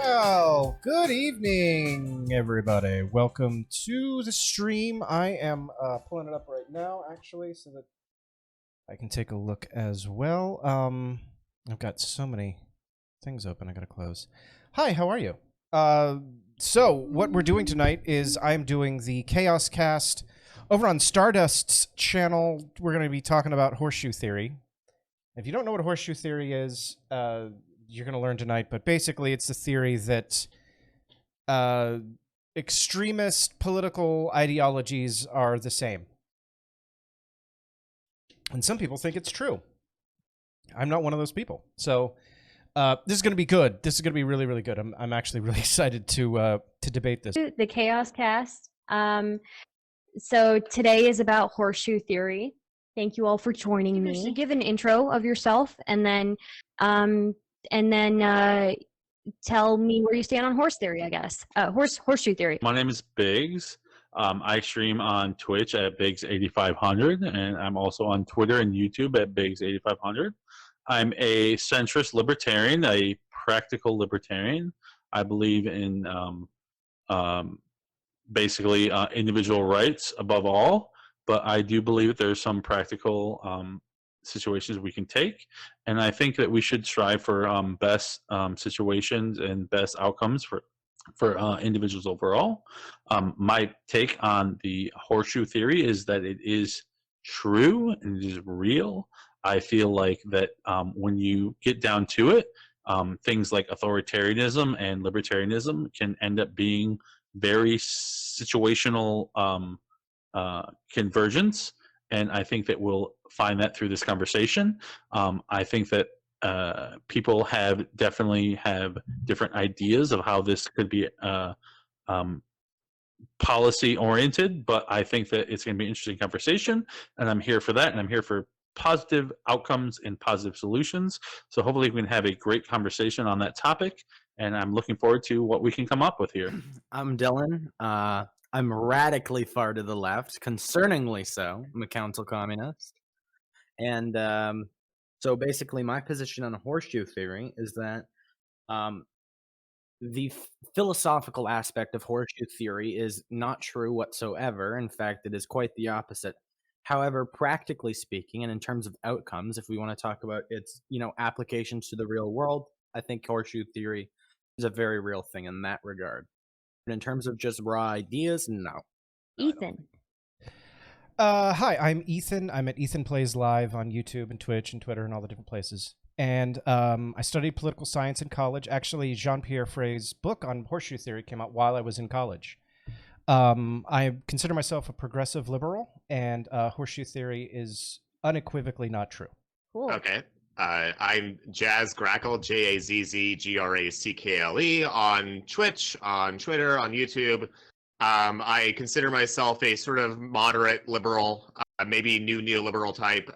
Well, good evening, everybody. Welcome to the stream. I am pulling it up right now, actually, so that I can take a look as well. I've got so many things open I gotta close. Hi, how are you? So, what we're doing tonight is I'm doing the Chaos Cast over on Stardust's channel. We're going to be talking about Horseshoe Theory. If you don't know what Horseshoe Theory is, you're going to learn tonight, but basically it's the theory that extremist political ideologies are the same. And some people think it's true. I'm not one of those people. So this is going to be good. This is going to be really, really good. I'm actually really excited to debate this. The Chaos Cast. So today is about Horseshoe Theory. Thank you all for joining me. Give an intro of yourself, and then tell me where you stand on horse theory. I guess horseshoe theory. My name is Biggs. I stream on Twitch at Biggs8500, and I'm also on Twitter and YouTube at Biggs8500. I'm a centrist libertarian, a practical libertarian. I believe in basically individual rights above all, but I do believe that there's some practical situations we can take, and I think that we should strive for best situations and best outcomes for individuals overall. My take on the horseshoe theory is that it is true and it is real. I feel like that when you get down to it, things like authoritarianism and libertarianism can end up being very situational convergence, and I think that we'll find that through this conversation. I think that people definitely have different ideas of how this could be policy oriented, but I think that it's going to be an interesting conversation, and I'm here for that, and I'm here for positive outcomes and positive solutions. So hopefully we can have a great conversation on that topic, and I'm looking forward to what we can come up with here. I'm Dylan. I'm radically far to the left, concerningly so. I'm a council communist. And so basically my position on horseshoe theory is that the philosophical aspect of horseshoe theory is not true whatsoever. In fact, it is quite the opposite. However, practically speaking, and in terms of outcomes, if we want to talk about its, applications to the real world, I think horseshoe theory is a very real thing in that regard. But in terms of just raw ideas, no. Ethan. Hi, I'm Ethan. I'm at Ethan Plays Live on YouTube and Twitch and Twitter and all the different places. And I studied political science in college. Actually, Jean-Pierre Frey's book on horseshoe theory came out while I was in college. I consider myself a progressive liberal, and horseshoe theory is unequivocally not true. Cool. Okay. I'm Jazz Grackle, JAZZGRACKLE, on Twitch, on Twitter, on YouTube. I consider myself a sort of moderate liberal, maybe new neoliberal type.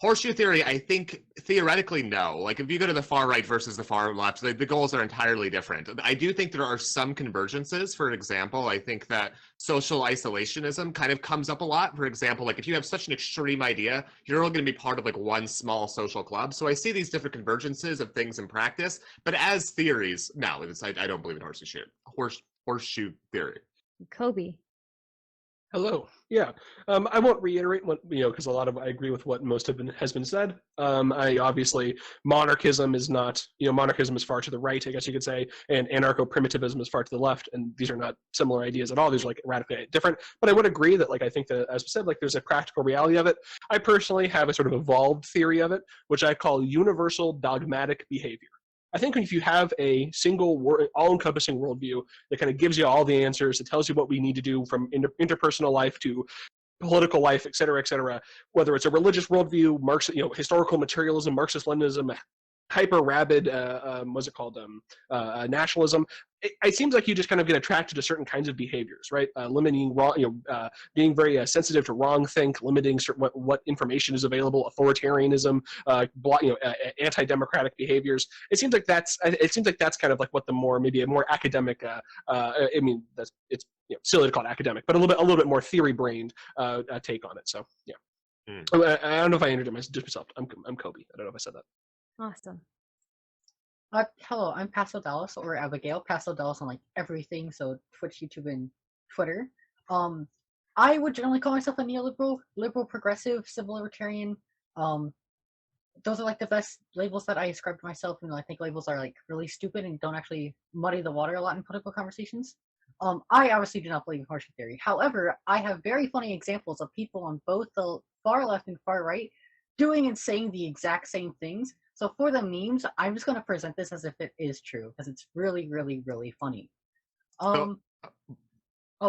Horseshoe theory, I think, theoretically, no. Like, if you go to the far right versus the far left, the goals are entirely different. I do think there are some convergences. For example, I think that social isolationism kind of comes up a lot. For example, like, if you have such an extreme idea, you're only going to be part of, like, one small social club. So I see these different convergences of things in practice. But as theories, no, I don't believe in horseshoe theory. Kobe. Hello. Yeah, I won't reiterate what because I agree with what most has been said. Monarchism is not monarchism is far to the right, I guess you could say, and anarcho-primitivism is far to the left, and these are not similar ideas at all. These are like radically different. But I would agree that I think that, as I said, there's a practical reality of it. I personally have a sort of evolved theory of it, which I call universal dogmatic behavior. I think if you have a single, all-encompassing worldview that kind of gives you all the answers, it tells you what we need to do from interpersonal life to political life, et cetera, whether it's a religious worldview, historical materialism, Marxist-Leninism, hyper-rabid, nationalism. It seems like you just kind of get attracted to certain kinds of behaviors, right? Limiting wrong, being very sensitive to wrong-think, limiting what information is available, authoritarianism, anti-democratic behaviors. It seems like that's kind of like what maybe a more academic. It's silly to call it academic, but a little bit more theory-brained take on it. So yeah. I don't know if I introduced myself. I'm Kobe. I don't know if I said that. Awesome. Hello, I'm Pastel Dallas, or Abigail. Pastel Dallas on like everything, so Twitch, YouTube, and Twitter. I would generally call myself a neoliberal, liberal, progressive, civil libertarian. Those are like the best labels that I ascribe to myself, and I think labels are like really stupid and don't actually muddy the water a lot in political conversations. I obviously do not believe in horseshoe theory. However, I have very funny examples of people on both the far left and far right doing and saying the exact same things. So for the memes, I'm just going to present this as if it is true because it's really, really, really funny. Oh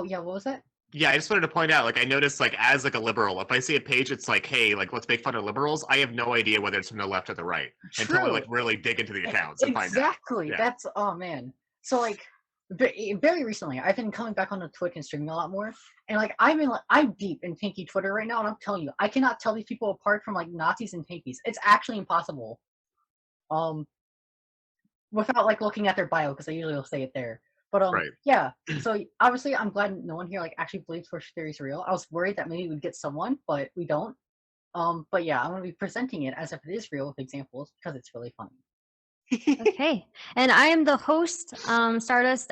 yeah, what was that? Yeah, I just wanted to point out, like, I noticed, like, as like a liberal, if I see a page, it's like, hey, like, let's make fun of liberals. I have no idea whether it's from the left or the right until I like really dig into the accounts and find out. Exactly. Yeah. That's man. So like, very recently, I've been coming back onto Twitch and streaming a lot more, and like, I'm deep in pinky Twitter right now, and I'm telling you, I cannot tell these people apart from like Nazis and pinkies. It's actually impossible. Without like looking at their bio, because I usually will say it there. But Right. yeah. So obviously, I'm glad no one here like actually believes horseshoe theory is real. I was worried that maybe we'd get someone, but we don't. But yeah, I'm gonna be presenting it as if it is real with examples because it's really funny. Okay, and I am the host, Stardust.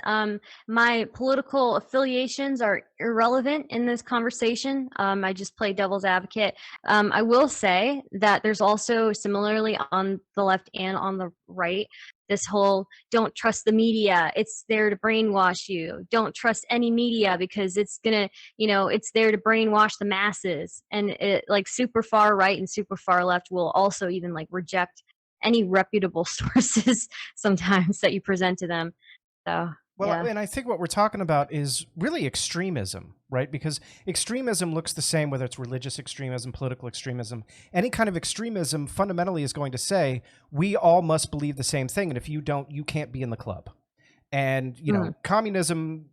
My political affiliations are irrelevant in this conversation. I just play devil's advocate. I will say that there's also similarly on the left and on the right, this whole don't trust the media. It's there to brainwash you. Don't trust any media because it's gonna, it's there to brainwash the masses. And it like super far right and super far left will also even like reject any reputable sources sometimes that you present to them. So, well, yeah. And I think what we're talking about is really extremism, right? Because extremism looks the same, whether it's religious extremism, political extremism. Any kind of extremism fundamentally is going to say, we all must believe the same thing. And if you don't, you can't be in the club. And, communism,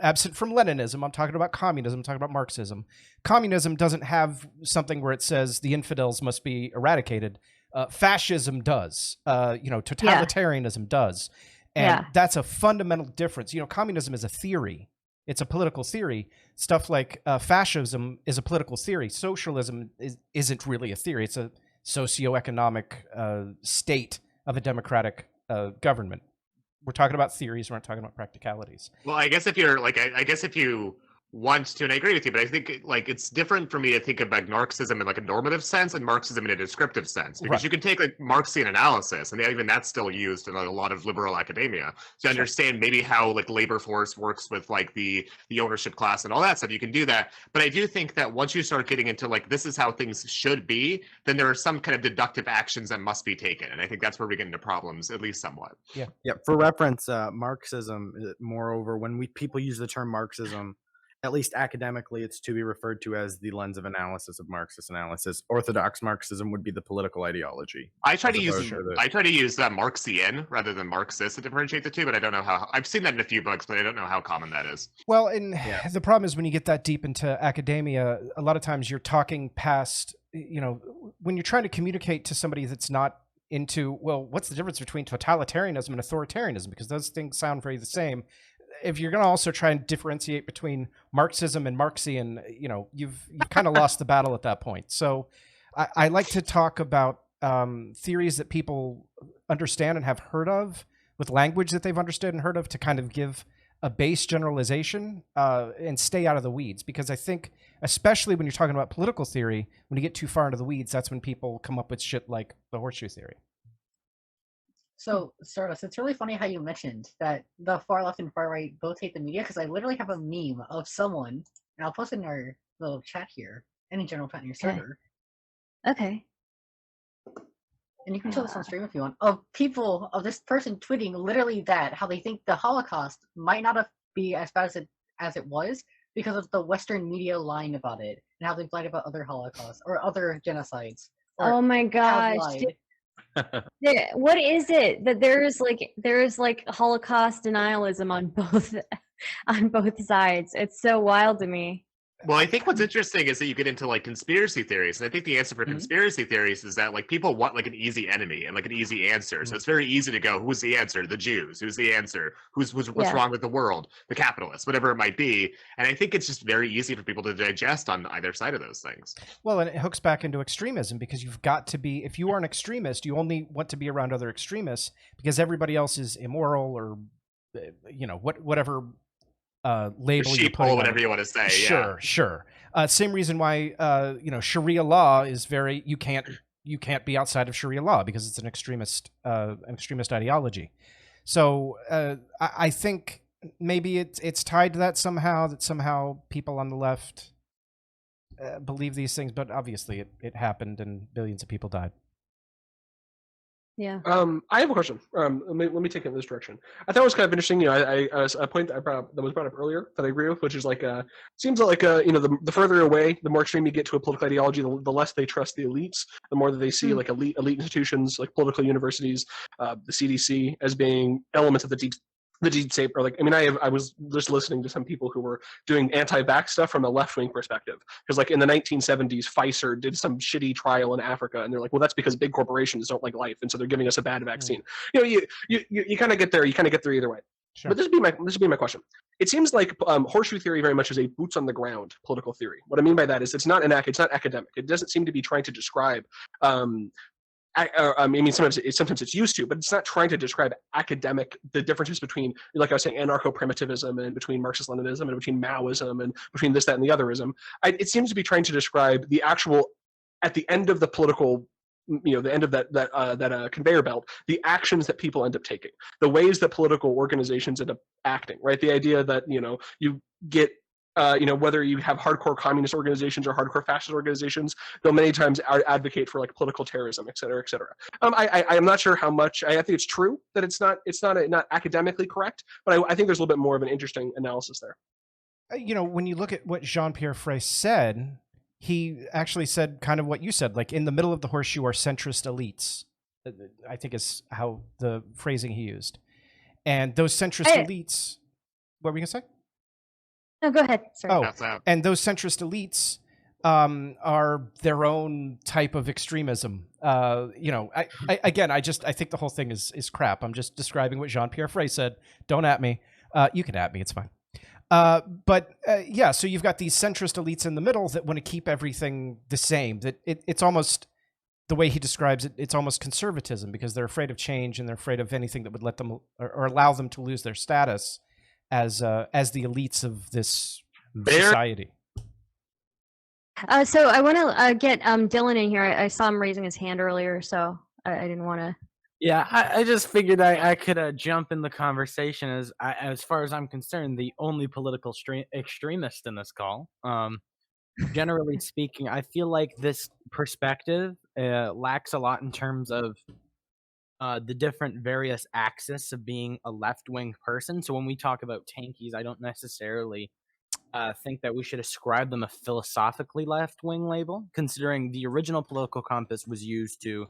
absent from Leninism, I'm talking about communism, I'm talking about Marxism. Communism doesn't have something where it says the infidels must be eradicated. Fascism does, totalitarianism does. And that's a fundamental difference. Communism is a theory. It's a political theory. Stuff like fascism is a political theory. Socialism isn't really a theory. It's a socioeconomic state of a democratic government. We're talking about theories. We're not talking about practicalities. Well, I guess if you're like, I guess if you want to, and I agree with you, but I think like it's different for me to think about Marxism in like a normative sense and Marxism in a descriptive sense, because you can take like Marxian analysis, and even that's still used in a lot of liberal academia to understand maybe how like labor force works with like the ownership class and all that stuff. You can do that, but I do think that once you start getting into like this is how things should be, then there are some kind of deductive actions that must be taken, and I think that's where we get into problems, at least somewhat. Yeah. For reference, Marxism, moreover, when people use the term Marxism, at least academically, it's to be referred to as the lens of analysis of Marxist analysis. Orthodox Marxism would be the political ideology. I try to use Marxian rather than Marxist to differentiate the two, but I don't know how. I've seen that in a few books, but I don't know how common that is. Well, and the problem is when you get that deep into academia, a lot of times you're talking past, when you're trying to communicate to somebody that's not into, well, what's the difference between totalitarianism and authoritarianism? Because those things sound very the same. If you're going to also try and differentiate between Marxism and Marxian, you've kind of lost the battle at that point. So I like to talk about theories that people understand and have heard of with language that they've understood and heard of to kind of give a base generalization and stay out of the weeds. Because I think, especially when you're talking about political theory, when you get too far into the weeds, that's when people come up with shit like the horseshoe theory. So, Stardust, it's really funny how you mentioned that the far left and far right both hate the media, because I literally have a meme of someone, and I'll post it in our little chat here, and in general chat in your server. Okay. And you can show this on stream if you want, of this person tweeting literally that, how they think the Holocaust might not be as bad as it was because of the Western media lying about it, and how they've lied about other Holocausts, or other genocides. Oh my gosh. What is it that there is like Holocaust denialism on both sides? It's so wild to me. Well, I think what's interesting is that you get into like conspiracy theories, and I think the answer for conspiracy theories is that like people want like an easy enemy and like an easy answer. So it's very easy to go, who's the answer? The Jews. Who's the answer? What's Yeah. wrong with the world? The capitalists, whatever it might be. And I think it's just very easy for people to digest on either side of those things. Well, and it hooks back into extremism because you've got to be, if you are an extremist, you only want to be around other extremists because everybody else is immoral or, whatever label you put on whatever it. you want to say. Sure. Same reason why Sharia law is very you can't be outside of Sharia law because it's an extremist ideology. So I think maybe it's tied to that somehow. That somehow people on the left believe these things, but obviously it happened and billions of people died. Yeah. I have a question. Let me take it in this direction. I thought it was kind of interesting. A point that was brought up earlier that I agree with, which is like, seems like the further away, the more extreme you get to a political ideology, the less they trust the elites. The more that they see like elite institutions, like political universities, the CDC, as being elements of the deep state. Or like, I was just listening to some people who were doing anti-vax stuff from a left-wing perspective, because like in the 1970s, Pfizer did some shitty trial in Africa, and they're like, well, that's because big corporations don't like life, and so they're giving us a bad vaccine. You kind of get there. You kind of get there either way. Sure. But this would be my question. It seems like horseshoe theory very much is a boots on the ground political theory. What I mean by that is it's not academic. It doesn't seem to be trying to describe. Sometimes it's used to, but it's not trying to describe the differences between, like I was saying, anarcho-primitivism and between Marxist-Leninism and between Maoism and between this, that, and the otherism. It seems to be trying to describe the actual, at the end of the political, the end of that conveyor belt, the actions that people end up taking, the ways that political organizations end up acting, right? The idea that, you get whether you have hardcore communist organizations or hardcore fascist organizations, they'll many times advocate for like political terrorism, et cetera, et cetera. I'm not sure how much. I think it's true that it's not academically correct, but I think there's a little bit more of an interesting analysis there. When you look at what Jean-Pierre Frey said, he actually said kind of what you said, like in the middle of the horseshoe are centrist elites, I think is how the phrasing he used. And those centrist elites, what were we going to say? No, go ahead. Sorry. And those centrist elites are their own type of extremism. I think the whole thing is crap. I'm just describing what Jean-Pierre Frey said. Don't at me. You can at me. It's fine. So you've got these centrist elites in the middle that want to keep everything the same. That it's almost, the way he describes it, it's almost conservatism because they're afraid of change and they're afraid of anything that would let them or allow them to lose their status as the elites of this society. So I want to get Dylan in here. I saw him raising his hand earlier, so I didn't want to. Yeah, I just figured I could jump in the conversation. As far as I'm concerned, the only political extremist in this call. Generally speaking, I feel like this perspective lacks a lot in terms of the different various axes of being a left-wing person. So when we talk about tankies, I don't necessarily think that we should ascribe them a philosophically left-wing label, considering the original political compass was used to,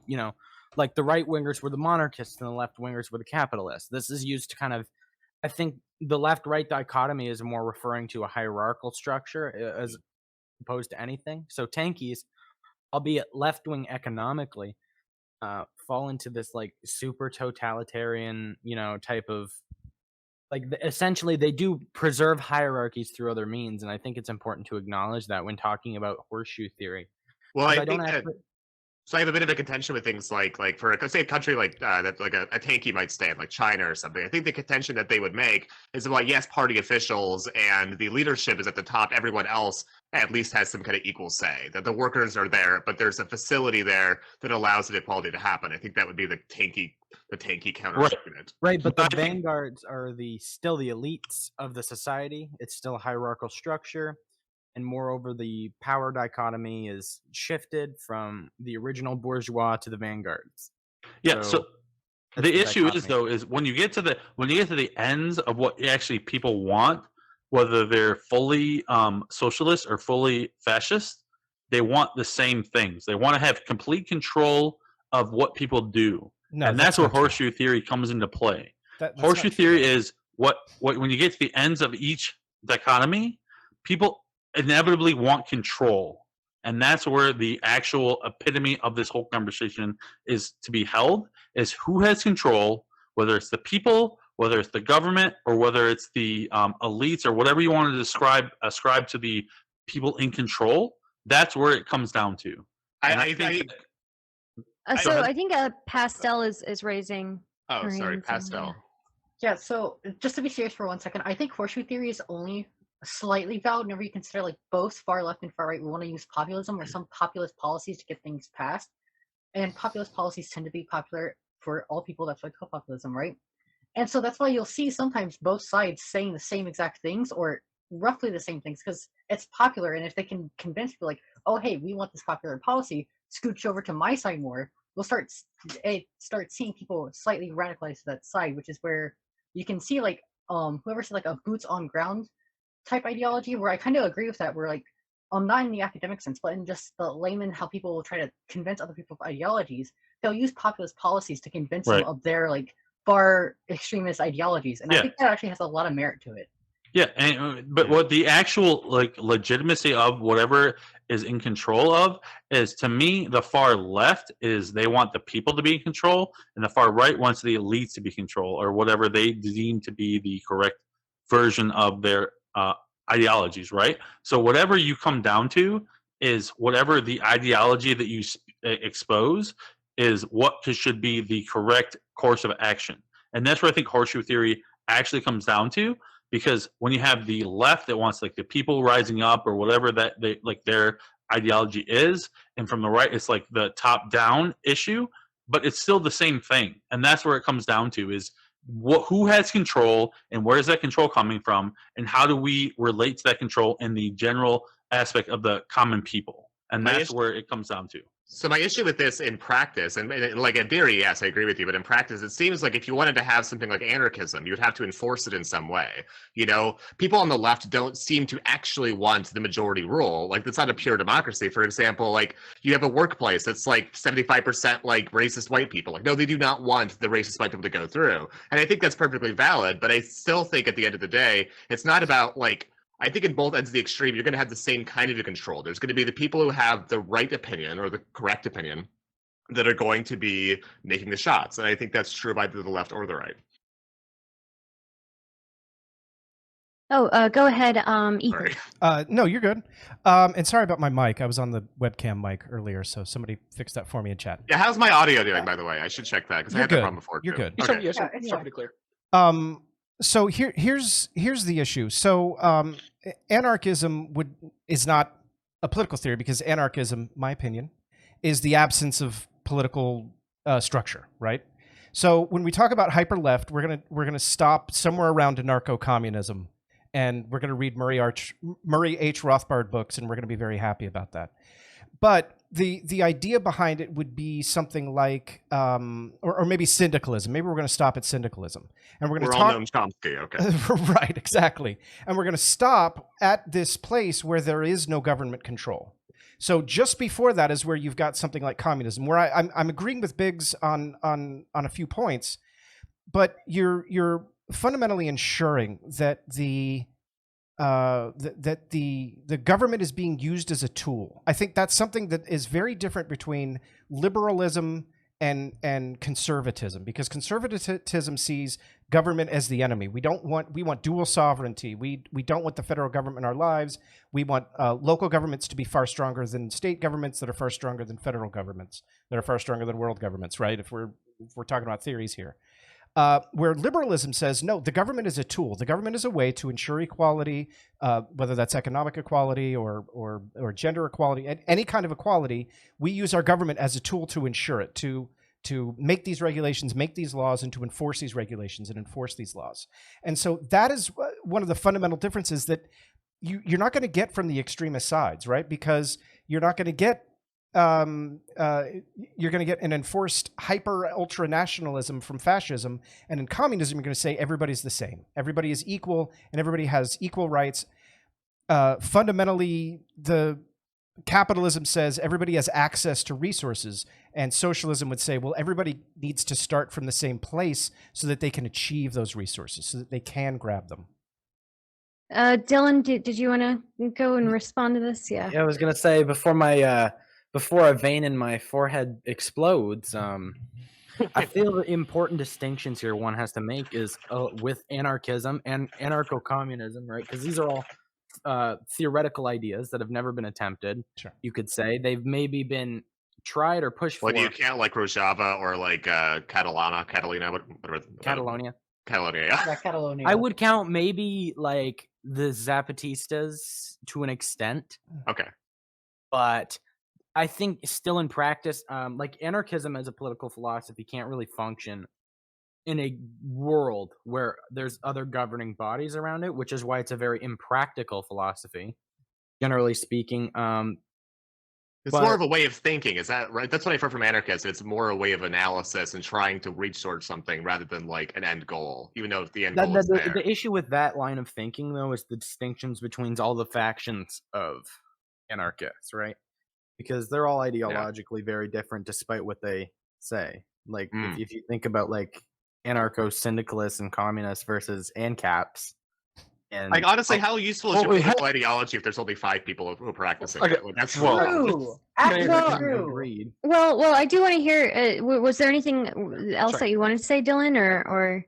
like the right-wingers were the monarchists and the left-wingers were the capitalists. This is used to kind of, I think the left-right dichotomy is more referring to a hierarchical structure as opposed to anything. So tankies, albeit left-wing economically, fall into this like super totalitarian, type of like essentially they do preserve hierarchies through other means, and I think it's important to acknowledge that when talking about horseshoe theory. Well, I think so I have a bit of a contention with things like for say a country like that, like a tanky might stand, like China or something. I think the contention that they would make is that, like, yes, party officials and the leadership is at the top. Everyone else at least has some kind of equal say. That the workers are there, but there's a facility there that allows the equality to happen. I think that would be the tanky counter argument. Right, but the vanguards are still the elites of the society. It's still a hierarchical structure. And moreover, the power dichotomy is shifted from the original bourgeois to the vanguards. Yeah. So the issue is when you get to the ends of what actually people want, whether they're fully socialist or fully fascist, they want the same things. They want to have complete control of what people do, and that's where horseshoe theory comes into play. Horseshoe theory is what when you get to the ends of each dichotomy, people. inevitably want control. And that's where the actual epitome of this whole conversation is to be held, is who has control, whether it's the people, whether it's the government, or whether it's the elites, or whatever you want to ascribe to the people in control. That's where it comes down to. And I think So I think Pastel is raising. Oh, her sorry, hand, so, Pastel. Yeah, so just to be serious for 1 second, I think horseshoe theory is only slightly valid whenever you consider like both far left and far right we want to use populism or some populist policies to get things passed. And populist policies tend to be popular for all people that fight populism, right? And so that's why you'll see sometimes both sides saying the same exact things or roughly the same things because it's popular. And if they can convince people like, oh, hey, we want this popular policy, scooch over to my side more, we'll start seeing people slightly radicalized to that side, which is where you can see like whoever said like a boots on ground type ideology, where I kind of agree with that, where like not in the academic sense, but in just the layman, how people will try to convince other people of ideologies, they'll use populist policies to convince them of their like far extremist ideologies, and I think that actually has a lot of merit to it. Yeah, but what the actual like legitimacy of whatever is in control of is, to me, the far left is they want the people to be in control, and the far right wants the elites to be in control, or whatever they deem to be the correct version of their ideologies, right? So whatever you come down to is whatever the ideology that you expose is what should be the correct course of action. And that's where I think horseshoe theory actually comes down to, because when you have the left that wants like the people rising up or whatever that they like their ideology is, and from the right it's like the top down issue, but it's still the same thing. And that's where it comes down to is who has control, and where is that control coming from, and how do we relate to that control in the general aspect of the common people. And that's where it comes down to. So my issue with this in practice, and like in theory, yes, I agree with you, but in practice, it seems like if you wanted to have something like anarchism, you would have to enforce it in some way. You know, people on the left don't seem to actually want the majority rule. Like, that's not a pure democracy. For example, like you have a workplace that's like 75% like racist white people. Like, no, they do not want the racist white people to go through. And I think that's perfectly valid, but I still think at the end of the day, it's not about like, I think in both ends of the extreme, you're going to have the same kind of control. There's going to be the people who have the right opinion or the correct opinion that are going to be making the shots. And I think that's true of either the left or the right. Oh, go ahead, Ethan. No, you're good. And sorry about my mic. I was on the webcam mic earlier, so somebody fixed that for me in chat. Yeah, how's my audio doing, by the way? I should check that because I had that problem before. You're good. Okay. Yes, it's pretty clear. So here's the issue. So anarchism is not a political theory, because anarchism, my opinion, is the absence of political structure, right? So when we talk about hyper left, we're gonna stop somewhere around anarcho-communism, and we're gonna read Murray H. Rothbard books, and we're gonna be very happy about that. But the idea behind it would be something like, or maybe syndicalism. Maybe we're going to stop at syndicalism, and we're going to talk. All Noam Chomsky, okay. Right, exactly. And we're going to stop at this place where there is no government control. So just before that is where you've got something like communism, where I'm agreeing with Biggs on a few points, but you're fundamentally ensuring that the government is being used as a tool. I think that's something that is very different between liberalism and conservatism, because conservatism sees government as the enemy. We want dual sovereignty. We don't want the federal government in our lives. We want local governments to be far stronger than state governments, that are far stronger than federal governments, that are far stronger than world governments, right? If we're talking about theories here. Where liberalism says, no, the government is a tool. The government is a way to ensure equality, whether that's economic equality or gender equality, any kind of equality. We use our government as a tool to ensure it, to make these regulations, make these laws, and to enforce these regulations and enforce these laws. And so that is one of the fundamental differences that you're not going to get from the extremist sides, right? Because you're not going to get you're going to get an enforced hyper ultra nationalism from fascism, and in communism you're going to say everybody's the same, everybody is equal, and everybody has equal rights. Fundamentally, the capitalism says everybody has access to resources, and socialism would say, well, everybody needs to start from the same place so that they can achieve those resources, so that they can grab them. Dylan, did you want to go and respond to this? Yeah. Yeah, I was gonna say before a vein in my forehead explodes, I feel the important distinctions here one has to make is with anarchism and anarcho-communism, right? Because these are all theoretical ideas that have never been attempted. Sure. You could say they've maybe been tried or pushed Well, for. you can't like Rojava or like Catalina, whatever. Catalonia. Catalonia, yeah. Yeah, Catalonia. I would count maybe like the Zapatistas to an extent, Okay. but I think still in practice, like anarchism as a political philosophy can't really function in a world where there's other governing bodies around it, which is why it's a very impractical philosophy, generally speaking. It's But- more of a way of thinking, is that right? That's what I've heard from anarchists. It's more a way of analysis and trying to reach towards something rather than like an end goal, even though the end goal is there. The issue with that line of thinking, though, is the distinctions between all the factions of anarchists, right? Because they're all ideologically very different, despite what they say. Like, if you think about like anarcho-syndicalists and communists versus ANCAPs, and Like honestly, how useful is your we political ideology if there's only 5 people who are practicing Okay. it? Like, that's True. Maybe- Actually true. agreed. Well, I do want to hear. Was there anything else Sorry. that you wanted to say, Dylan, or?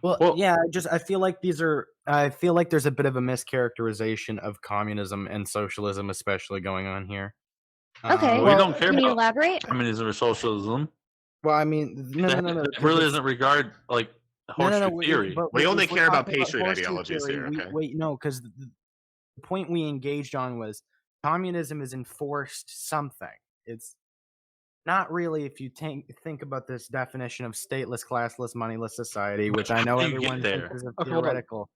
Well, yeah, I feel like I feel like there's a bit of a mischaracterization of communism and socialism, especially going on here. Okay. we well, don't care can you about elaborate? communism or socialism. Well, I mean, no. It really doesn't regard like horseshoe theory. We only if we're care about talking patriot horseshoe ideologies theory, here, okay? Wait, no, because the point we engaged on was communism is enforced something. It's not really, if you think about this definition of stateless, classless, moneyless society, which I know How do you get everyone there? thinks is Okay, hold on. theoretical.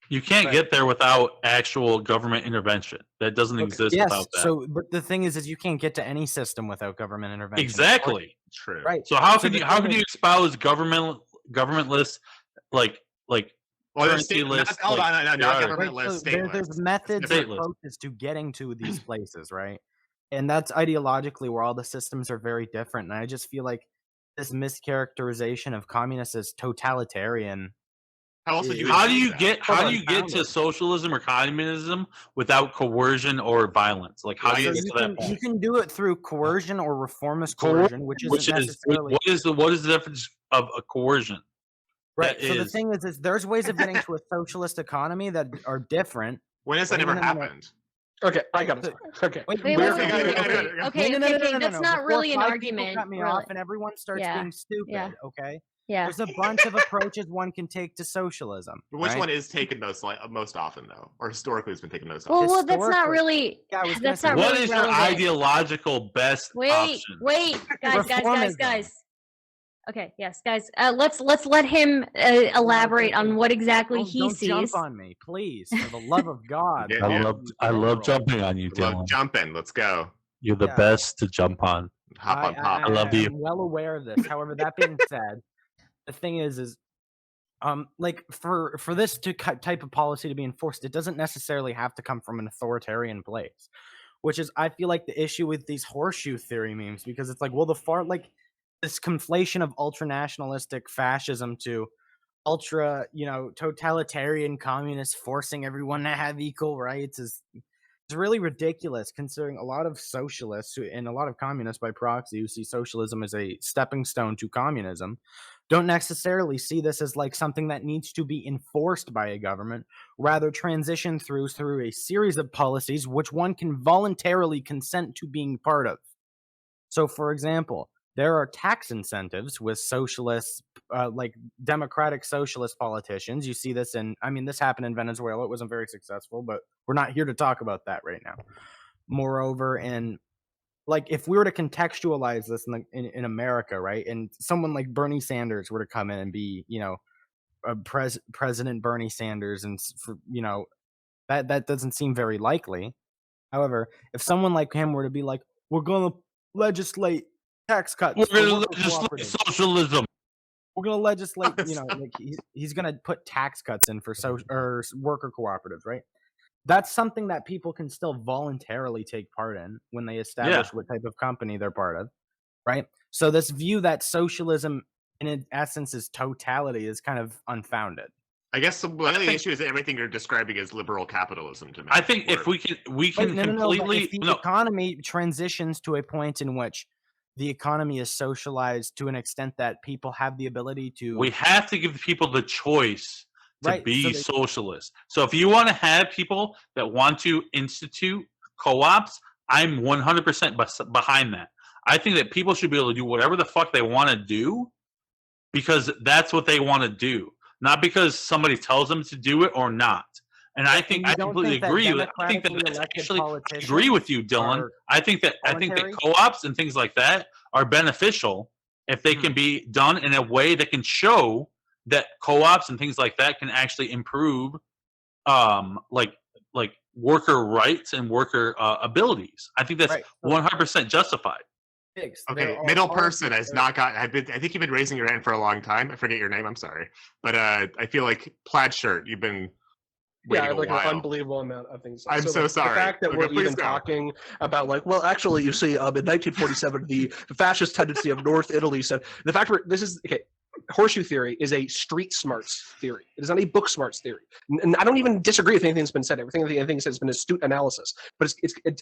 You can't Right. get there without actual government intervention. That doesn't exist Yes, without that. so but the thing is you can't get to any system without government intervention. Exactly. True. Right. So how So can the you thing is- espouse governmentless like Well, there's currency-less, hold on, not theory? governmentless, so stateless. there's methods and Stateless. approaches to getting to these places, right? And that's ideologically where all the systems are very different. And I just feel like this mischaracterization of communists as totalitarian. How else would you? How do achieve you that? get to unfounded. socialism or communism without coercion or violence? Like how do you Right. get So to that you point? can do it through coercion or reformist Coer- coercion, which isn't necessarily what is the difference of a coercion? right. that So the is- thing is there's ways of getting to a socialist economy that are different. When has that Wait, ever no, no, no. happened? Okay, I got So- it. Okay. Wait, Wait, We're- listen, we gotta- okay, we gotta- okay, No, that's not Before really an 5 people argument. cut me really. off and everyone starts Yeah, being stupid. yeah. Okay. Yeah. There's a bunch of approaches one can take to socialism. Which right? one is taken most often though, or historically has been taken most Well, often? that's not Historically- really. Yeah, I was gonna That's say, not What really is your relevant. ideological best Wait, option? guys, Reformism. Okay, yes, guys. Let's let him elaborate on what exactly he don't sees. jump on me, please, for the love of God. Yeah, I yeah. love jumping on you, Love Dylan. jumping. Let's go. You're the Yeah. best to jump on. Hop on top. I love you. I'm well aware of this. However, that being said, the thing is like for this type of policy to be enforced, it doesn't necessarily have to come from an authoritarian place, which is I feel like the issue with these horseshoe theory memes, because it's like, well, the far like this conflation of ultra nationalistic fascism to ultra, totalitarian communists forcing everyone to have equal rights is really ridiculous, considering a lot of socialists and a lot of communists by proxy who see socialism as a stepping stone to communism don't necessarily see this as like something that needs to be enforced by a government, rather transition through a series of policies which one can voluntarily consent to being part of. So, for example, there are tax incentives with socialists, like democratic socialist politicians. You see this this happened in Venezuela. It wasn't very successful, but we're not here to talk about that right now. Moreover, like if we were to contextualize this in America, right, and someone like Bernie Sanders were to come in and be, President Bernie Sanders, and that doesn't seem very likely. However, if someone like him were to be like, we're going to legislate tax cuts, We're for going to worker legislate cooperatives. socialism. We're going to legislate, like he's going to put tax cuts in for worker cooperatives, right? That's something that people can still voluntarily take part in when they establish what type of company they're part of, right? So this view that socialism in essence is totality is kind of unfounded. I guess one of the issues is that everything you're describing is liberal capitalism to me. I think Or- if we can Wait, completely if the economy transitions to a point in which the economy is socialized to an extent that people have the ability to we have to give the people the choice to Right, be so they- socialist. So if you want to have people that want to institute co-ops, I'm 100% behind that. I think that people should be able to do whatever the fuck they want to do because that's what they want to do, not because somebody tells them to do it or not. And I think you I don't completely think that agree with. I think that democratically that's elected actually. I agree with you, Dylan. are I think that voluntary? co-ops and things like that are beneficial if they can be done in a way that can show that co-ops and things like that can actually improve, like worker rights and worker abilities. I think that's Right. 100% justified. Okay, middle person has not got. I think you've been raising your hand for a long time. I forget your name. I'm sorry, but I feel like plaid shirt. You've been waiting like a while. an unbelievable amount of things. I'm so like, sorry. The fact that Okay, we're please even go. talking about like, well, actually, you see, in 1947, the fascist tendency of North Italy said the fact this is okay. Horseshoe theory is a street smarts theory. It is not a book smarts theory. And I don't even disagree with anything that's been said. Everything I think has been astute analysis. But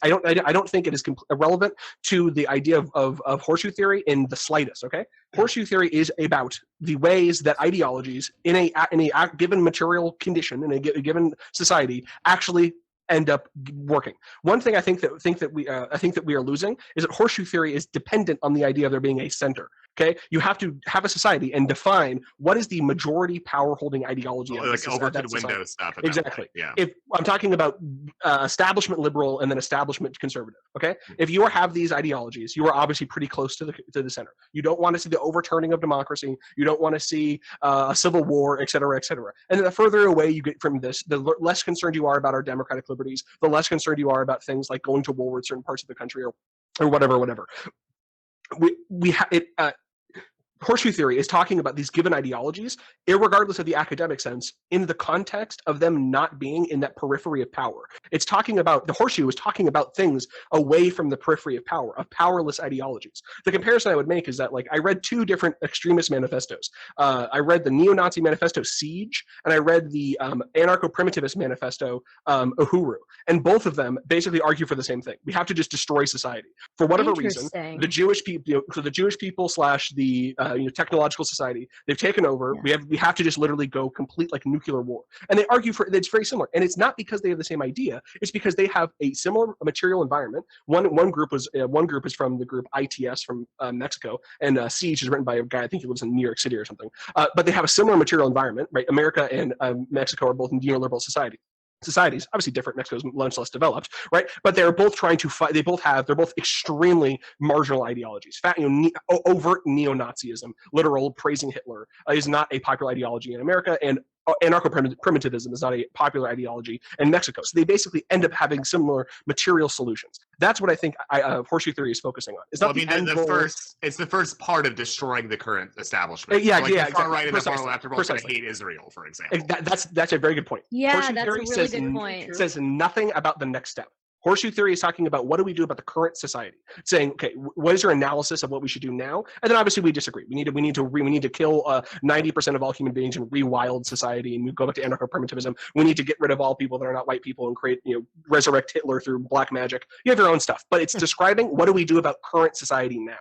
I don't think it is irrelevant to the idea of horseshoe theory in the slightest. Okay, horseshoe theory is about the ways that ideologies in a given material condition in a given society actually end up working. One thing I think that we are losing is that horseshoe theory is dependent on the idea of there being a center. Okay, you have to have a society and define what is the majority power holding ideology. Like Overton Windows stuff. Exactly. Yeah. If I'm talking about establishment liberal and then establishment conservative, okay, if you have these ideologies, you are obviously pretty close to the center. You don't want to see the overturning of democracy. You don't want to see a civil war, et cetera, et cetera. And then the further away you get from this, the less concerned you are about our democratic liberties, the less concerned you are about things like going to war with certain parts of the country or whatever. Horseshoe theory is talking about these given ideologies, irregardless of the academic sense, in the context of them not being in that periphery of power. It's talking about, the horseshoe is talking about things away from the periphery of power, of powerless ideologies. The comparison I would make is that, like, I read two different extremist manifestos. I read the neo-Nazi manifesto Siege, and I read the anarcho-primitivist manifesto Uhuru. And both of them basically argue for the same thing. We have to just destroy society. For whatever reason, the Jewish people slash the technological society, they've taken over. Yeah. We have to just literally go complete like nuclear war. And they argue for it's very similar. And it's not because they have the same idea. It's because they have a similar material environment. One group is from the group ITS from Mexico, and Siege is written by a guy I think he lives in New York City or something. But they have a similar material environment, right? America and Mexico are both in neoliberal societies, obviously different. Mexico's much less developed, right? But they're both trying to fight. They're both extremely marginal ideologies. Overt neo-Nazism, literal praising Hitler, is not a popular ideology in America, and anarcho-primitivism is not a popular ideology in Mexico. So they basically end up having similar material solutions. That's what I think horseshoe theory is focusing on. It's not it's the first part of destroying the current establishment. The far exactly. Right and the far left are both going to hate Israel, for example. That's a very good point. Yeah, horseshoe that's theory a really good point. Says nothing about the next step. Horseshoe theory is talking about what do we do about the current society, saying, okay, what is your analysis of what we should do now? And then obviously we disagree. We need to kill 90% of all human beings and rewild society, and we go back to anarcho-primitivism. We need to get rid of all people that are not white people and create, resurrect Hitler through black magic. You have your own stuff, but it's describing what do we do about current society now.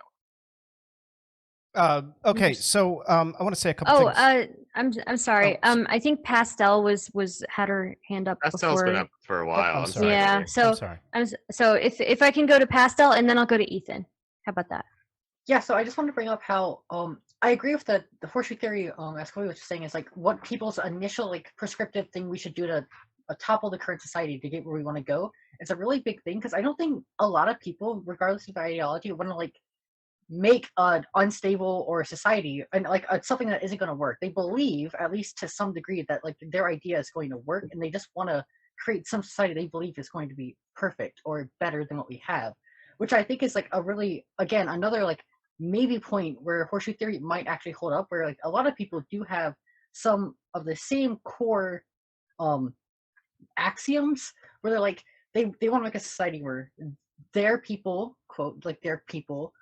Okay, so I want to say a couple things. I'm sorry. I think Pastel had her hand up. Pastel's before. been up for a while. I'm sorry. Yeah. So I'm sorry. So if I can go to Pastel and then I'll go to Ethan. How about that? Yeah. So I just want to bring up how I agree with the horseshoe theory. As Chloe was just saying, is like what people's initial like prescriptive thing we should do to topple the current society to get where we want to go. It's a really big thing because I don't think a lot of people, regardless of their ideology, want to like make an unstable or a society and like something that isn't going to work. They believe, at least to some degree, that like their idea is going to work, and they just want to create some society they believe is going to be perfect or better than what we have, which I think is like a really, again, another like maybe point where horseshoe theory might actually hold up, where like a lot of people do have some of the same core axioms where they're like they want to make a society where their people, quote, like their people,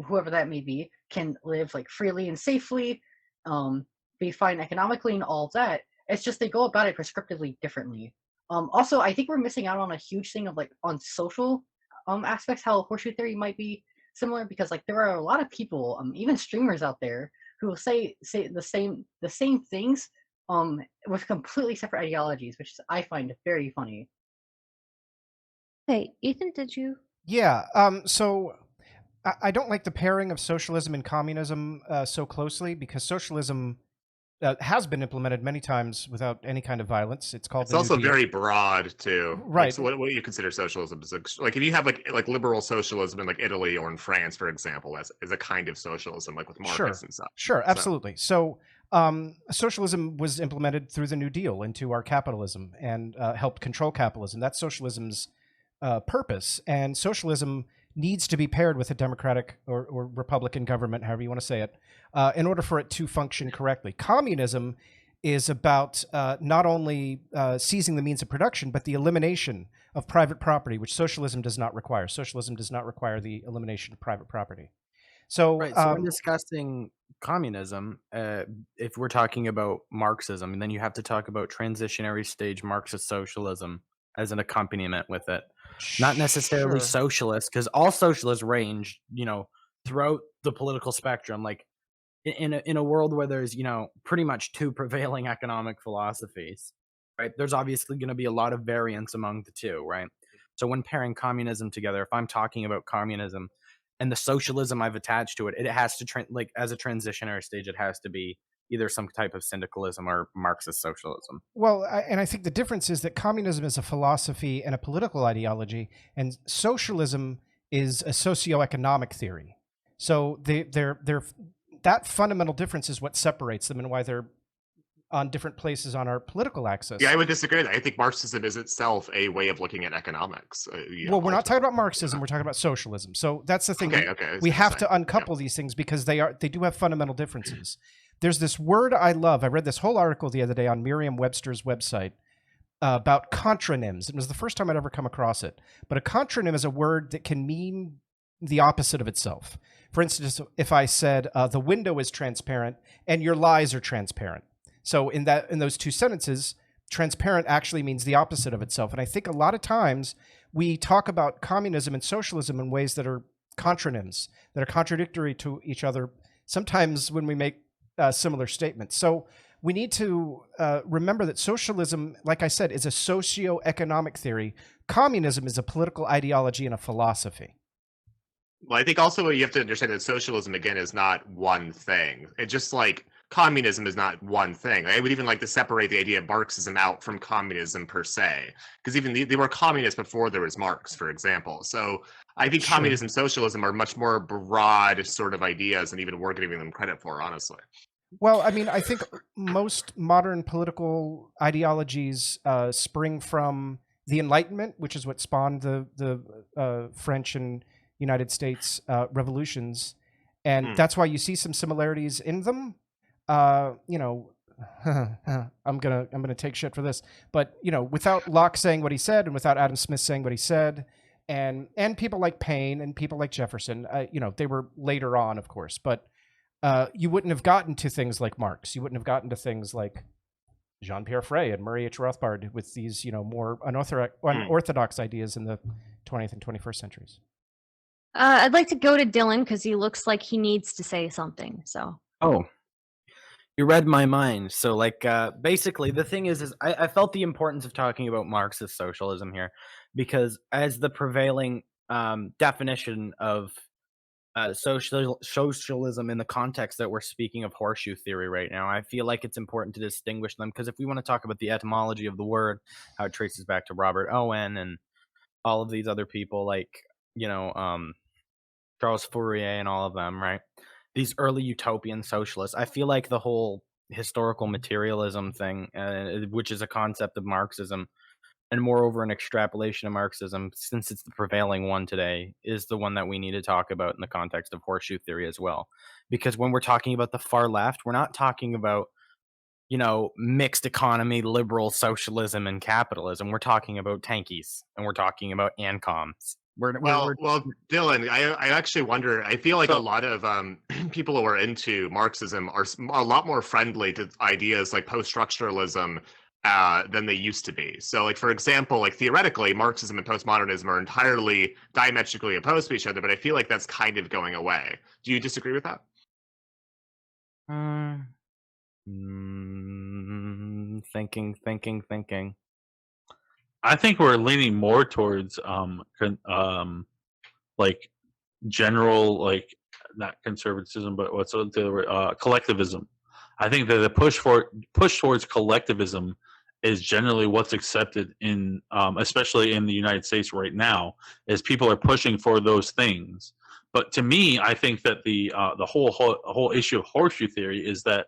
whoever that may be, can live like freely and safely, be fine economically and all of that. It's just they go about it prescriptively differently. Also, I think we're missing out on a huge thing of like on social aspects, how horseshoe theory might be similar, because like there are a lot of people, even streamers out there, who will say the same things with completely separate ideologies, which I find very funny. Hey, Ethan, did you? Yeah. So I don't like the pairing of socialism and communism so closely, because socialism has been implemented many times without any kind of violence. It's called It's the New also Deal. very broad too. Right. Like, so what do you consider socialism? Like if you have like liberal socialism in like Italy or in France, for example, as a kind of socialism, like with Marcus and stuff. Sure, absolutely. So socialism was implemented through the New Deal into our capitalism and helped control capitalism. That's socialism's purpose. And socialism needs to be paired with a democratic or Republican government, however you want to say it, in order for it to function correctly. Communism is about not only seizing the means of production, but the elimination of private property, which socialism does not require. Socialism does not require the elimination of private property. So, Right. So when discussing communism, if we're talking about Marxism, and then you have to talk about transitionary stage Marxist socialism as an accompaniment with it. Not necessarily sure. socialist, because all socialists range, throughout the political spectrum. Like in a world where there's, pretty much two prevailing economic philosophies, right? There's obviously going to be a lot of variance among the two, right? So when pairing communism together, if I'm talking about communism and the socialism I've attached to it, it has to like as a transitionary stage, it has to be either some type of syndicalism or Marxist socialism. Well, and I think the difference is that communism is a philosophy and a political ideology, and socialism is a socioeconomic theory. So they're that fundamental difference is what separates them and why they're on different places on our political axis. Yeah, I would disagree. I think Marxism is itself a way of looking at economics. Well, we're not talking about Marxism; we're talking about socialism. So that's the thing. Okay. We have to uncouple these things because they do have fundamental differences. There's this word I love. I read this whole article the other day on Merriam-Webster's website about contronyms. It was the first time I'd ever come across it. But a contronym is a word that can mean the opposite of itself. For instance, if I said the window is transparent and your lies are transparent. So in those two sentences, transparent actually means the opposite of itself. And I think a lot of times we talk about communism and socialism in ways that are contronyms, that are contradictory to each other, sometimes when we make similar statements. So we need to remember that socialism, like I said, is a socio-economic theory. Communism is a political ideology and a philosophy. Well, I think also you have to understand that socialism, again, is not one thing. It's just like communism is not one thing. I would even like to separate the idea of Marxism out from communism per se, because even they were communists before there was Marx, for example. So I think communism and socialism are much more broad sort of ideas than even we're giving them credit for, honestly. Well, I mean, I think most modern political ideologies spring from the Enlightenment, which is what spawned the French and United States revolutions, and that's why you see some similarities in them. I'm gonna take shit for this, but without Locke saying what he said, and without Adam Smith saying what he said, and people like Paine and people like Jefferson, they were later on, of course, but you wouldn't have gotten to things like Marx. You wouldn't have gotten to things like Jean-Pierre Frey and Murray H. Rothbard with these, more unorthodox ideas in the 20th and 21st centuries. I'd like to go to Dylan because he looks like he needs to say something. So. Oh, you read my mind. So, basically, the thing is I felt the importance of talking about Marxist socialism here, because as the prevailing definition of socialism in the context that we're speaking of horseshoe theory right now, I feel like it's important to distinguish them, because if we want to talk about the etymology of the word, how it traces back to Robert Owen and all of these other people, Charles Fourier and all of them, right? These early utopian socialists, I feel like the whole historical materialism thing, which is a concept of Marxism, and moreover an extrapolation of Marxism, since it's the prevailing one today, is the one that we need to talk about in the context of horseshoe theory as well. Because when we're talking about the far left, we're not talking about, mixed economy, liberal socialism and capitalism. We're talking about tankies, and we're talking about ANCOMs. Well, Dylan, I actually wonder. I feel like a lot of people who are into Marxism are a lot more friendly to ideas like post-structuralism than they used to be. So, like for example, like theoretically, Marxism and postmodernism are entirely diametrically opposed to each other, but I feel like that's kind of going away. Do you disagree with that? Thinking. I think we're leaning more towards like general, like not conservatism, but what's the collectivism. I think that the push towards collectivism is generally what's accepted in, especially in the United States right now, is people are pushing for those things. But to me, I think that the whole issue of horseshoe theory is that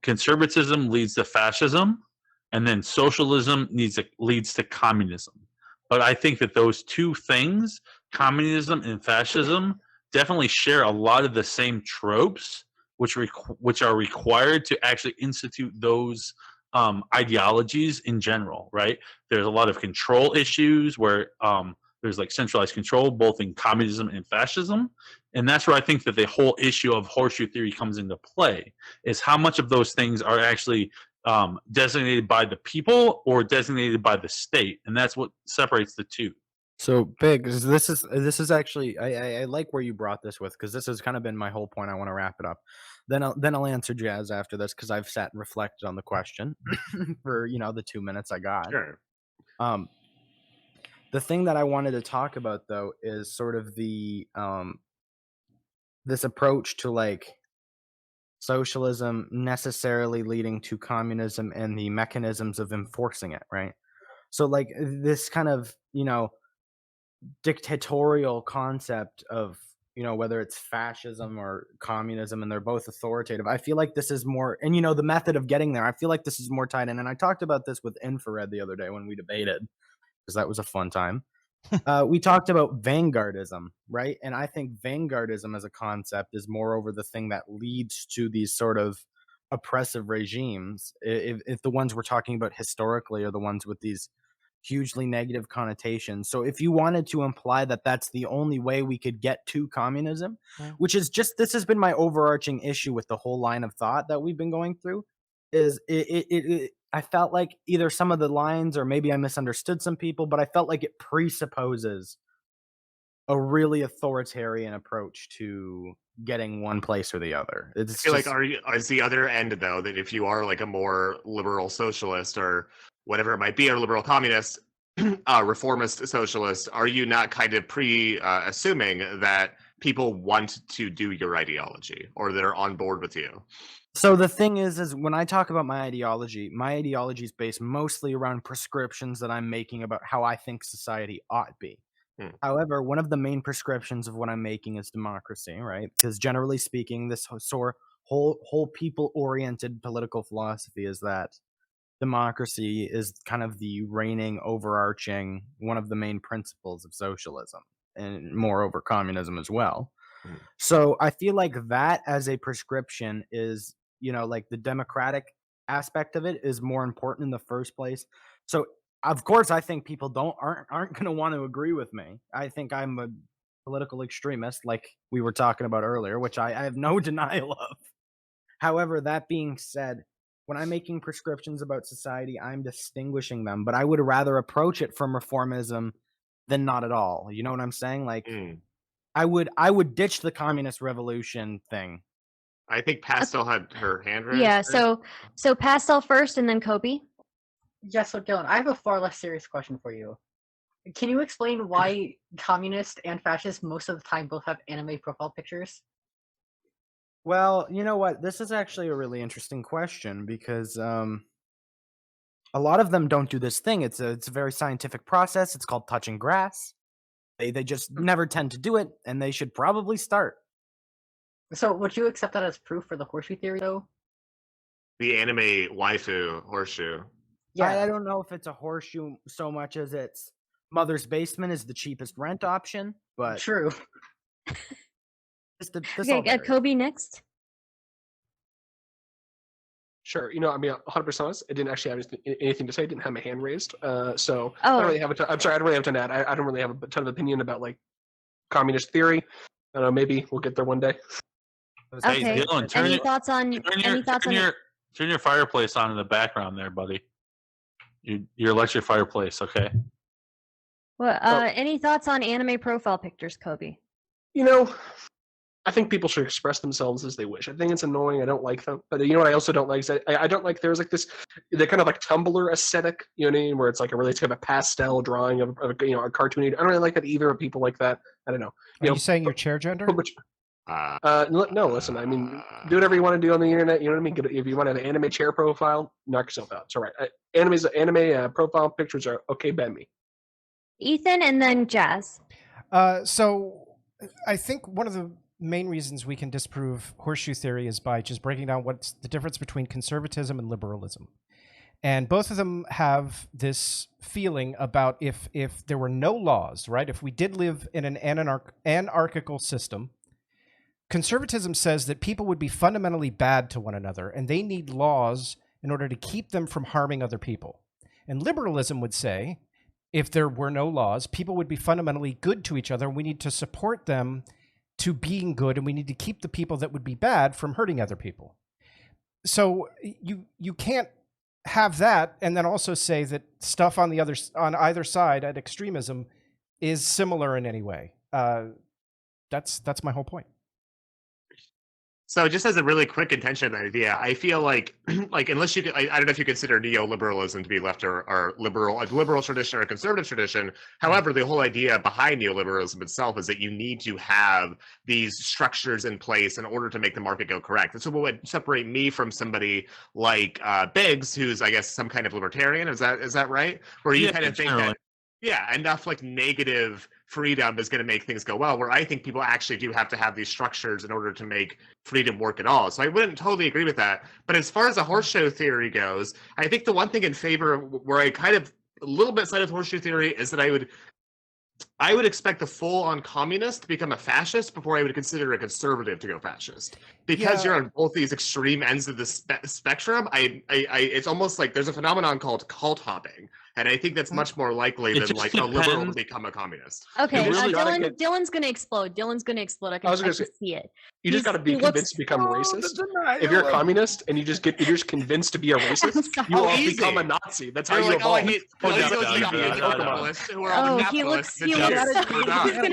conservatism leads to fascism, and then socialism leads to communism. But I think that those two things, communism and fascism, definitely share a lot of the same tropes, which are required to actually institute those ideologies in general. Right? There's a lot of control issues where there's like centralized control, both in communism and fascism. And that's where I think that the whole issue of horseshoe theory comes into play, is how much of those things are actually designated by the people or designated by the state. And that's what separates the two. So big. This is actually I like where you brought this with, because this has kind of been my whole point. I want to wrap it up. Then I'll answer Jazz after this, because I've sat and reflected on the question for the 2 minutes I got. Sure. The thing that I wanted to talk about though is sort of the this approach to like socialism necessarily leading to communism and the mechanisms of enforcing it, right? So like this kind of dictatorial concept of whether it's fascism or communism, and they're both authoritative. I feel like this is more, and the method of getting there, I feel like this is more tied in. And I talked about this with Infrared the other day when we debated, because that was a fun time. We talked about vanguardism, right? And I think vanguardism as a concept is moreover the thing that leads to these sort of oppressive regimes. If the ones we're talking about historically are the ones with these hugely negative connotations. So if you wanted to imply that that's the only way we could get to communism, which is just, this has been my overarching issue with the whole line of thought that we've been going through, is I felt like either some of the lines, or maybe I misunderstood some people, but I felt like it presupposes a really authoritarian approach to getting one place or the other. I feel like is the other end though, that if you are like a more liberal socialist or whatever it might be, or liberal communist, reformist socialist, are you not kind of assuming that people want to do your ideology, or that are on board with you? So the thing is when I talk about my ideology is based mostly around prescriptions that I'm making about how I think society ought to be. However, one of the main prescriptions of what I'm making is democracy, right? Because generally speaking, this whole people-oriented political philosophy is that democracy is kind of the reigning, overarching, one of the main principles of socialism, and moreover communism as well. So I feel like that as a prescription is, like the democratic aspect of it is more important in the first place. So of course I think people aren't going to want to agree with me. I think I'm a political extremist, like we were talking about earlier, which I have no denial of. However, that being said, when I'm making prescriptions about society, I'm distinguishing them, but I would rather approach it from reformism than not at all. You know what I'm saying? Like I would ditch the communist revolution thing. I think Pastel had her hand raised. Yeah, so Pastel first and then Kobe. Yes, so Dylan, I have a far less serious question for you. Can you explain why communist and fascist most of the time both have anime profile pictures? Well, you know what? This is actually a really interesting question, because a lot of them don't do this thing. It's a very scientific process. It's called touching grass. They just never tend to do it, and they should probably start. So would you accept that as proof for the horseshoe theory, though? The anime waifu horseshoe. Yeah, I don't know if it's a horseshoe so much as it's mother's basement is the cheapest rent option, but true. Okay, Kobe next. Sure. You know, I mean, 100% honest. I didn't actually have anything to say. I didn't have my hand raised. So I Oh, don't really have a ton, I'm sorry, I don't really have a ton to add. I don't really have a ton of opinion about like communist theory. I don't know. Maybe we'll get there one day. Hey, okay. Dylan, Any thoughts on turn your fireplace on in the background there, buddy. Your electric fireplace, okay? Well, any thoughts on anime profile pictures, Kobe? You know, I think people should express themselves as they wish. I think it's annoying. I don't like them. But you know what I also don't like is that I don't like there's like this, the kind of like Tumblr aesthetic, you know what I mean? Where it's like a really kind of pastel drawing of you know, a cartoony. I don't really like that either of people like that. I don't know. Are you saying your chair gender? No, listen, I mean, do whatever you want to do on the internet. You know what I mean? If you want to have an anime chair profile, knock yourself out. It's all right. Anime profile pictures are okay by me. Ethan and then Jazz. So I think one of the main reasons we can disprove horseshoe theory is by just breaking down what's the difference between conservatism and liberalism. And both of them have this feeling about if there were no laws, right? If we did live in an anarchical system, conservatism says that people would be fundamentally bad to one another, and they need laws in order to keep them from harming other people. And liberalism would say, if there were no laws, people would be fundamentally good to each other, and we need to support them to being good, and we need to keep the people that would be bad from hurting other people. So you can't have that and then also say that stuff on either side at extremism is similar in any way. That's my whole point. So just as a really quick intention idea, I feel like unless you, I don't know if you consider neoliberalism to be left or liberal, a liberal tradition or a conservative tradition. However, the whole idea behind neoliberalism itself is that you need to have these structures in place in order to make the market go correct. And so what would separate me from somebody like Biggs, who's, I guess, some kind of libertarian, is that right? Where you kind of think that, yeah, enough like negative freedom is going to make things go well, where I think people actually do have to have these structures in order to make freedom work at all. So I wouldn't totally agree with that. But as far as the horseshoe theory goes, I think the one thing in favor of where I kind of a little bit side of horseshoe theory is that I would expect a full-on communist to become a fascist before I would consider a conservative to go fascist. Because you're on both these extreme ends of the spectrum, it's almost like there's a phenomenon called cult hopping. And I think that's much more likely than like a liberal to become a communist. Okay, Dylan's going to explode. I can see it. You just got to be convinced to become racist. If you're a communist and you're just convinced to be a racist, you will become a Nazi. That's how you evolve. He's going to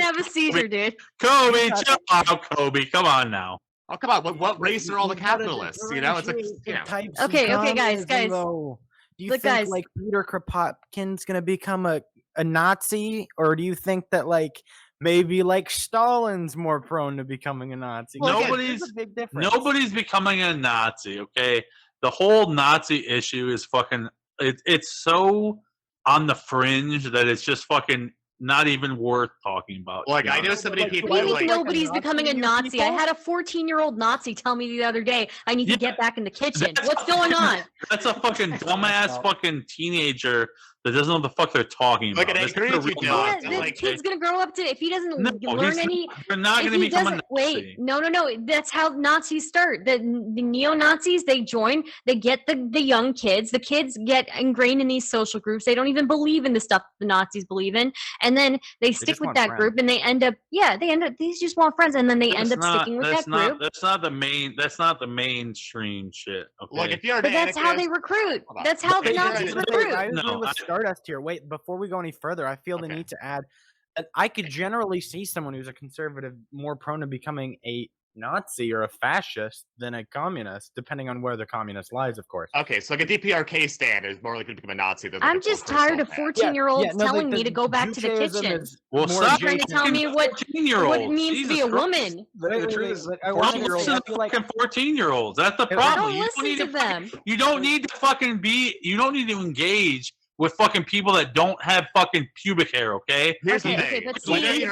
have a seizure, dude. Kobe, chill out, Kobe. Come on now. Oh, come on. What race are all the capitalists? You know, it's like, you know. Okay, guys. Do you think like Peter Kropotkin's gonna become a Nazi, or do you think that like maybe like Stalin's more prone to becoming a Nazi? Nobody's becoming a Nazi. Okay, the whole Nazi issue is fucking. It's so on the fringe that it's just fucking not even worth talking about. Like, I know so many people. Like, nobody's becoming a Nazi. I had a 14-year-old Nazi tell me the other day, I need to get back in the kitchen. What's going on? That's a fucking dumbass fucking teenager that doesn't know what the fuck they're talking about. Like, I agree with you, Dylan. This kid's gonna grow up to, if he doesn't learn any. You're not gonna become a Nazi. Wait, no. That's how Nazis start. The neo-Nazis, they join, they get the young kids. The kids get ingrained in these social groups. They don't even believe in the stuff the Nazis believe in. And then they stick with that group, and they end up, they just want friends, and then they end up sticking with that group. That's not the mainstream shit. Okay? Like, if you're but that's how they recruit. That's how the Nazis recruit. I agree with Stardust here. Wait, before we go any further, I feel the need to add that I could generally see someone who's a conservative more prone to becoming a Nazi or a fascist than a communist, depending on where the communist lies, of course. Okay, so like a DPRK stand is more likely to become a Nazi than I'm just tired of 14-year-olds telling me to go back to the kitchen. Well, stop trying to tell me what it means to be a woman. The truth is, I listen to fucking 14-year-olds. That's the problem. I don't listen to them. You don't need to fucking you don't need to engage with fucking people that don't have fucking pubic hair, okay? Here's the thing. Okay, but see,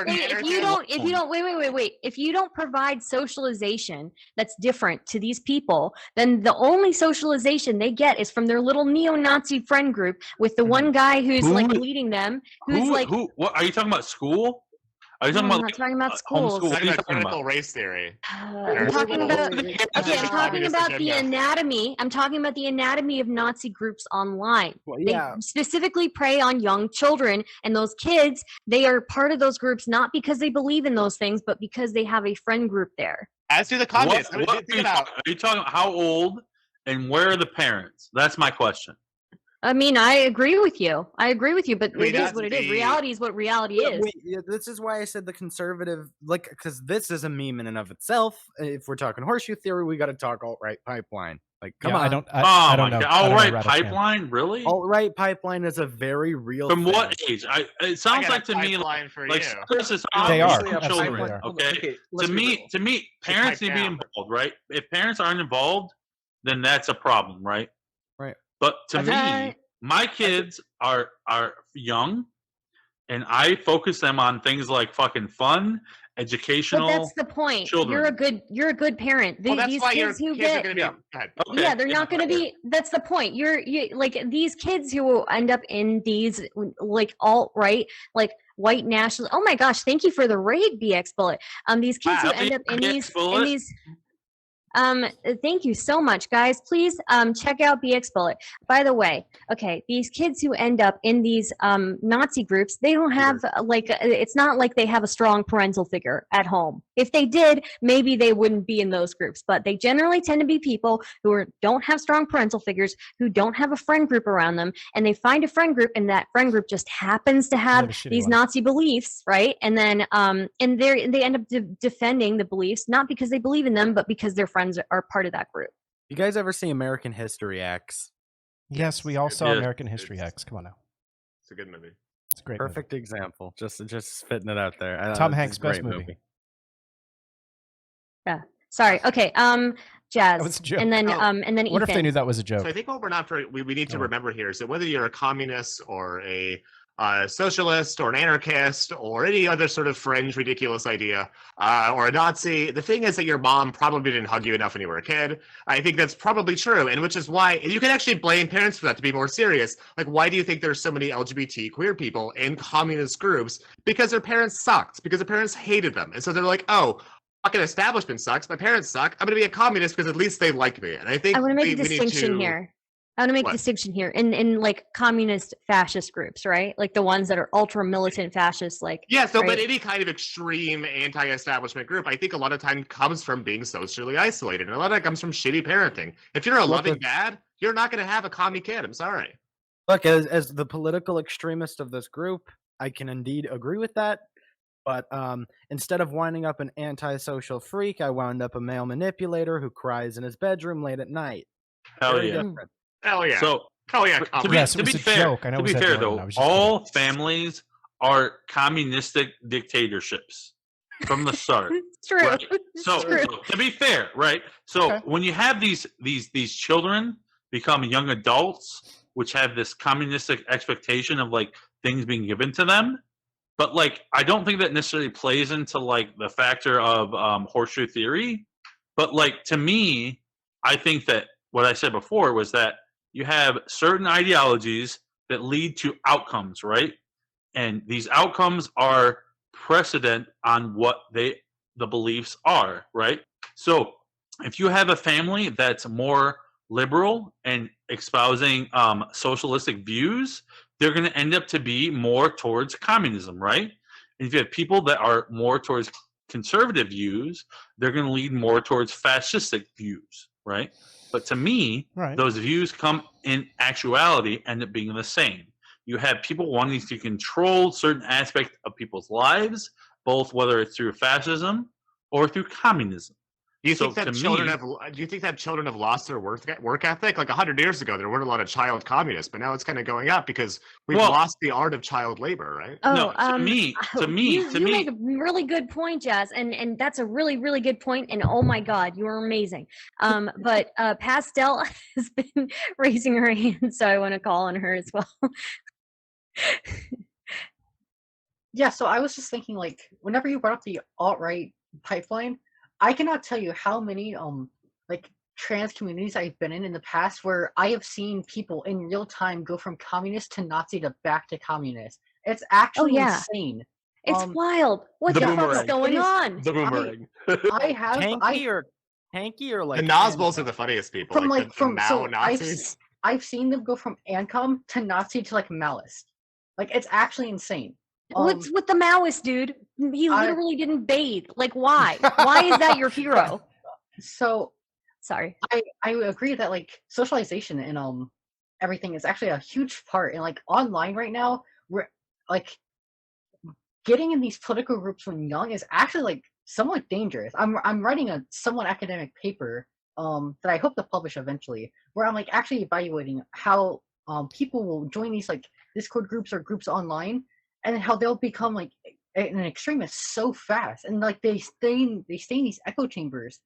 if you don't provide socialization that's different to these people, then the only socialization they get is from their little neo-Nazi friend group with the one guy who's like leading them, what are you talking about? School? Are you talking No, about I'm not talking about homeschool? schools. What are you Talking about talking critical about? race theory. I'm talking about Yeah, I'm talking about the anatomy. I'm talking about the anatomy of Nazi groups online. Well, They yeah. specifically prey on young children, and those kids, they are part of those groups not because they believe in those things, but because they have a friend group there. As do the What, communists. what are, you talking, are you talking about? How old and where are the parents? That's my question. I mean, I agree with you. But I mean, it is that's what it is. the- Reality is what reality is. This is why I said the conservative, like, because this is a meme in and of itself. If we're talking horseshoe theory, we got to talk alt-right pipeline. Like, come on. I don't Oh I my don't know. God! I don't All know right, Radical Cam. pipeline, really? Alt-right pipeline is a very real From thing. what age? It sounds got like a to me pipeline for like you. Centrist is They are. children. Absolutely are. Okay. let's To be real. me, parents need pipe to be down. involved, right? If parents aren't involved, then that's a problem, right? Right. But to Uh, me, my kids are young, and I focus them on things like fucking fun, educational. But that's the point. children. You're a good parent. Well, that's These why your kids who kids are get going to be. Yeah. Go ahead. Okay. yeah, they're not going to be. That's the point. You like these kids who end up in these like alt-right, like white national. Oh my gosh! Thank you for the raid, BX Bullet. These kids who Wow. end up in BX these Bullet? thank you so much, guys. Please check out BX Bullet. By the way, okay, these kids who end up in these Nazi groups, they don't have it's not like they have a strong parental figure at home. If they did, maybe they wouldn't be in those groups. But they generally tend to be people who don't have strong parental figures, who don't have a friend group around them, and they find a friend group, and that friend group just happens to have Like a shitty these one. Nazi beliefs, right? And then and they end up defending the beliefs not because they believe in them, but because their friends are part of that group. You guys ever see American History X? Yes, we all saw Yeah. American History It's- X. Come on now. It's a good movie. It's a great movie. Perfect example. Just spitting it out there. Tom It's a Hanks' best great movie. Sorry. Okay. Jazz. That was a joke. And then Oh, and then What if they Ethan. knew that was a joke? So I think what we need to Oh. remember here is that whether you're a communist or a socialist or an anarchist or any other sort of fringe ridiculous idea or a Nazi, the thing is that your mom probably didn't hug you enough when you were a kid. I think that's probably true, and which is why you can actually blame parents for that. To be more serious, like, why do you think there's so many LGBT queer people in communist groups? Because their parents sucked, because their parents hated them, and so they're like, oh, fucking establishment sucks, my parents suck, I'm gonna be a communist because at least they like me. And I think I want to make a we need distinction to- here. I want to make What? a distinction here in like communist fascist groups, right? Like the ones that are ultra militant fascists, like Yeah, so but right? any kind of extreme anti-establishment group, I think a lot of time comes from being socially isolated, and a lot of it comes from shitty parenting. If you're a Look, loving if- dad, you're not going to have a commie kid. I'm sorry. Look, as the political extremist of this group, I can indeed agree with that. But instead of winding up an antisocial freak, I wound up a male manipulator who cries in his bedroom late at night. Hell Very yeah. different. Hell yeah. So Hell yeah. to comrade. be, Yes, it to was be a fair, joke. I know to it be was fair Ed Norton. I though, was just all kidding. families are communistic dictatorships from the start. It's true. Right. It's So true. to be fair, right? So Okay. when you have these children become young adults, which have this communistic expectation of like things being given to them, but like I don't think that necessarily plays into like the factor of horseshoe theory. But like to me, I think that what I said before was that you have certain ideologies that lead to outcomes, right? And these outcomes are precedent on what the beliefs are, right? So if you have a family that's more liberal and espousing socialistic views, they're going to end up to be more towards communism, right? And if you have people that are more towards conservative views, they're going to lead more towards fascistic views, right? But to me, Right. those views come in actuality end up being the same. You have people wanting to control certain aspects of people's lives, both whether it's through fascism or through communism. Do you So think that to children me- have? Do you think that children have lost their work ethic? Like 100 years ago, there weren't a lot of child communists, but now it's kind of going up because we've Well- lost the art of child labor, right? No, to me, you make a really good point, Jazz, and that's a really, really good point. And oh my God, you are amazing. But Pastel has been raising her hand, so I want to call on her as well. Yeah, so I was just thinking, like, whenever you brought up the alt-right pipeline, I cannot tell you how many like trans communities I've been in the past where I have seen people in real time go from communist to Nazi to back to communist. It's actually yeah. insane. It's wild. What The the fuck is boomerang. going It is- on? The boomerang. Tanky or like The Nazgûls are the funniest people. from like the Mao so Nazis. I've seen them go from Ancom to Nazi to like Maoist. Like it's actually insane. What's with the Maoist dude? He I- literally didn't bathe. Like, why? Why is that your hero? So Sorry. I agree that like socialization and everything is actually a huge part. And like online right now, we're like getting in these political groups when young is actually like somewhat dangerous. I'm writing a somewhat academic paper that I hope to publish eventually, where I'm like actually evaluating how people will join these like Discord groups or groups online, and then how they'll become like an extremist so fast, and like they stay in these echo chambers,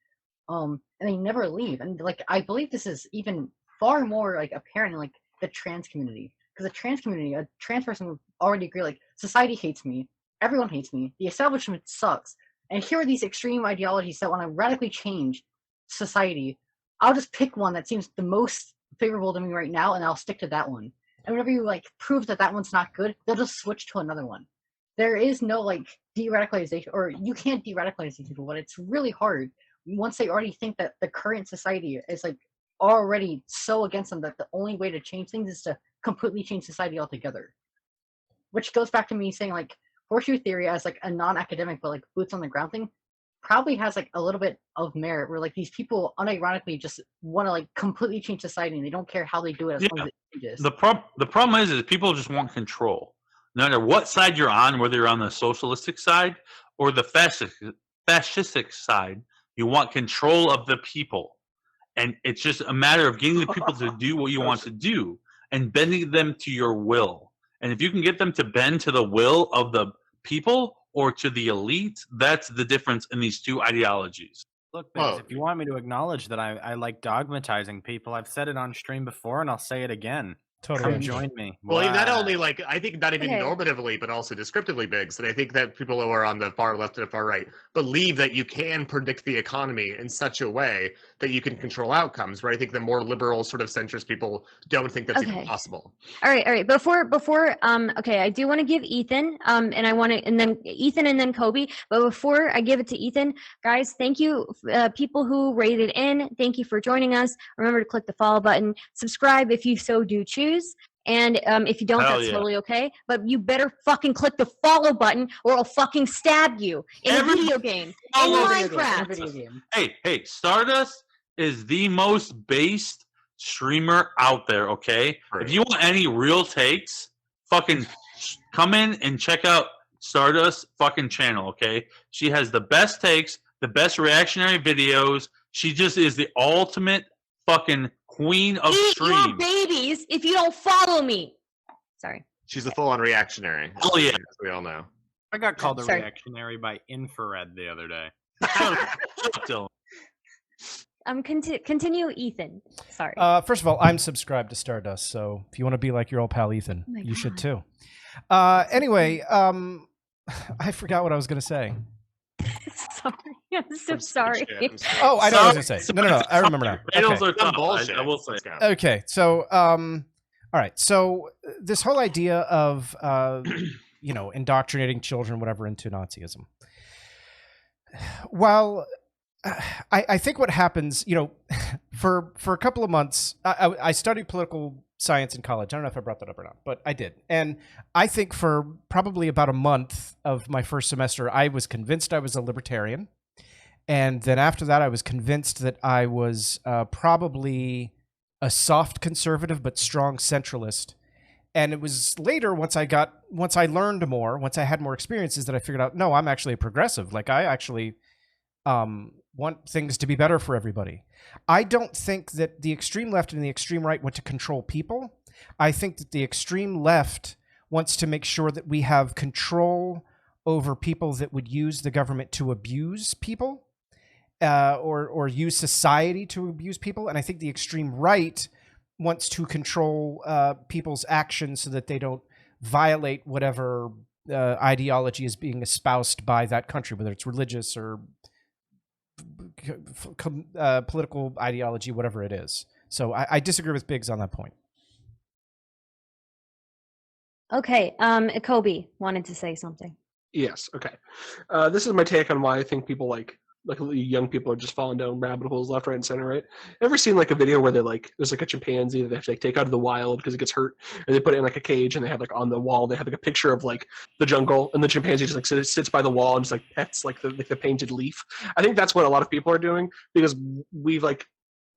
and they never leave. And like I believe this is even far more like apparent in like the trans community, because the trans community, a trans person would already agree like society hates me, everyone hates me, the establishment sucks. And here are these extreme ideologies that want to radically change society. I'll just pick one that seems the most favorable to me right now, and I'll stick to that one. And whenever you like prove that that one's not good, they'll just switch to another one. There is no like de-radicalization, or you can't de-radicalize these people, but it's really hard once they already think that the current society is like already so against them that the only way to change things is to completely change society altogether. Which goes back to me saying like Horseshoe Theory as like a non-academic but like boots on the ground thing probably has like a little bit of merit, where like these people unironically just want to like completely change society, and they don't care how they do it as long as it changes. The problem is people just want control. No matter what side you're on, whether you're on the socialistic side or the fascistic side, you want control of the people. And it's just a matter of getting the people to do what you want to do and bending them to your will. And if you can get them to bend to the will of the people or to the elite, that's the difference in these two ideologies. Look, Biggs, if you want me to acknowledge that I like dogmatizing people, I've said it on stream before, and I'll say it again. Totally. Come join me. Well, not Wow. only like I think not even Okay. normatively, but also descriptively, Biggs. And I think that people who are on the far left and the far right believe that you can predict the economy in such a way that you can control outcomes. Where I think the more liberal, sort of centrist people don't think that's even Okay. possible. All right. Before okay, I do want to give Ethan and I want to, and then Ethan and then Kobe. But before I give it to Ethan, guys, thank you people who rated in. Thank you for joining us. Remember to click the follow button, subscribe if you so do choose. And if you don't, Hell that's yeah. totally okay. But you better fucking click the follow button, or I'll fucking stab you in a video game, in Minecraft. Video game. Hey, Stardust is the most based streamer out there, okay? Right. If you want any real takes, fucking come in and check out Stardust fucking channel, okay? She has the best takes, the best reactionary videos. She just is the ultimate fucking queen of Eat stream. your babies if you don't follow me. Sorry. She's a full-on reactionary. Oh, yeah. As we all know. I got called a Sorry. reactionary by Infrared the other day. Shut up, Dylan. Continue, Ethan. Sorry. First of all, I'm subscribed to Stardust, so if you want to be like your old pal Ethan, Oh my you should God. too. Anyway, I forgot what I was going to say. Sorry. I'm so sorry. Oh, I know what I was going to say. No, I remember now. Titles Okay. are tough, bullshit. I will say. Let's go. Okay, so all right, so this whole idea of indoctrinating children, whatever, into Nazism. While I think what happens, for a couple of months, I studied political science in college. I don't know if I brought that up or not, but I did. And I think for probably about a month of my first semester, I was convinced I was a libertarian. And then after that, I was convinced that I was probably a soft conservative but strong centralist. And it was later, once I learned more, once I had more experiences, that I figured out, no, I'm actually a progressive. Like, I actually want things to be better for everybody. I don't think that the extreme left and the extreme right want to control people. I think that the extreme left wants to make sure that we have control over people that would use the government to abuse people, or use society to abuse people. And I think the extreme right wants to control people's actions so that they don't violate whatever ideology is being espoused by that country, whether it's religious or political ideology, whatever it is. So I disagree with Biggs on that point. Okay. Kobe wanted to say something. Yes. Okay. This is my take on why I think people like young people are just falling down rabbit holes left, right, and center. Right? Ever seen like a video where they there's like a chimpanzee that they have to like take out of the wild because it gets hurt, and they put it in like a cage, and they have like on the wall they have like a picture of like the jungle, and the chimpanzee just like sits by the wall and just like pets like the painted leaf. I think that's what a lot of people are doing because we've like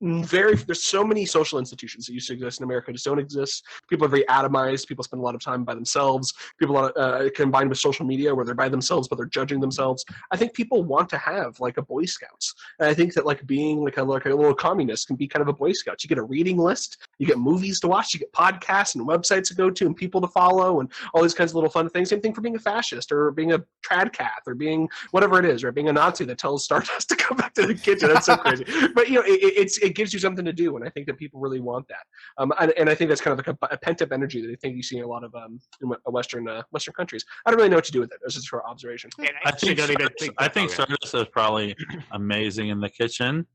there's so many social institutions that used to exist in America just don't exist. People are very atomized. People spend a lot of time by themselves. People are combined with social media where they're by themselves but they're judging themselves. I think people want to have like a Boy Scouts, and I think that like being like a little communist can be kind of a Boy Scouts. You get a reading list, you get movies to watch, you get podcasts and websites to go to, and people to follow, and all these kinds of little fun things. Same thing for being a fascist or being a tradcath or being whatever it is, or being a Nazi that tells Stardust to come back to the kitchen. That's so crazy. But it gives you something to do, and I think that people really want that. And I think that's kind of like a pent-up energy that I think you see in a lot of in Western countries. I don't really know what to do with it. It's just for observation. I think Stardust is probably amazing in the kitchen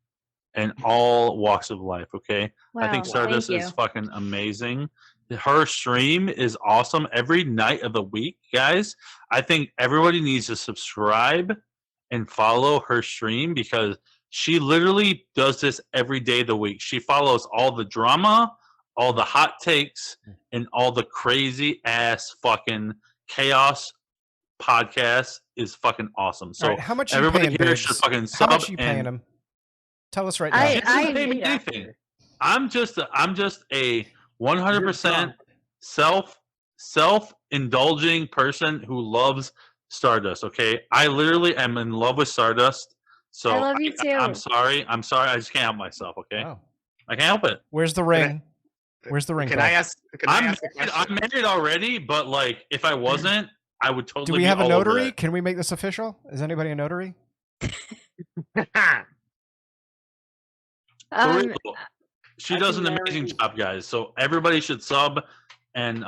and all walks of life. Okay, Wow, I think Stardust thank is you. fucking amazing. Her stream is awesome every night of the week, guys. I think everybody needs to subscribe and follow her stream because she literally does this every day of the week. She follows all the drama, all the hot takes, and all the crazy ass fucking chaos podcast is fucking awesome. So All right, how much you everybody paying, here Biggs? should fucking How sub much you paying and him? Tell us right now. I- She doesn't pay me anything. I'm just a 100% self-indulging person who loves Stardust. Okay, I literally am in love with Stardust. So I love you too. I'm sorry. I just can't help myself. Okay, Oh. I can't help it. Where's the ring? Where's the ring? Can Bob? I ask? I'm married already, but like if I wasn't, I would totally. Do we be have a all over notary? it. Can we make this official? Is anybody a notary? For real. She does an amazing job, guys. So everybody should sub and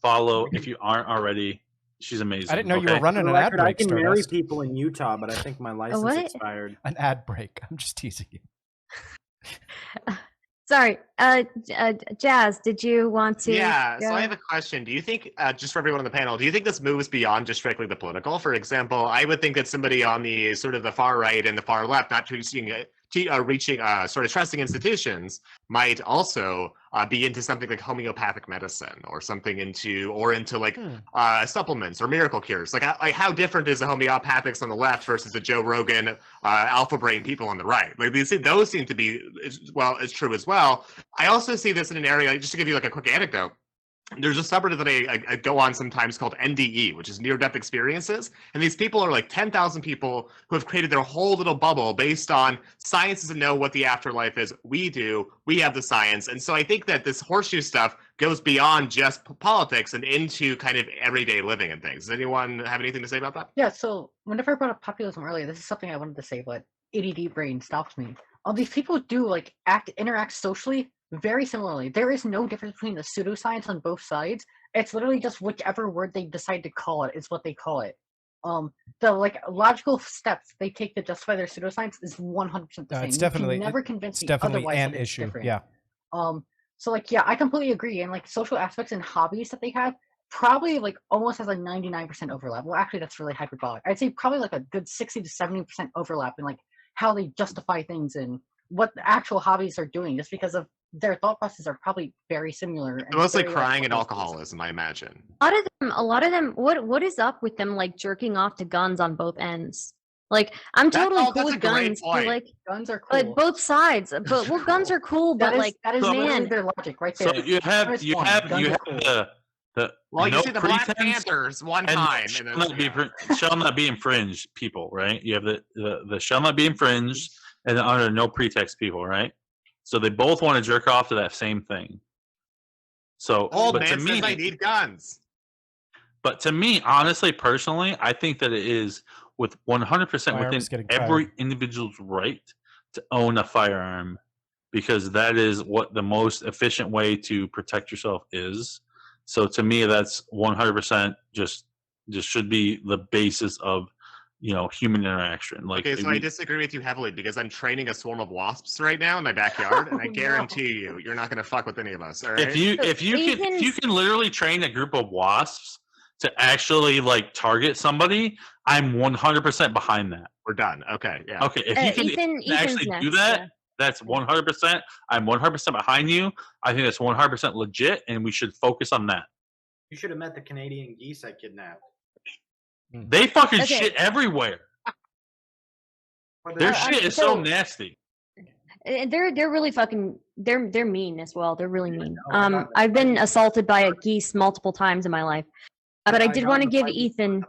follow if you aren't already. She's amazing. I didn't know you okay? were running For an the ad record, I break, can marry Stardust. people in Utah, but I think my license what? expired. An ad break. I'm just teasing you. Sorry, Jazz, did you want to? Yeah, so go? I have a question. Do you think, just for everyone on the panel, do you think this moves beyond just strictly the political? For example, I would think that somebody on the sort of the far right and the far left, not reaching sort of trusting institutions, might also be into something like homeopathic medicine or something into like supplements or miracle cures. Like how different is the homeopathics on the left versus the Joe Rogan alpha brain people on the right? Like those seem to be as true as well. I also see this in an area, just to give you like a quick anecdote. There's a subreddit that I go on sometimes called NDE, which is near-death experiences. And these people are like 10,000 people who have created their whole little bubble based on science doesn't know what the afterlife is. We do. We have the science. And so I think that this horseshoe stuff goes beyond just politics and into kind of everyday living and things. Does anyone have anything to say about that? Yeah, so whenever I brought up populism earlier, this is something I wanted to say, but ADD brain stops me. These people do like interact socially very similarly. There is no difference between the pseudoscience on both sides. It's literally just whichever word they decide to call it is what they call it. The like logical steps they take to justify their pseudoscience is 100% the same. It's You definitely can never convince it's me definitely otherwise an that it's issue. different. Yeah. So like yeah, I completely agree. And like social aspects and hobbies that they have probably like almost has a 99% overlap. Well, actually that's really hyperbolic. I'd say probably like a good 60 to 70% overlap in like how they justify things and what the actual hobbies are doing, just because of their thought processes are probably very similar. And Mostly very, crying and close. alcoholism, I imagine. A lot of them. What is up with them like jerking off to guns on both ends? Like I'm totally cool that's with a great guns, but point. like Guns are cool. like both sides. But well, guns are cool, but like that is literally man, their logic right So there. you have First you one, have guns you are have cool. the Well, you no see the Black pretense Panthers one and time. shall not be infringed people, right? You have the shall not be infringed and the under no pretext people, right? So they both want to jerk off to that same thing. So, Old but man to me, says I need guns. But to me, honestly, personally, I think that it is with 100% My arm is within getting every tired. individual's right to own a firearm, because that is what the most efficient way to protect yourself is. So to me, that's 100% just should be the basis of human interaction. Like, Okay, so I disagree with you heavily because I'm training a swarm of wasps right now in my backyard, and I Oh, no. guarantee you're not going to fuck with any of us. All right? if you can literally train a group of wasps to actually like target somebody, I'm 100% behind that. We're done. Okay, yeah. Okay, if you can Ethan's actually do next, that, yeah. that's 100%. I'm 100% behind you. I think that's 100% legit, and we should focus on that. You should have met the Canadian geese I kidnapped. They fucking Okay. shit everywhere. Their shit is so nasty. They're really fucking they're mean as well. They're really mean. they're not- I've been assaulted by a geese multiple times in my life, but I did want to give Ethan.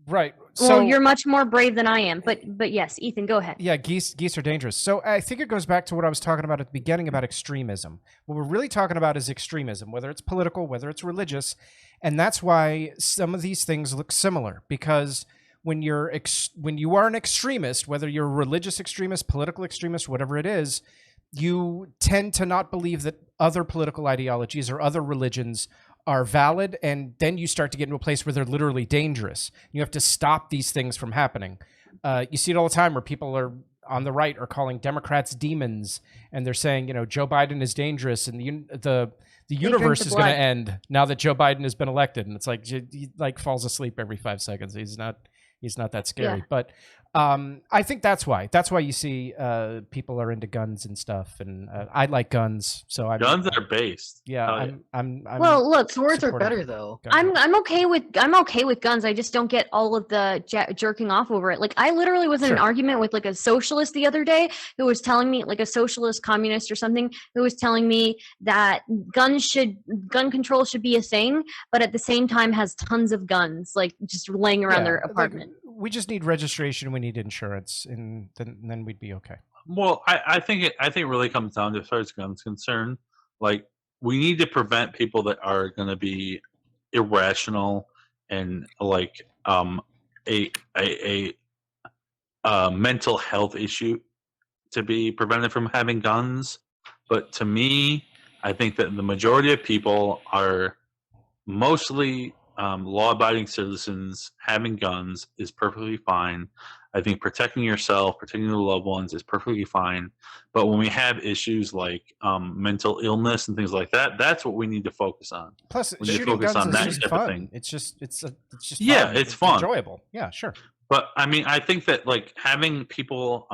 Right. Well, you're much more brave than I am, but yes, Ethan, go ahead. Yeah, geese are dangerous. So I think it goes back to what I was talking about at the beginning about extremism. What we're really talking about is extremism, whether it's political, whether it's religious, and that's why some of these things look similar. Because when you are an extremist, whether you're a religious extremist, political extremist, whatever it is, you tend to not believe that other political ideologies or other religions are valid, and then you start to get into a place where they're literally dangerous. You have to stop these things from happening. You see it all the time where people are on the right are calling Democrats demons, and they're saying, Joe Biden is dangerous, and the universe is going to end now that Joe Biden has been elected. And it's like he like falls asleep every 5 seconds. He's not that scary, but I think that's why you see people are into guns and stuff, and I like guns, so guns are based. Yeah, I'm well, look, swords are better though. I'm okay with guns. I just don't get all of the jerking off over it. Like I literally was in an argument with like a socialist the other day who was telling me, like a socialist communist or something, who was telling me that gun control should be a thing, but at the same time has tons of guns like just laying around their apartment. We just need registration. We need insurance, and then we'd be okay. Well, I think it really comes down to, as far as guns concerned, like we need to prevent people that are going to be irrational and like a mental health issue to be prevented from having guns. But to me, I think that the majority of people are mostly law-abiding citizens. Having guns is perfectly fine. I think protecting yourself, protecting your loved ones is perfectly fine. But when we have issues like mental illness and things like that, that's what we need to focus on. Plus, we need to shooting focus guns on is that just type fun. of thing. It's just yeah, fun. it's fun, enjoyable. Yeah, sure. But I mean, I think that like having people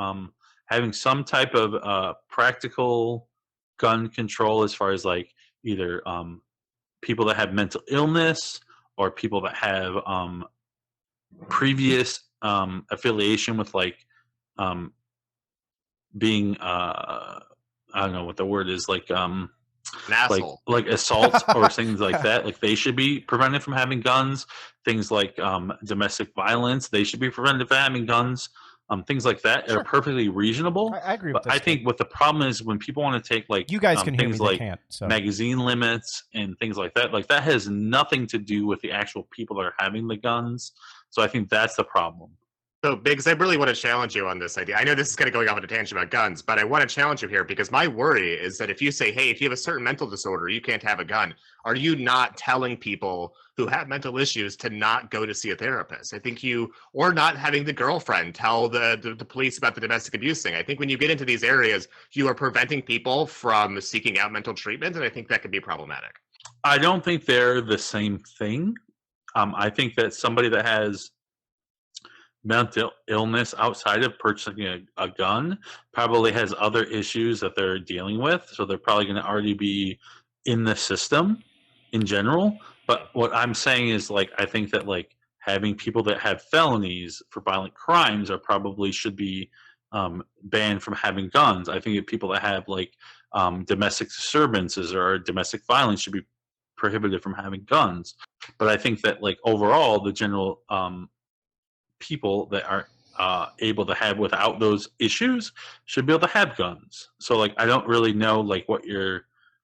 having some type of practical gun control, as far as like either people that have mental illness or people that have previous affiliation with like being I don't know what the word is, like An asshole. like assault or things like that. Like they should be prevented from having guns. Things like domestic violence, they should be prevented from having guns. Things like that are perfectly reasonable. I agree with But this. I think what the problem is when people want to take like You guys can hear me, things they like can't. So. magazine limits and things like that has nothing to do with the actual people that are having the guns. So I think that's the problem. So, Biggs, I really want to challenge you on this idea. I know this is kind of going off on a tangent about guns, but I want to challenge you here because my worry is that if you say, hey, if you have a certain mental disorder, you can't have a gun, are you not telling people who have mental issues to not go to see a therapist? I think or not having the girlfriend tell the police about the domestic abuse thing. I think when you get into these areas, you are preventing people from seeking out mental treatment, and I think that could be problematic. I don't think they're the same thing. I think that somebody that has mental illness outside of purchasing a gun probably has other issues that they're dealing with, so they're probably going to already be in the system in general. But what I'm saying is, like, I think that like having people that have felonies for violent crimes are probably should be banned from having guns. I think that people that have like domestic disturbances or domestic violence should be prohibited from having guns. But I think that like overall the general people that are able to have without those issues should be able to have guns. So like I don't really know like what you're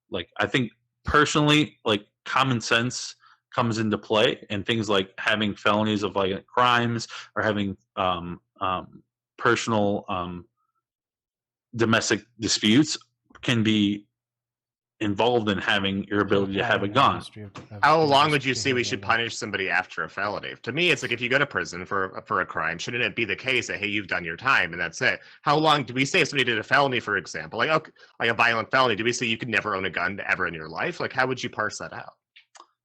like. I think personally like common sense comes into play, and things like having felonies of violent crimes or having personal domestic disputes can be involved in having your ability to have a gun. How long would you say we should punish somebody after a felony? To me, it's like if you go to prison for a crime, shouldn't it be the case that, hey, you've done your time and that's it? How long do we say if somebody did a felony, for example, like a violent felony, do we say you could never own a gun ever in your life? Like, how would you parse that out?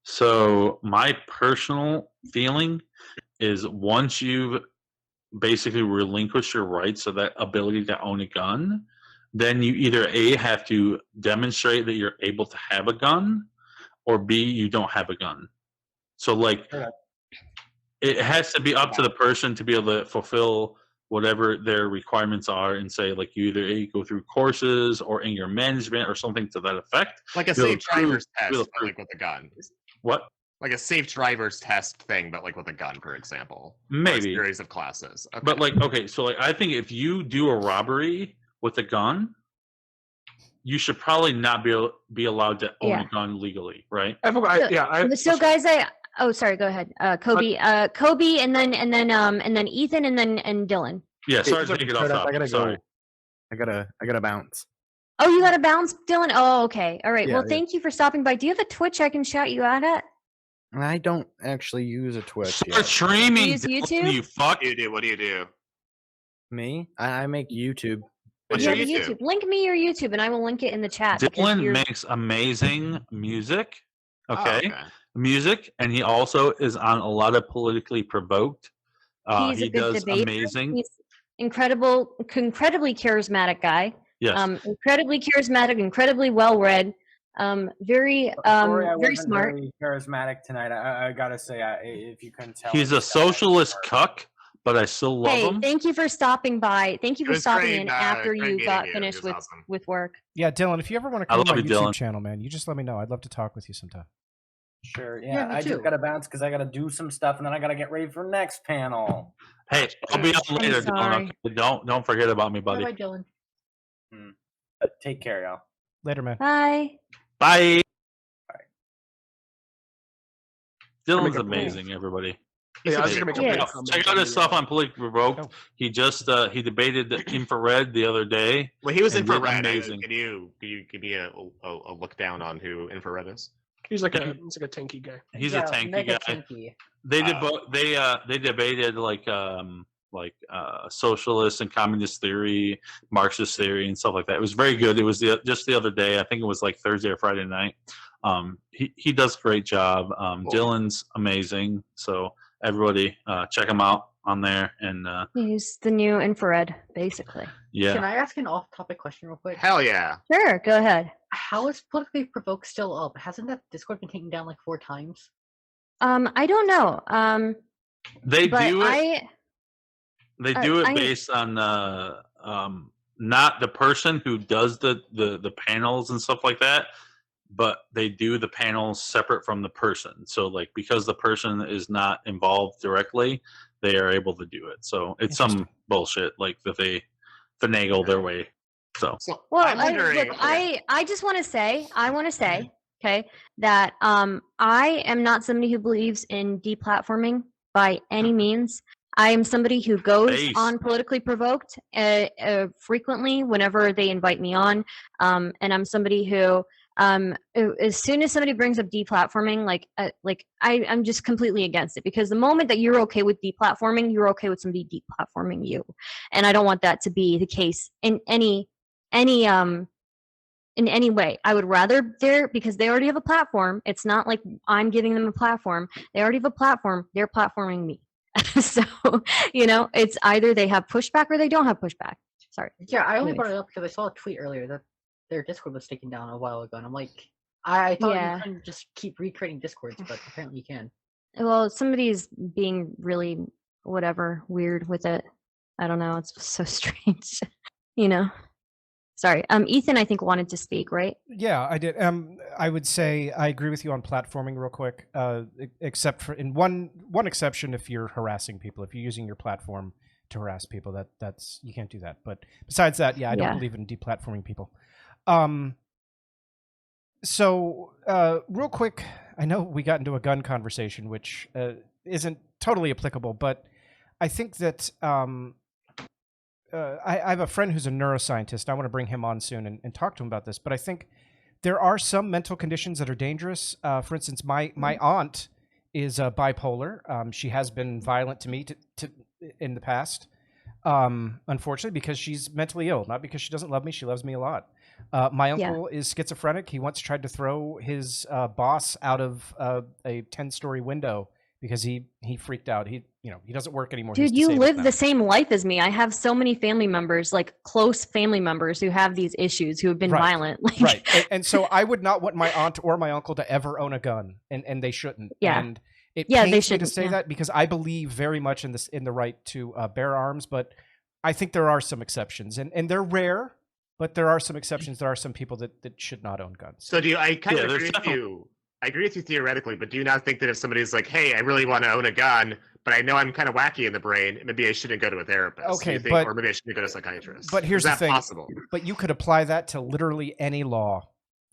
So my personal feeling is once you've basically relinquished your rights of that ability to own a gun, then you either A, have to demonstrate that you're able to have a gun, or B, you don't have a gun. So like it has to be up to the person to be able to fulfill whatever their requirements are, and say like you either A, go through courses or in your management or something to that effect. Like a Be able safe to prove- driver's be able test, to but prove- like with a gun. What? Like a safe driver's test thing, but like with a gun, for example. Or a Maybe. series of classes. Okay. But like, okay, so like I think if you do a robbery with a gun, you should probably not be allowed to own Yeah. a gun legally, right? I forgot. So guys, sorry, go ahead. Kobe, and then Ethan, and Dylan. Yeah, sorry to take it off I topic. gotta Sorry. go. I gotta bounce. Oh, you got to bounce, Dylan. Oh, okay. All right. Yeah, Well, yeah. thank you for stopping by. Do you have a Twitch I can shout you out at? I don't actually use a Twitch. Start Yet. streaming, Use Dylan, YouTube? you fuck. What do you do? What do you do? Me? I make YouTube. What's You your have a YouTube? Link me your YouTube, and I will link it in the chat. because Dylan you're- makes amazing music. Oh, Okay? Music, and he also is on a lot of politically provoked. He's He a good does debater. amazing. He's incredibly charismatic guy. Yes. Incredibly charismatic, incredibly well read. Very Sorry, I very wasn't smart. very charismatic tonight. I gotta say, if you couldn't tell, He's a socialist cuck, but I still love Hey, him. thank you for stopping by. Thank you It for was stopping great, in after great you meeting got you. It finished was with awesome. with work. Yeah, Dylan, if you ever want to I come on my love you, YouTube Dylan. channel, man, you just let me know. I'd love to talk with you sometime. Sure. Yeah, Yeah, me I too. just gotta bounce because I gotta do some stuff, and then I gotta get ready for next panel. Hey, I'll be on later, Dylan. sorry. Okay? Don't forget about me, buddy. Bye, Dylan. Take care, y'all. Later, man. Bye. Bye. Dylan's Make a- amazing, everybody. Yeah, I was He's gonna make a Yeah. big Check comment out on his the, stuff on Politically Provoked. Oh. He just he debated the infrared the other day. Well, he was And did infrared. amazing. Can you give me a look down on who infrared is? He's like a tanky guy. He's Yeah, a tanky mega guy. tanky. They Oh. they debated like socialist and communist theory, Marxist theory, and stuff like that. It was very good. It was just the other day. I think it was like Thursday or Friday night. He does a great job. Dylan's amazing. So everybody check him out on there. And He's the new infrared, basically. yeah, Can I ask an off-topic question real quick? Hell yeah. Sure, go ahead. How is Politically Provoked still up? Hasn't that Discord been taken down like 4 times? I don't know. they But do it. They do it I- based on not the person who does the panels and stuff like that, but they do the panels separate from the person. So like because the person is not involved directly, they are able to do it. So it's some bullshit like that they finagle their way. So So Well, I'm wondering. I just want to say, okay, that I am not somebody who believes in deplatforming by any means. I am somebody who goes Base. on Politically Provoked frequently whenever they invite me on, and I'm somebody who, as soon as somebody brings up deplatforming, I'm just completely against it, because the moment that you're okay with deplatforming, you're okay with somebody deplatforming you, and I don't want that to be the case in any way. I would rather because they already have a platform. It's not like I'm giving them a platform. They already have a platform. They're platforming me. So, it's either they have pushback or they don't have pushback. Sorry. Yeah, I only Anyways. brought it up because I saw a tweet earlier that their Discord was taken down a while ago, and I'm like, I thought Yeah. you couldn't just keep recreating Discords, but apparently you can. Well, somebody's being really weird with it. I don't know. It's so strange. Sorry. Ethan, I think, wanted to speak, right? Yeah, I did. I would say I agree with you on platforming real quick, except for in one exception, if you're harassing people, if you're using your platform to harass people, that's you can't do that. But besides that, yeah, I don't believe in deplatforming people. So real quick, I know we got into a gun conversation, which isn't totally applicable, but I think that I have a friend who's a neuroscientist. I want to bring him on soon and talk to him about this. But I think there are some mental conditions that are dangerous. For instance, my aunt is bipolar. She has been violent to me in the past, unfortunately, because she's mentally ill. Not because she doesn't love me. She loves me a lot. My Yeah. uncle is schizophrenic. He once tried to throw his boss out of a 10-story window because he freaked out. He doesn't work anymore. He's Dude, you disabled live now. the same life as me. I have so many family members, like close family members, who have these issues, who have been Right. violent. Like, Right. And so I would not want my aunt or my uncle to ever own a gun, and they shouldn't. Yeah. And it Yeah, they pains me to shouldn't, say yeah. that because I believe very much in the right to bear arms, but I think there are some exceptions, and they're rare, but there are some exceptions. There are some people that should not own guns. So I kind Yeah, of there's agree with definitely- you. I agree with you theoretically, but do you not think that if somebody's like, "Hey, I really want to own a gun, but I know I'm kind of wacky in the brain, maybe I shouldn't go to a therapist"? Okay, do you think, but- or maybe I shouldn't go to a psychiatrist. but here's is the that thing. possible? But you could apply that to literally any law.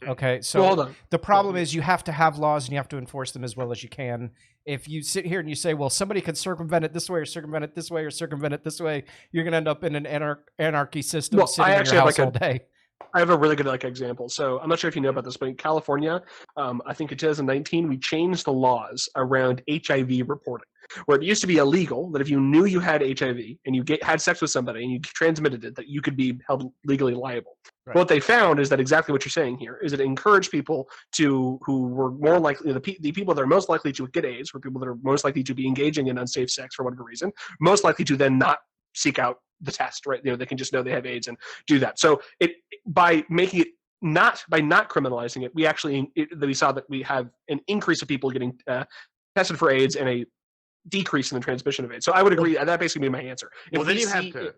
Okay, so Well, hold on. the problem is you have to have laws and you have to enforce them as well as you can. If you sit here and you say, well, somebody could circumvent it this way or circumvent it this way or circumvent it this way, you're going to end up in an anarchy system Well, sitting I in actually your have house all day. I have a really good example. So I'm not sure if you know about this, but in California, I think in 2019 we changed the laws around HIV reporting, where it used to be illegal that if you knew you had HIV and you had sex with somebody and you transmitted it, that you could be held legally liable. Right. What they found is that exactly what you're saying here is it encouraged people who were more likely, the people that are most likely to get AIDS, were people that are most likely to be engaging in unsafe sex for whatever reason, most likely to then not seek out the test, right? They can just know they have AIDS and do that. So by making it not criminalizing it, we saw that we have an increase of people getting tested for AIDS and a decrease in the transmission of AIDS. So I would agree. That basically be my answer. Well, then you have to.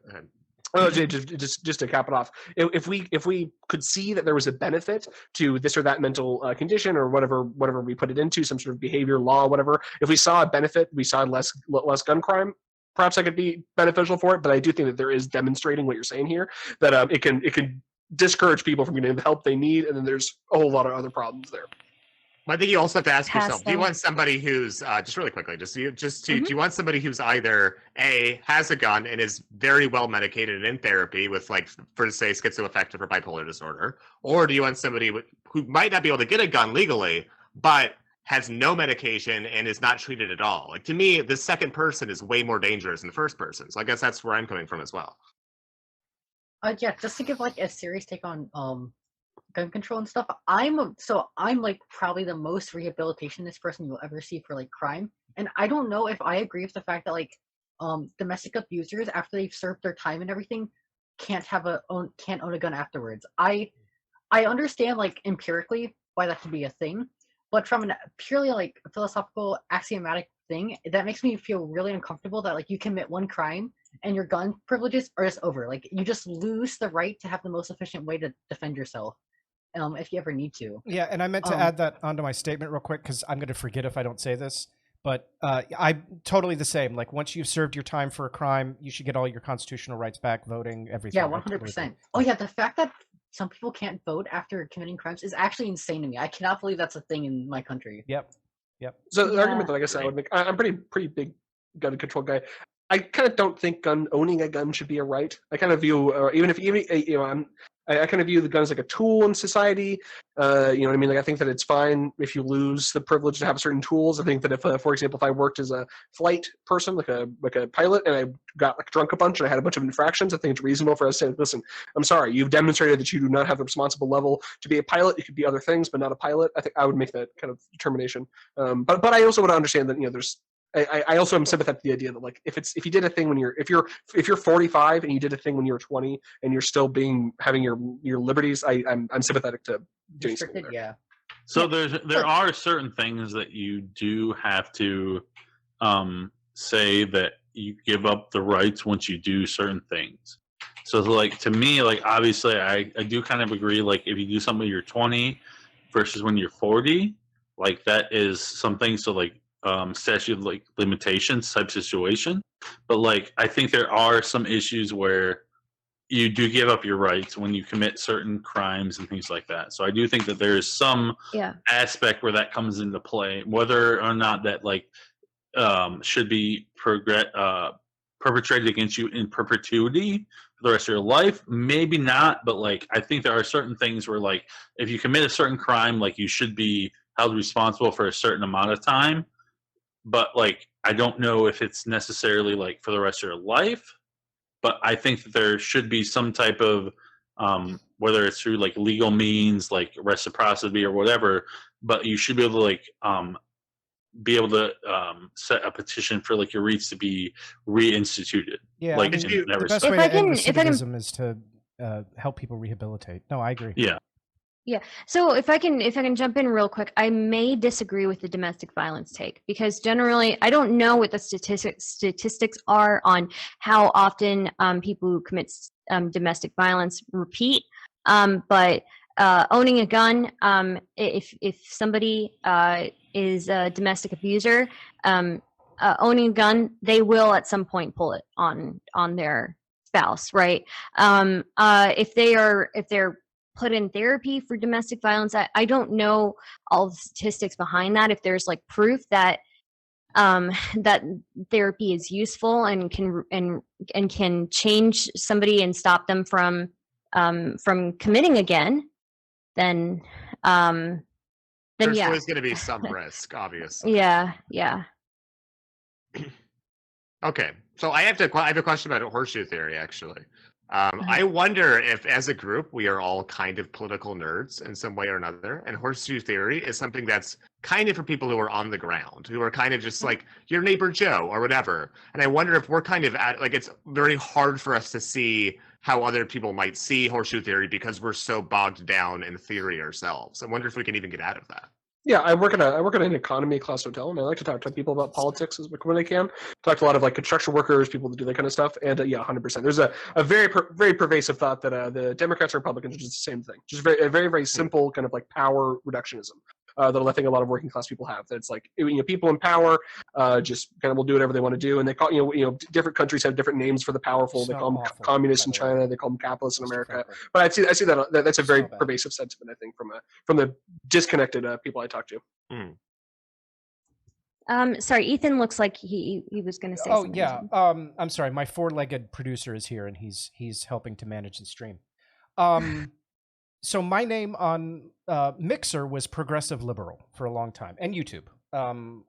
Just to cap it off, if we could see that there was a benefit to this or that mental condition or whatever we put it into, some sort of behavior law, whatever, if we saw a benefit, we saw less gun crime, perhaps I could be beneficial for it. But I do think that there is demonstrating what you're saying here, that it can discourage people from getting the help they need, and then there's a whole lot of other problems there. I think you also have to ask Pass yourself: do you them. want somebody who's just really quickly, do you want somebody who's either A, has a gun and is very well medicated and in therapy with, like, for say schizoaffective or bipolar disorder, or do you want somebody who might not be able to get a gun legally but has no medication and is not treated at all? Like, to me, the second person is way more dangerous than the first person. So I guess that's where I'm coming from as well. Yeah, just to give like a serious take on gun control and stuff. I'm like probably the most rehabilitationist person you'll ever see for like crime, and I don't know if I agree with the fact that like domestic abusers, after they've served their time and everything, can't own a gun afterwards. I understand like empirically why that could be a thing, but from a purely like philosophical axiomatic thing, that makes me feel really uncomfortable that like you commit one crime and your gun privileges are just over. Like you just lose the right to have the most efficient way to defend yourself, if you ever need to. Yeah, and I meant to add that onto my statement real quick because I'm going to forget if I don't say this. But I'm totally the same. Like, once you've served your time for a crime, you should get all your constitutional rights back, voting, everything. Yeah, 100%. Oh yeah, the fact that some people can't vote after committing crimes is actually insane to me. I cannot believe that's a thing in my country. Yep. So the Yeah. argument that I guess I would make, I'm pretty big gun control guy. I kind of don't think owning a gun should be a right. I kind of view, I kind of view the gun as like a tool in society. You know what I mean? Like, I think that it's fine if you lose the privilege to have certain tools. I think that if, for example, if I worked as a flight person, like a pilot, and I got like drunk a bunch and I had a bunch of infractions, I think it's reasonable for us to say, listen, I'm sorry, you've demonstrated that you do not have the responsible level to be a pilot. You could be other things, but not a pilot. I think I would make that kind of determination. But I also would understand that, there's. I also am sympathetic to the idea that, like, if you did a thing when if you're 45 and you did a thing when you were 20 and you're still having your liberties, I'm sympathetic to doing something Restricted, there. yeah. So there are certain things that you do have to say that you give up the rights once you do certain things. So, like, to me, like, obviously I do kind of agree, like, if you do something when you're 20 versus when you're 40, like, that is something. So, like, statute of like limitations type situation, but like I think there are some issues where you do give up your rights when you commit certain crimes and things like that. So I do think that there is some aspect where that comes into play, whether or not that like should be perpetrated against you in perpetuity for the rest of your life. Maybe not, but like I think there are certain things where like if you commit a certain crime, like you should be held responsible for a certain amount of time. But like I don't know if it's necessarily like for the rest of your life, but I think that there should be some type of whether it's through like legal means, like reciprocity or whatever. But you should be able to set a petition for like your REITs to be reinstituted. Yeah, like I mean, in the every best state. way to If I end can- if I can- recidivism is to help people rehabilitate. No, I agree. Yeah. Yeah. So if I can jump in real quick, I may disagree with the domestic violence take, because generally I don't know what the statistics are on how often people who commit domestic violence repeat. But owning a gun, if somebody is a domestic abuser, owning a gun, they will at some point pull it on their spouse, right? If they're put in therapy for domestic violence, I don't know all the statistics behind that. If there's like proof that that therapy is useful and can change somebody and stop them from committing again, then There's yeah, always going to be some risk, obviously. yeah. Okay, so I have a question about Horseshoe Theory, actually. I wonder if, as a group, we are all kind of political nerds in some way or another, and Horseshoe Theory is something that's kind of for people who are on the ground, who are kind of just like your neighbor Joe or whatever. And I wonder if we're kind of it's very hard for us to see how other people might see Horseshoe Theory because we're so bogged down in theory ourselves. I wonder if we can even get out of that. Yeah, I work at an economy class hotel, and I like to talk to people about politics as much when I can. Talk to a lot of like construction workers, people that do that kind of stuff, and 100%. There's a very pervasive thought that the Democrats and Republicans are just the same thing, just a very simple kind of like power reductionism. That I think a lot of working class people have. That it's like people in power just kind of will do whatever they want to do, and they call different countries have different names for the powerful. They call them communists in China. They call them capitalists in America. But I see that's a very pervasive sentiment. I think from the disconnected people I talk to. Sorry, Ethan looks like he was going to say something. Oh yeah. I'm sorry. My four-legged producer is here, and he's helping to manage the stream. So my name on Mixer was Progressive Liberal for a long time, and YouTube. And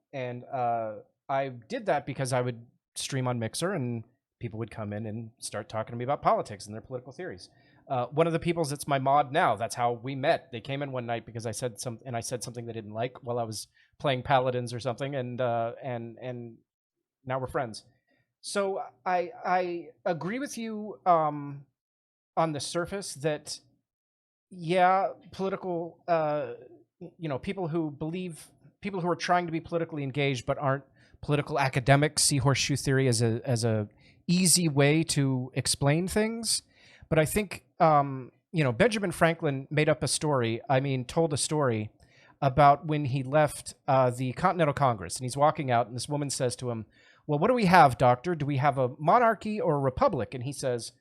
I did that because I would stream on Mixer, and people would come in and start talking to me about politics and their political theories. One of the people's that's my mod now. That's how we met. They came in one night because I said something they didn't like while I was playing Paladins or something, and now we're friends. So I agree with you on the surface that. Yeah, political, people who are trying to be politically engaged but aren't political academics see Horseshoe Theory as a easy way to explain things. But I think, Benjamin Franklin told a story about when he left the Continental Congress, and he's walking out, and this woman says to him, "Well, what do we have, doctor? Do we have a monarchy or a republic?" And he says,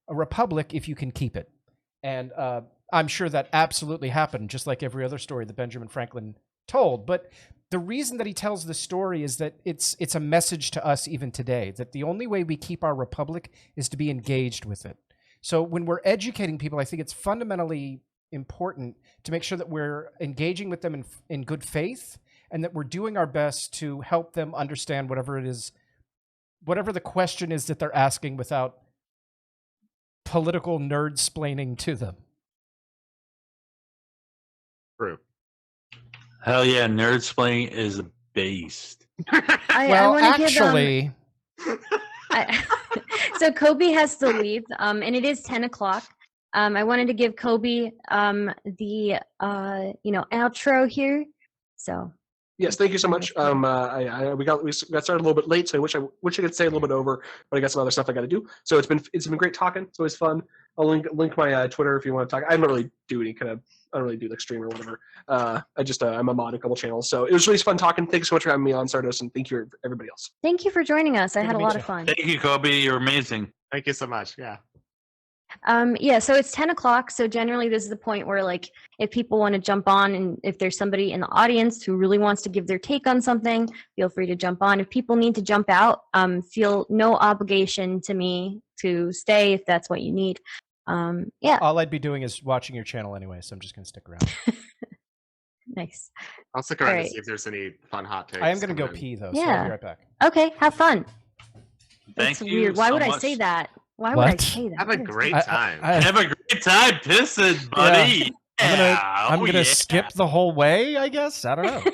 "A republic if you can keep it." And I'm sure that absolutely happened, just like every other story that Benjamin Franklin told. But the reason that he tells the story is that it's a message to us even today, that the only way we keep our republic is to be engaged with it. So when we're educating people, I think it's fundamentally important to make sure that we're engaging with them in good faith, and that we're doing our best to help them understand whatever the question is that they're asking, without political nerd-splaining to them. True. Hell yeah, nerd-splaining is a beast. So Kobe has to leave, and it is 10 o'clock. I wanted to give Kobe the outro here. So yes, thank you so much. We got started a little bit late, so I wish I could say a little bit over, but I got some other stuff I got to do. So it's been great talking. It's always fun. I'll link my Twitter if you want to talk. I don't really do like stream or whatever. I'm a mod in a couple channels, so it was really fun talking. Thanks so much for having me on, Stardust, and thank you everybody else. Thank you for joining us. I had a lot of fun. Thank you, Kobe. You're amazing. Thank you so much. Yeah. So it's 10 o'clock. So generally this is the point where, like, if people want to jump on, and if there's somebody in the audience who really wants to give their take on something, feel free to jump on. If people need to jump out, feel no obligation to me to stay if that's what you need. All I'd be doing is watching your channel anyway, so I'm just going to stick around. Nice. I'll stick around to see if there's any fun hot takes. I am going to go pee, though, so I'll be right back. Okay, have fun. Thank That's you weird. Why so would I much. say that? Why would I What? say that? Have a What is great that? time. Have a great time pissing, buddy. I'm Oh, gonna yeah. skip the whole way, I guess. I don't know.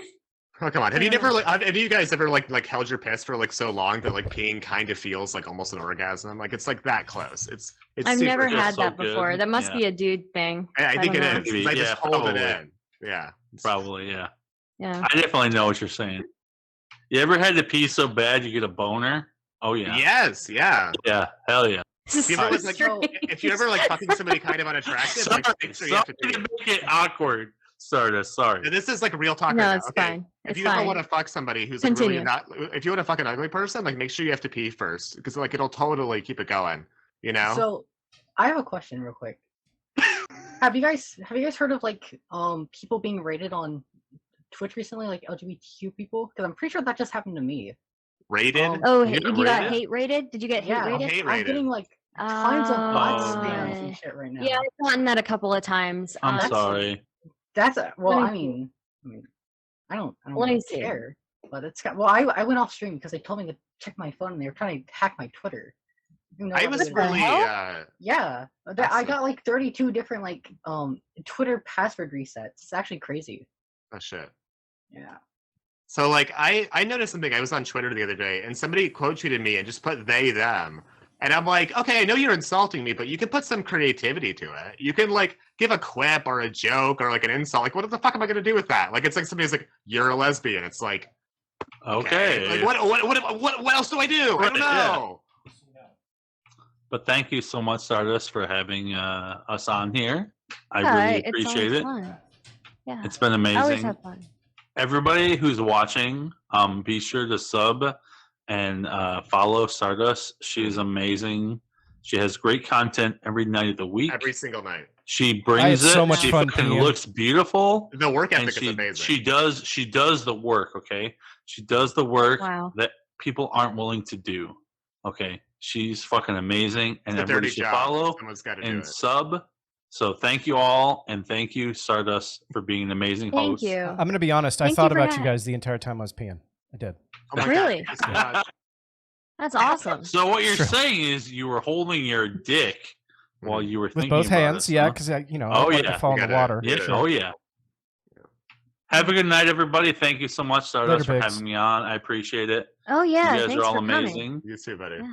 Oh, come on. Have I you don't never know. have you guys ever like held your piss for like so long that like peeing kind of feels like almost an orgasm? Like it's like that close. It's I've super never good. had so that before. good. That must Yeah. be a dude thing. I think don't it know. is. 'Cause I just Yeah, hold it probably. in. Yeah. Probably, yeah. Yeah. I definitely know what you're saying. You ever had to pee so bad you get a boner? Oh yeah. Yes, yeah. Yeah. Hell yeah. This is If you ever, so like, strange. if you ever like fucking somebody kind of unattractive, Sorry, like make sure you have to sorry pee. to make it awkward. Sorry. And this is like real talk No, right it's now. Okay. fine. If It's you ever fine. want to fuck somebody who's like really Continue. not, if you want to fuck an ugly person, like make sure you have to pee first because like it'll totally keep it going. You know. So, I have a question real quick. Have you guys heard of like people being rated on Twitch recently, like LGBTQ people? Because I'm pretty sure that just happened to me. Rated. Oh, You you got got rated? hate rated? Did you get hate Yeah, rated? hate I'm rated. getting like tons of bot Oh, spams no. and shit right now. Yeah, I've gotten that a couple of times. I'm that's- sorry. That's well, Let I me mean, I don't Let me really see. care. But it's got. Well, I went off stream because they told me to check my phone and they were trying to hack my Twitter. Even though I that was doesn't- the really. hell? Yeah, That's I a- got like 32 different like Twitter password resets. It's actually crazy. Oh shit. Yeah. So like I noticed something. I was on Twitter the other day and somebody quote tweeted me and just put they them. And I'm like, okay, I know you're insulting me, but you can put some creativity to it. You can like give a quip or a joke or like an insult. Like, what the fuck am I gonna do with that? Like, it's like somebody's like, "You're a lesbian." It's like, Okay. like what else do I do? I Right, don't yeah. know. But thank you so much, Stardust, for having us on here. I Yeah, really it's appreciate always it. fun. Yeah. It's been I always amazing. have fun. Everybody who's watching, be sure to sub and follow Stardust. She is amazing. She has great content every night of the week. Every single night. She brings had it. so much She fun fucking peeing. looks beautiful. The work And ethic is amazing. she does the work, okay? She does the work Wow. that people aren't willing to do. Okay. She's fucking amazing and It's a everybody dirty should job. follow Someone's got to do and it. sub. So thank you all, and thank you, Stardust, for being an amazing Thank host. you. I'm gonna be honest. I Thank you thought for about you that. guys the entire time I was peeing. I did. Oh my Really? God. thank you so much. That's awesome. So what you're Sure. saying is you were holding your dick while you were With thinking both about hands, it, yeah, huh? because I don't Oh, want it yeah. to fall in You the gotta- water. Yeah. Sure. Oh yeah. Have a good night, everybody. Thank you so much, Stardust, Later, for Biggs. having me on. I appreciate it. Oh yeah, you guys thanks are all for amazing. coming. You too, buddy. Yeah.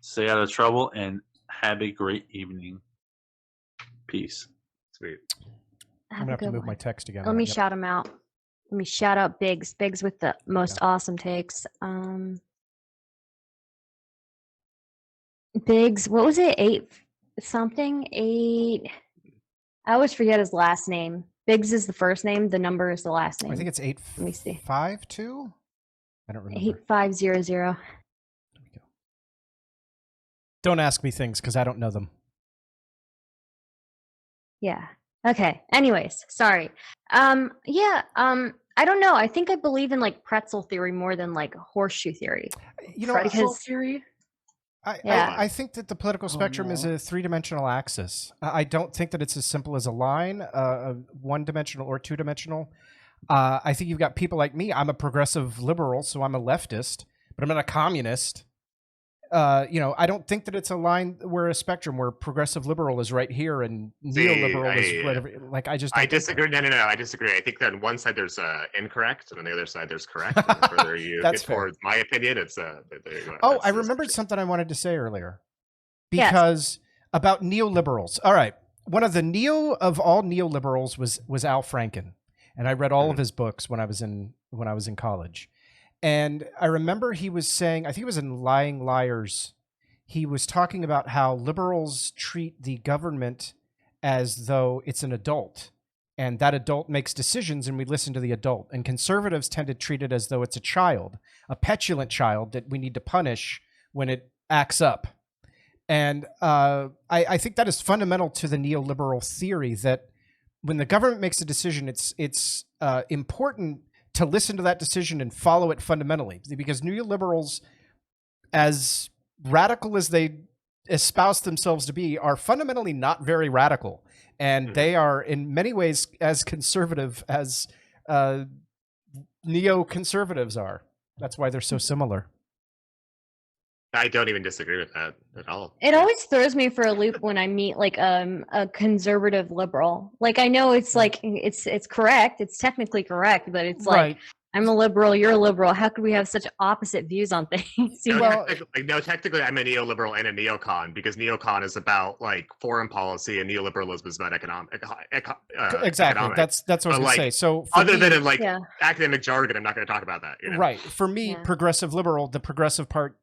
Stay out of trouble and have a great evening. Peace. Sweet. I'm Have gonna a have to good move one. my text again. Let me Yep. shout him out. Let me shout out Biggs. Biggs with the most awesome takes. Biggs, what was it? 8 something? 8. I always forget his last name. Biggs is the first name. The number is the last name. I think it's Let me see. 852. I don't remember. 8500. There we go. Don't ask me things because I don't know them. Yeah. Okay. Anyways, sorry. Yeah. I don't know. I think I believe in like pretzel theory more than like horseshoe theory. You know, Pretzel Pretzel theory. Yeah. I think that the political spectrum is no. a three-dimensional axis. I don't think that it's as simple as a line, one-dimensional or two-dimensional. I think you've got people like me. I'm a progressive liberal, so I'm a leftist, but I'm not a communist. I don't think that it's a line where a spectrum where progressive liberal is right here and See, neoliberal is right over. Like I just I don't think disagree. No, I disagree. I think that on one side there's incorrect, and on the other side there's correct. And the further you That's get fair. towards my opinion, it's there you go. Oh, That's I just- remembered something I wanted to say earlier. Yes. Because about neoliberals. All right. One of the of all neoliberals was Al Franken. And I read all of his books when I was in college. And I remember he was saying, I think it was in Lying Liars, he was talking about how liberals treat the government as though it's an adult. And that adult makes decisions and we listen to the adult. And conservatives tend to treat it as though it's a child, a petulant child that we need to punish when it acts up. And I think that is fundamental to the neoliberal theory that when the government makes a decision, it's important to listen to that decision and follow it fundamentally. Because neoliberals, as radical as they espouse themselves to be, are fundamentally not very radical. And they are in many ways as conservative as neoconservatives are. That's why they're so similar. I don't even disagree with that at all. It always throws me for a loop when I meet like a conservative liberal. Like I know it's like it's correct, it's technically correct, but it's like Right. I'm a liberal, you're a liberal. How could we have such opposite views on things? You know? Technically, I'm a neoliberal and a neocon because neocon is about like foreign policy and neoliberalism is about Exactly. economic. That's what I was going to say. So other me, than in like Yeah. academic jargon, I'm not going to talk about that. You know? right. For me, Yeah. progressive liberal, the progressive part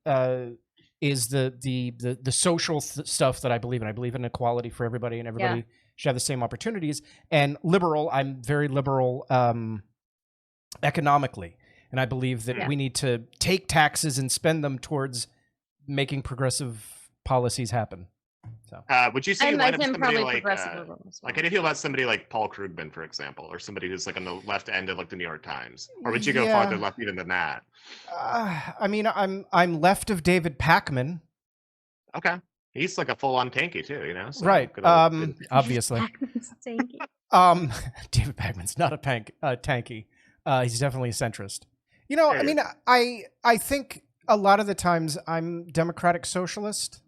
is the social stuff that I believe in. I believe in equality for everybody, and everybody should have the same opportunities. And liberal, I'm very liberal economically, and I believe that we need to take taxes and spend them towards making progressive policies happen. So, would you say I'm line up probably somebody like progressive liberal as well. like how do you feel about somebody like Paul Krugman, for example, or somebody who's like on the left end of like the New York Times, or would you go farther left even than that? I mean, I'm left of David Pakman. Okay, he's like a full-on tanky too, you know. So Right. good old- Obviously. David Pakman's not a tanky. He's definitely a centrist. You know, I mean, I think a lot of the times I'm democratic socialist.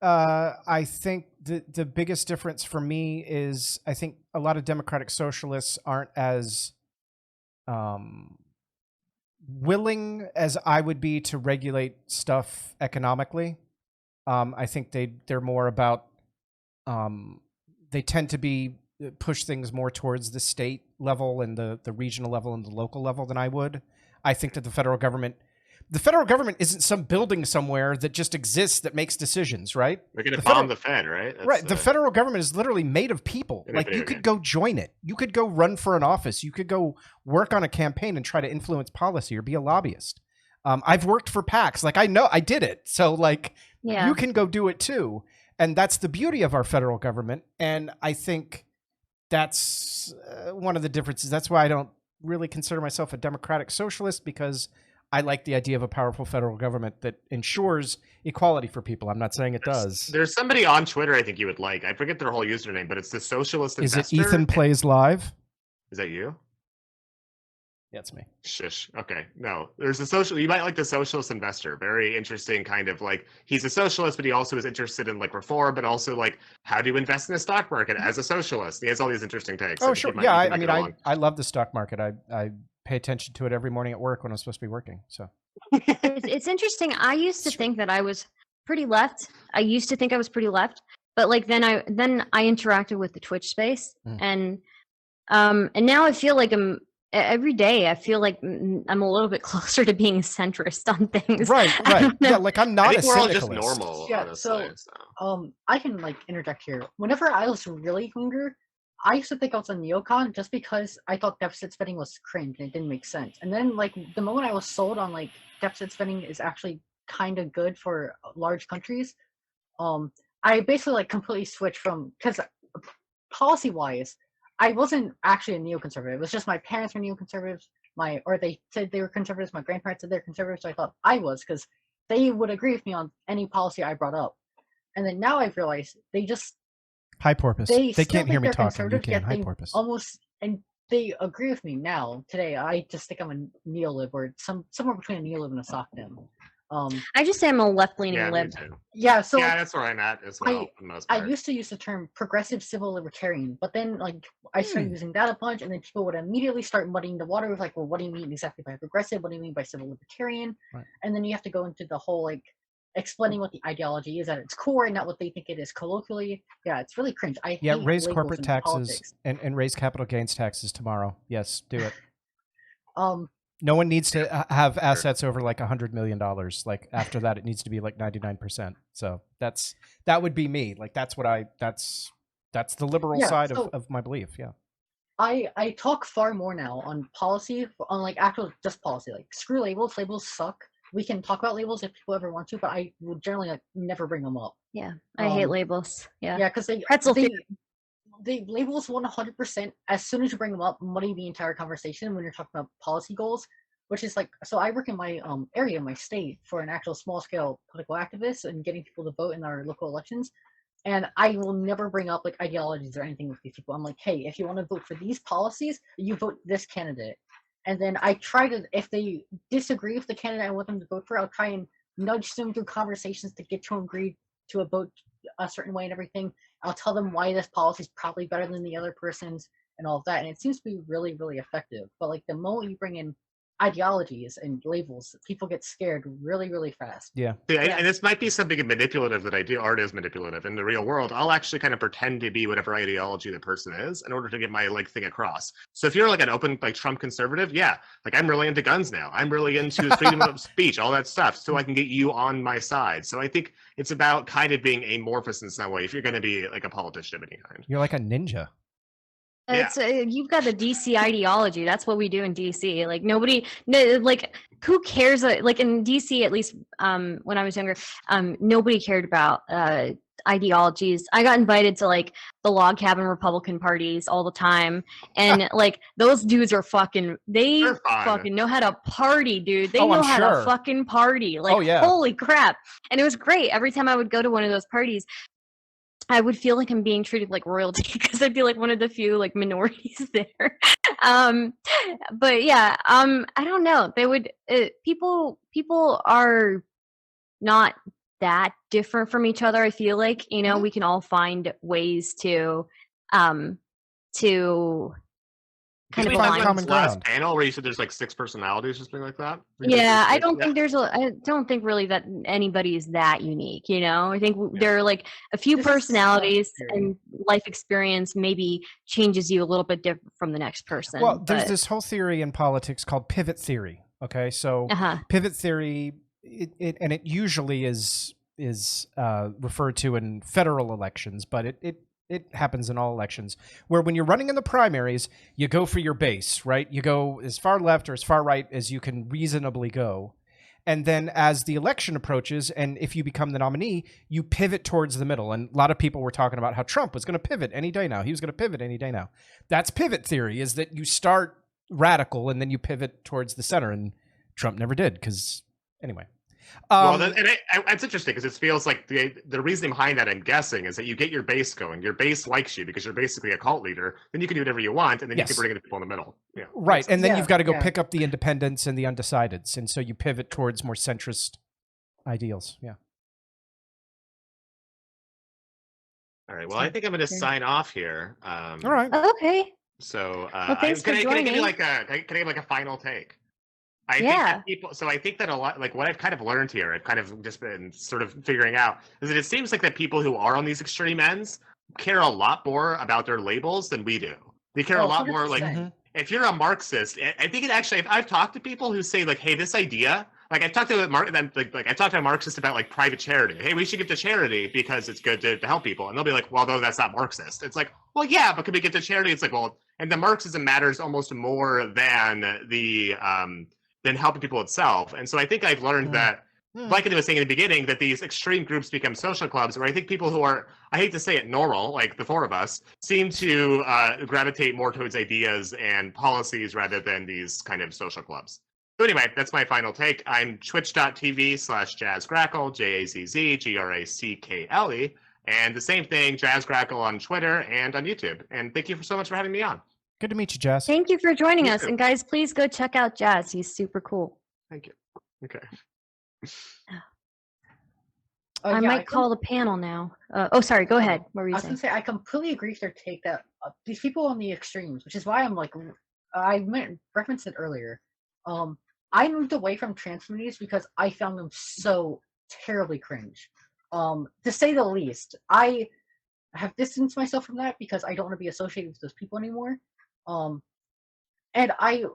I think the biggest difference for me is I think a lot of democratic socialists aren't as willing as I would be to regulate stuff economically. I think they're more about they tend to be push things more towards the state level and the regional level and the local level than I would. I think that the federal government isn't some building somewhere that just exists that makes decisions, right? We're going to bomb the Fed, right? Right. The federal government is literally made of people. Like you could go join it. You could go run for an office. You could go work on a campaign and try to influence policy or be a lobbyist. I've worked for PACs. Like I know I did it. So like you can go do it too. And that's the beauty of our federal government. And I think that's one of the differences. That's why I don't really consider myself a democratic socialist, because I like the idea of a powerful federal government that ensures equality for people. I'm not saying it does. There's somebody on Twitter I think you would like. I forget their whole username, but it's the Socialist Investor. Is it Ethan Plays Live? Is that you? Yeah, it's me. Shush. Okay. No, there's a social. You might like the Socialist Investor. Very interesting, kind of like he's a socialist, but he also is interested in like reform, but also like how do you invest in the stock market as a socialist. He has all these interesting takes. Oh, sure. Yeah, I mean, I love the stock market. I pay attention to it every morning at work when I'm supposed to be working. So it's interesting. I used to think that I was pretty left. But like then I interacted with the Twitch space, and now I feel like every day I feel like I'm a little bit closer to being centrist on things. Right. Yeah, like I'm not I think we're all just syndicalist. normal. Yeah, Honestly, I can like interject here. Whenever I was really younger, I used to think I was a neocon just because I thought deficit spending was cringe and it didn't make sense. And then like the moment I was sold on like deficit spending is actually kind of good for large countries, I basically like completely switched from, because policy wise, I wasn't actually a neoconservative. It was just my parents were neoconservatives. Or they said they were conservatives. My grandparents said they're conservatives. So I thought I was, because they would agree with me on any policy I brought up. And then now I've realized they just Hi, Porpoise. They can't hear me talking. You can. Hi, Porpoise. And they agree with me now. Today, I just think I'm a neolib, or somewhere between a neolib and a sockdem. I just say I'm a left-leaning lib. Yeah, so yeah, that's where I'm at as well. For the most part. I used to use the term progressive civil libertarian, but then like I started using that a bunch, and then people would immediately start muddying the water with like, well, what do you mean exactly by progressive? What do you mean by civil libertarian? Right. And then you have to go into the whole like explaining what the ideology is at its core and not what they think it is colloquially. Yeah, it's really cringe. I hate raise labels corporate in taxes politics. and raise capital gains taxes tomorrow. Yes, do it. No one needs to have assets over like $100 million. Like after that, it needs to be like 99%. So that would be me. Like that's the liberal side of my belief. Yeah. I talk far more now on policy, on like actual just policy. Like screw labels. Labels suck. We can talk about labels if people ever want to, but I would generally like never bring them up. Yeah, I hate labels. Yeah, because they labels 100%. As soon as you bring them up, muddy the entire conversation when you're talking about policy goals. Which is like, so I work in my area, my state, for an actual small scale political activist and getting people to vote in our local elections. And I will never bring up like ideologies or anything with these people. I'm like, hey, if you want to vote for these policies, you vote this candidate. And then I try to, if they disagree with the candidate I want them to vote for, I'll try and nudge them through conversations to get to agree to a vote a certain way and everything. I'll tell them why this policy is probably better than the other person's and all of that, and it seems to be really, really effective. But like the moment you bring in ideologies and labels, people get scared really, really fast. Yeah. And this might be something manipulative that I do. Art is manipulative. In the real world, I'll actually kind of pretend to be whatever ideology the person is in order to get my thing across. So if you're like an open Trump conservative, yeah, like I'm really into guns now. I'm really into freedom of speech, all that stuff, so I can get you on my side. So I think it's about kind of being amorphous in some way if you're going to be like a politician of any kind. You're like a ninja. It's you've got the DC ideology. That's what we do in DC. Like nobody, like who cares? Like in DC, at least when I was younger, nobody cared about ideologies. I got invited to like the log cabin Republican parties all the time, and like those dudes are fucking. They fucking know how to party, dude. They know how to fucking party. Like holy crap! And it was great. Every time I would go to one of those parties, I would feel like I'm being treated like royalty because I'd be like one of the few like minorities there. But yeah, I don't know. They would people are not that different from each other. I feel like we can all find ways to kind of find common ground. Last panel where you said there's like 6 personalities or something like that. Yeah, I don't think I don't think really that anybody is that unique. I think there are like a few personalities, and life experience maybe changes you a little bit different from the next person. Well, there's this whole theory in politics called pivot theory. Okay, so pivot theory, it usually is referred to in federal elections, but it happens in all elections, where when you're running in the primaries, you go for your base, right? You go as far left or as far right as you can reasonably go. And then as the election approaches, and if you become the nominee, you pivot towards the middle. And a lot of people were talking about how Trump was going to pivot any day now. He was going to pivot any day now. That's pivot theory, is that you start radical and then you pivot towards the center. And Trump never did, because anyway. It's interesting because it feels like the reasoning behind that, I'm guessing, is that you get your base going. Your base likes you because you're basically a cult leader. Then you can do whatever you want, and then you can bring in the people in the middle. Yeah. Right, and then you've got to go pick up the independents and the undecideds, and so you pivot towards more centrist ideals. Yeah. All right. Well, I think I'm going to sign off here. All right. Okay. So, thanks for joining. Can I give like a final take? I think that a lot, like what I've kind of learned here, I've kind of just been sort of figuring out, is that it seems like that people who are on these extreme ends care a lot more about their labels than we do. They care a lot 100%. More, like, if you're a Marxist, I think it actually, if I've talked to people who say like, hey, this idea, like I've talked to I talked to a Marxist about like private charity. Hey, we should give to charity because it's good to help people. And they'll be like, well, no, that's not Marxist. It's like, well, yeah, but could we give to charity? It's like, well, and the Marxism matters almost more than than helping people itself. And so I think I've learned that, like I was saying in the beginning, that these extreme groups become social clubs, where I think people who are, I hate to say it, normal, like the 4 of us, seem to gravitate more towards ideas and policies rather than these kind of social clubs. So anyway, that's my final take. I'm twitch.tv/jazzgrackle, JAZZGRACKLE, and the same thing, jazzgrackle on Twitter and on YouTube. And thank you so much for having me on. Good to meet you, Jazz. Thank you for joining us. And guys, please go check out Jazz. He's super cool. Thank you. Okay. I might call the panel now. Sorry. Go ahead. What were you saying? I was going to say, I completely agree with their take that these people on the extremes, which is why I'm like, I referenced it earlier. I moved away from trans communities because I found them so terribly cringe. To say the least, I have distanced myself from that because I don't want to be associated with those people anymore. And I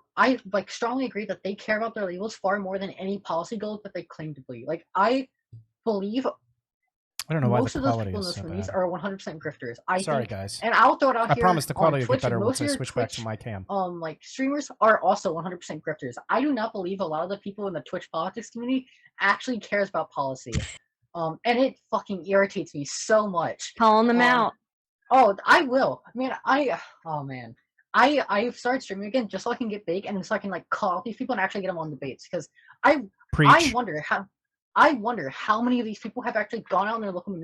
like strongly agree that they care about their labels far more than any policy goals that they claim to believe. Like I believe I don't know why most the of those quality people in is those so communities bad. are 100% grifters. Sorry, guys. And I'll throw it out here. I promise the quality will get better most once I of switch Twitch, back to my cam. Like streamers are also 100% grifters. I do not believe a lot of the people in the Twitch politics community actually cares about policy. And it fucking irritates me so much. Calling them out. Oh, I will. I've started streaming again just so I can get big and so I can like call these people and actually get them on debates, because I wonder how many of these people have actually gone out in their local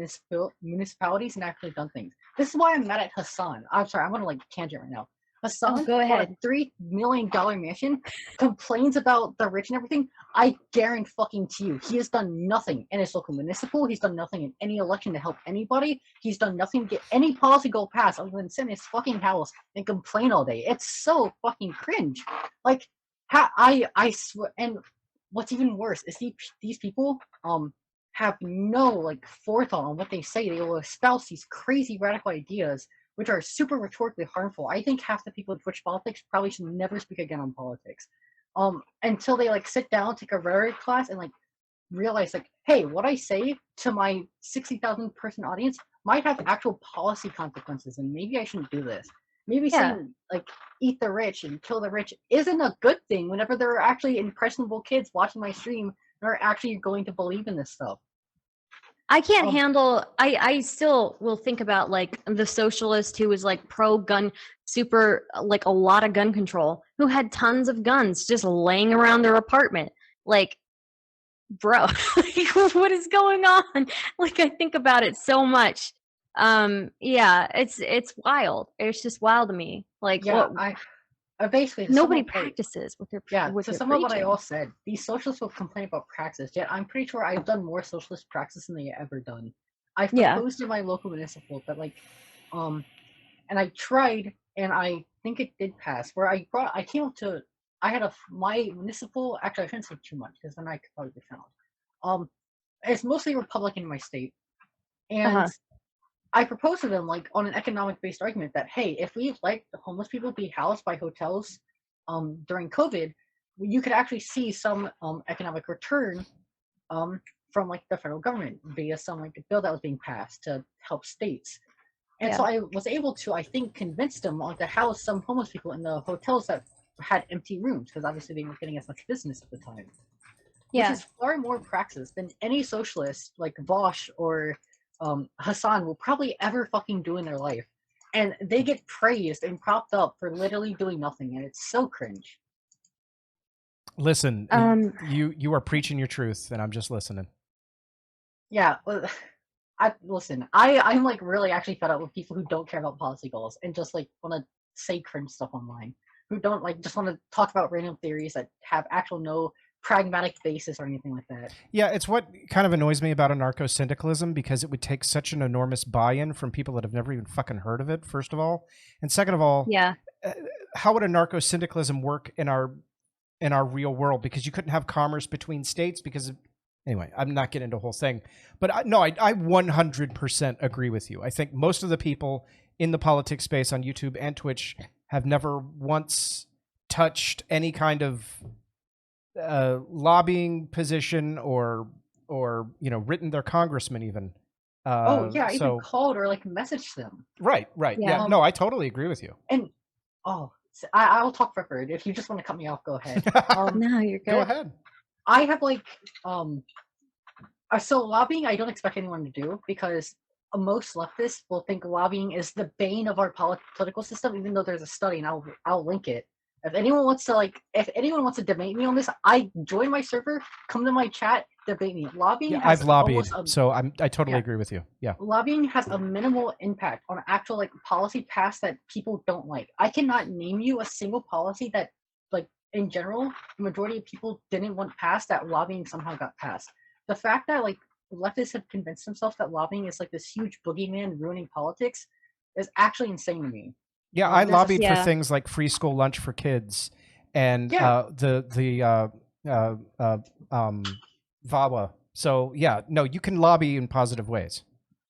municipalities and actually done things. This is why I'm mad at Hassan. I'm sorry, I'm gonna like tangent right now. Hassan, go for ahead. a $3 million mansion, complains about the rich and everything. I guarantee fucking to you, he has done nothing in his local municipal. He's done nothing in any election to help anybody. He's done nothing to get any policy go past other than sit in his fucking house and complain all day. It's so fucking cringe. Like, I swear, and what's even worse is these people have no like forethought on what they say. They will espouse these crazy radical ideas which are super rhetorically harmful. I think half the people in Twitch politics probably should never speak again on politics. Until they like sit down, take a rhetoric class, and like realize like, hey, what I say to my 60,000 person audience might have actual policy consequences, and maybe I shouldn't do this. Maybe saying like eat the rich and kill the rich isn't a good thing whenever there are actually impressionable kids watching my stream and are actually going to believe in this stuff. I can't handle. I still will think about like the socialist who was like pro gun, super like a lot of gun control, who had tons of guns just laying around their apartment. Like, bro, like, what is going on? Like, I think about it so much. Yeah, it's wild. It's just wild to me. Like, Yeah, what, I basically nobody somewhat, like, practices with their so some of what I all said, these socialists will complain about praxis, yet I'm pretty sure I've done more socialist praxis than they've ever done. I've proposed in my local municipal that like and I tried and I think it did pass where I came up to my municipal, actually I shouldn't say too much because then I could probably be found. It's mostly Republican in my state. And I proposed to them like on an economic based argument that hey, if we let homeless people be housed by hotels during COVID, you could actually see some economic return from like the federal government via some like bill that was being passed to help states. And so I was able to, I think, convince them to house some homeless people in the hotels that had empty rooms because obviously they weren't getting as much business at the time. Which is far more praxis than any socialist like Vosh or Hassan will probably ever fucking do in their life. And they get praised and propped up for literally doing nothing, and it's so cringe. Listen, you are preaching your truth, and I'm just listening. Yeah, well, I'm like really actually fed up with people who don't care about policy goals and just like want to say cringe stuff online, who don't like just want to talk about random theories that have actual no pragmatic basis or anything like that. Yeah, it's what kind of annoys me about anarcho-syndicalism because it would take such an enormous buy-in from people that have never even fucking heard of it, first of all. And second of all, how would anarcho-syndicalism work in our real world? Because you couldn't have commerce between states because of, anyway, I'm not getting into the whole thing. But I 100% agree with you. I think most of the people in the politics space on YouTube and Twitch have never once touched any kind of lobbying position or written their congressman even. Even called or like messaged them. Right. Yeah, no, I totally agree with you. And I'll talk forever. If you just want to cut me off, go ahead. No, you're good. Go ahead. I have like so lobbying I don't expect anyone to do because most leftists will think lobbying is the bane of our political system, even though there's a study and I'll link it. If anyone wants to debate me on this, I join my server, come to my chat, debate me. Lobbying I've lobbied, so I totally agree with you. Yeah. Lobbying has a minimal impact on actual like policy passed that people don't like. I cannot name you a single policy that like in general, the majority of people didn't want passed that lobbying somehow got passed. The fact that like leftists have convinced themselves that lobbying is like this huge boogeyman ruining politics is actually insane to me. Yeah, I lobbied for things like free school lunch for kids and the VAWA. So yeah, no, you can lobby in positive ways.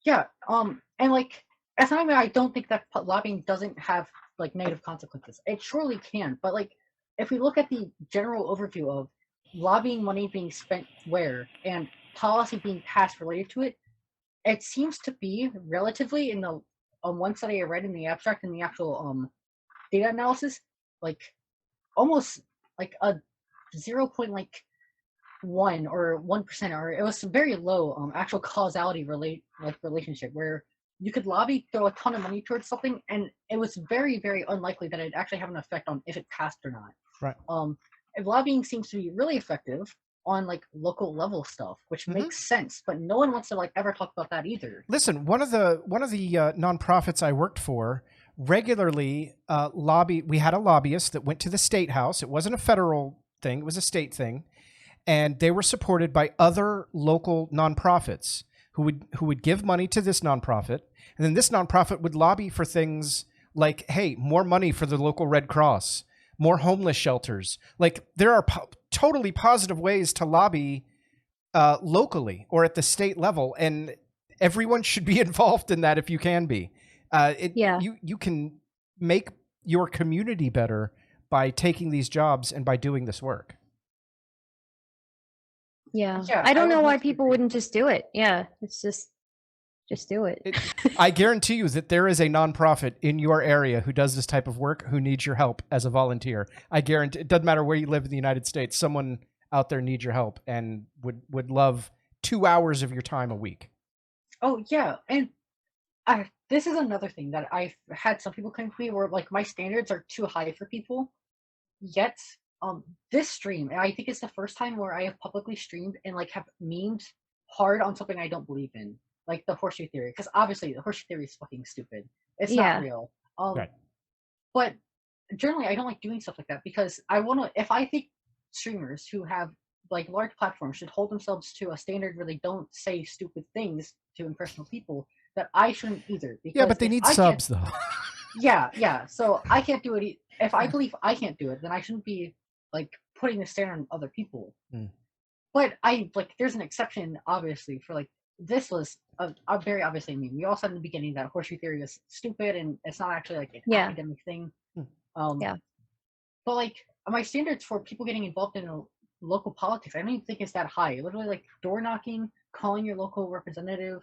Yeah, and like as I don't think that lobbying doesn't have like negative consequences. It surely can, but like if we look at the general overview of lobbying money being spent where and policy being passed related to it, it seems to be relatively in the one study I read in the abstract and the actual data analysis, like almost like a 0.1 or 1%, or it was very low actual causality relationship where you could lobby, throw a ton of money towards something, and it was very, very unlikely that it'd actually have an effect on if it passed or not. Right. If lobbying seems to be really effective on like local level stuff, which makes sense, but no one wants to like ever talk about that either. Listen, one of the nonprofits I worked for regularly we had a lobbyist that went to the state house. It wasn't a federal thing, it was a state thing. And they were supported by other local nonprofits who would give money to this nonprofit. And then this nonprofit would lobby for things like, hey, more money for the local Red Cross, more homeless shelters. Like, there are totally positive ways to lobby locally or at the state level. And everyone should be involved in that if you can be. You can make your community better by taking these jobs and by doing this work. Yeah. I don't know why people wouldn't just do it. Yeah, it's just do it. I guarantee you that there is a nonprofit in your area who does this type of work who needs your help as a volunteer. I guarantee it doesn't matter where you live in the United States. Someone out there needs your help and would love 2 hours of your time a week. Oh yeah, and this is another thing that I've had some people claim to me where like my standards are too high for people. Yet, this stream, and I think it's the first time where I have publicly streamed and like have memed hard on something I don't believe in, like the Horseshoe Theory, because obviously the Horseshoe Theory is fucking stupid. It's not real. Right. But generally, I don't like doing stuff like that because I want to. If I think streamers who have like large platforms should hold themselves to a standard where they don't say stupid things to impressionable people, that I shouldn't either. Because yeah, but they need subs though. Yeah. So I can't do it. If I believe I can't do it, then I shouldn't be like putting the standard on other people. But there's an exception, obviously, for like this was a very obviously meme. We all said in the beginning that Horseshoe Theory was stupid and it's not actually like an academic thing. But like my standards for people getting involved in local politics, I don't even think it's that high. Literally, like door knocking, calling your local representative,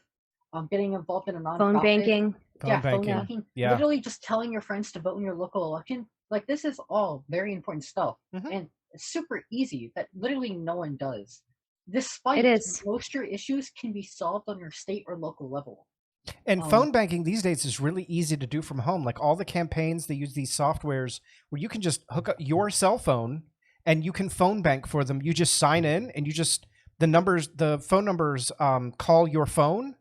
getting involved in a nonprofit, phone banking. Phone banking. Yeah. Literally just telling your friends to vote in your local election. Like this is all very important stuff, and it's super easy that literally no one does. Despite most your issues can be solved on your state or local level. And phone banking these days is really easy to do from home. Like all the campaigns, they use these softwares where you can just hook up your cell phone and you can phone bank for them. You just sign in and the phone numbers call your phone,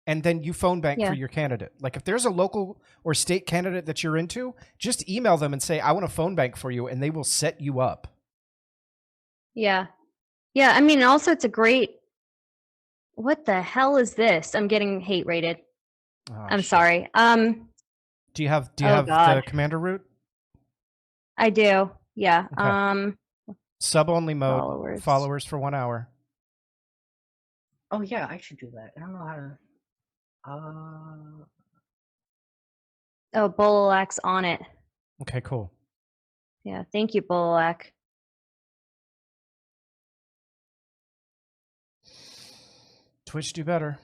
and then you phone bank for your candidate. Like if there's a local or state candidate that you're into, just email them and say, I want a phone bank for you, and they will set you up. Yeah. Yeah, I mean, also it's a great... What the hell is this? I'm getting hate rated. Oh, I'm sorry. Do you have the commander route? I do. Yeah. Okay. Sub only mode. Followers for 1 hour. Oh yeah, I should do that. I don't know how to. Oh, Bololak's on it. Okay, cool. Yeah, thank you, Bololak. Twitch do better.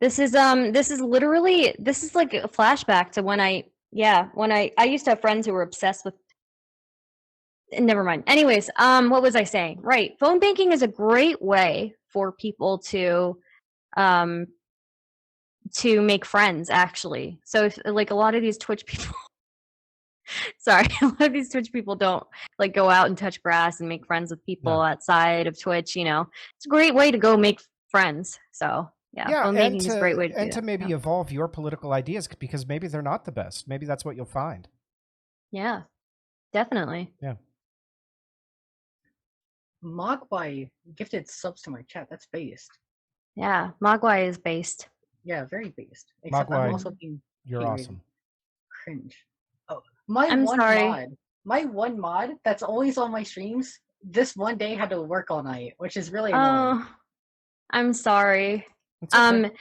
This is literally like a flashback to when I used to have friends who were obsessed with... Never mind. Anyways, what was I saying? Right. Phone banking is a great way for people to make friends, actually. So if, like, a lot of these Twitch people sorry, a lot of these Twitch people don't like go out and touch grass and make friends with people outside of Twitch, you know. It's a great way to go make friends. So phone banking is a great way to do and to maybe evolve your political ideas, because maybe they're not the best. Maybe that's what you'll find. Yeah, definitely. Yeah. Mogwai gifted subs to my chat. That's based. Yeah, Mogwai is based. Yeah, very based. Except Mogwai, I'm also being you're awesome. Cringe. Oh, I'm sorry. My one mod that's always on my streams, this one day had to work all night, which is really annoying. Oh, I'm sorry. Okay.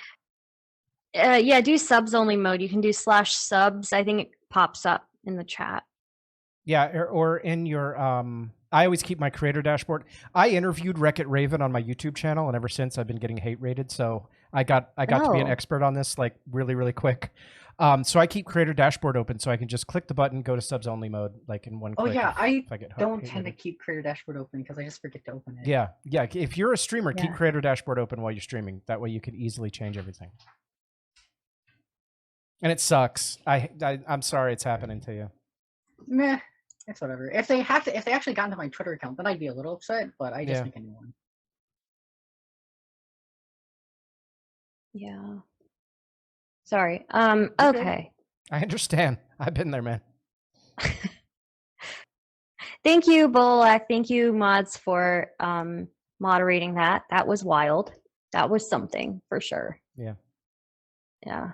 Do subs only mode. You can do /subs. I think it pops up in the chat. Yeah, or in your I always keep my creator dashboard. I interviewed Wreck-It Raven on my YouTube channel, and ever since I've been getting hate rated. So I got to be an expert on this like really, really quick. So I keep creator dashboard open so I can just click the button, go to subs only mode, like in one click. Oh yeah, I get don't tend to keep creator dashboard open because I just forget to open it. Yeah. If you're a streamer, keep creator dashboard open while you're streaming. That way you can easily change everything. And it sucks. I'm sorry it's happening to you. Meh. It's whatever. If they actually got into my Twitter account, then I'd be a little upset, but I just make a new one. Yeah. Sorry. Okay. I understand. I've been there, man. Thank you, Bolak. Thank you, mods, for moderating that. That was wild. That was something for sure. Yeah. Yeah.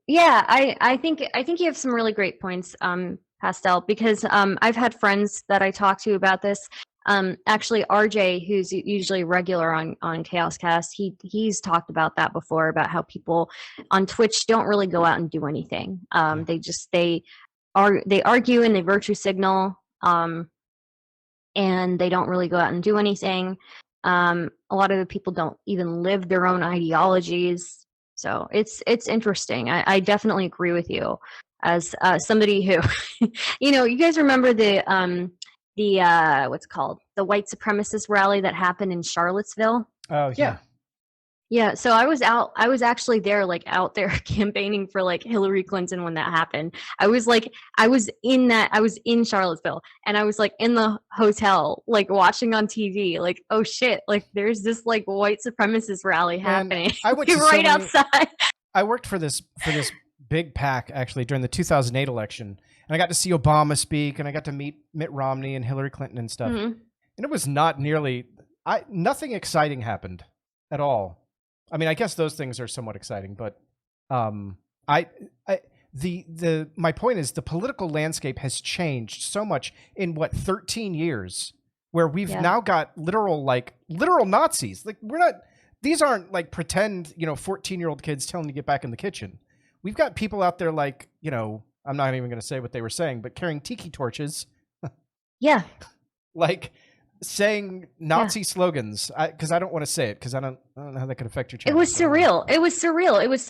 Yeah, I think you have some really great points, Pastel, because I've had friends that I talk to about this. Actually, RJ, who's usually regular on Chaos Cast, he's talked about that before, about how people on Twitch don't really go out and do anything. They argue and they virtue signal, and they don't really go out and do anything. A lot of the people don't even live their own ideologies. So it's interesting. I definitely agree with you as somebody who, you guys remember the what's it called, the white supremacist rally that happened in Charlottesville? Oh yeah. Yeah, so I was actually there, like out there campaigning for like Hillary Clinton when that happened. I was in Charlottesville, and I was like in the hotel, like watching on TV, like, oh shit, like there's this like white supremacist rally happening. I went to right outside. I worked for this big PAC actually during the 2008 election, and I got to see Obama speak, and I got to meet Mitt Romney and Hillary Clinton and stuff. Mhm. And it was not nearly nothing exciting happened at all. I mean, I guess those things are somewhat exciting, but my point is the political landscape has changed so much in 13 years, where we've now got literal Nazis. Like these aren't like pretend 14-year-old kids telling you to get back in the kitchen. We've got people out there like I'm not even going to say what they were saying, but carrying tiki torches. Yeah. Like saying Nazi slogans, because I don't want to say it because I don't know how that could affect your channel. It was surreal. It was surreal. It was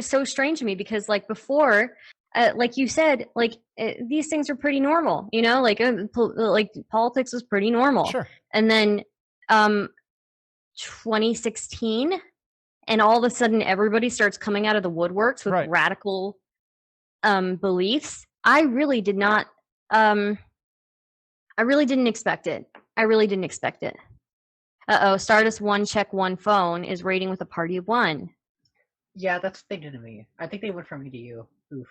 so strange to me because like before, like you said, like these things are pretty normal, like politics was pretty normal. Sure. And then 2016, and all of a sudden everybody starts coming out of the woodworks with radical beliefs. I really did not. I really didn't expect it. Stardust 1 check 1 phone is raiding with a party of 1. Yeah, that's what they did to me. I think they went from me to you. Oof.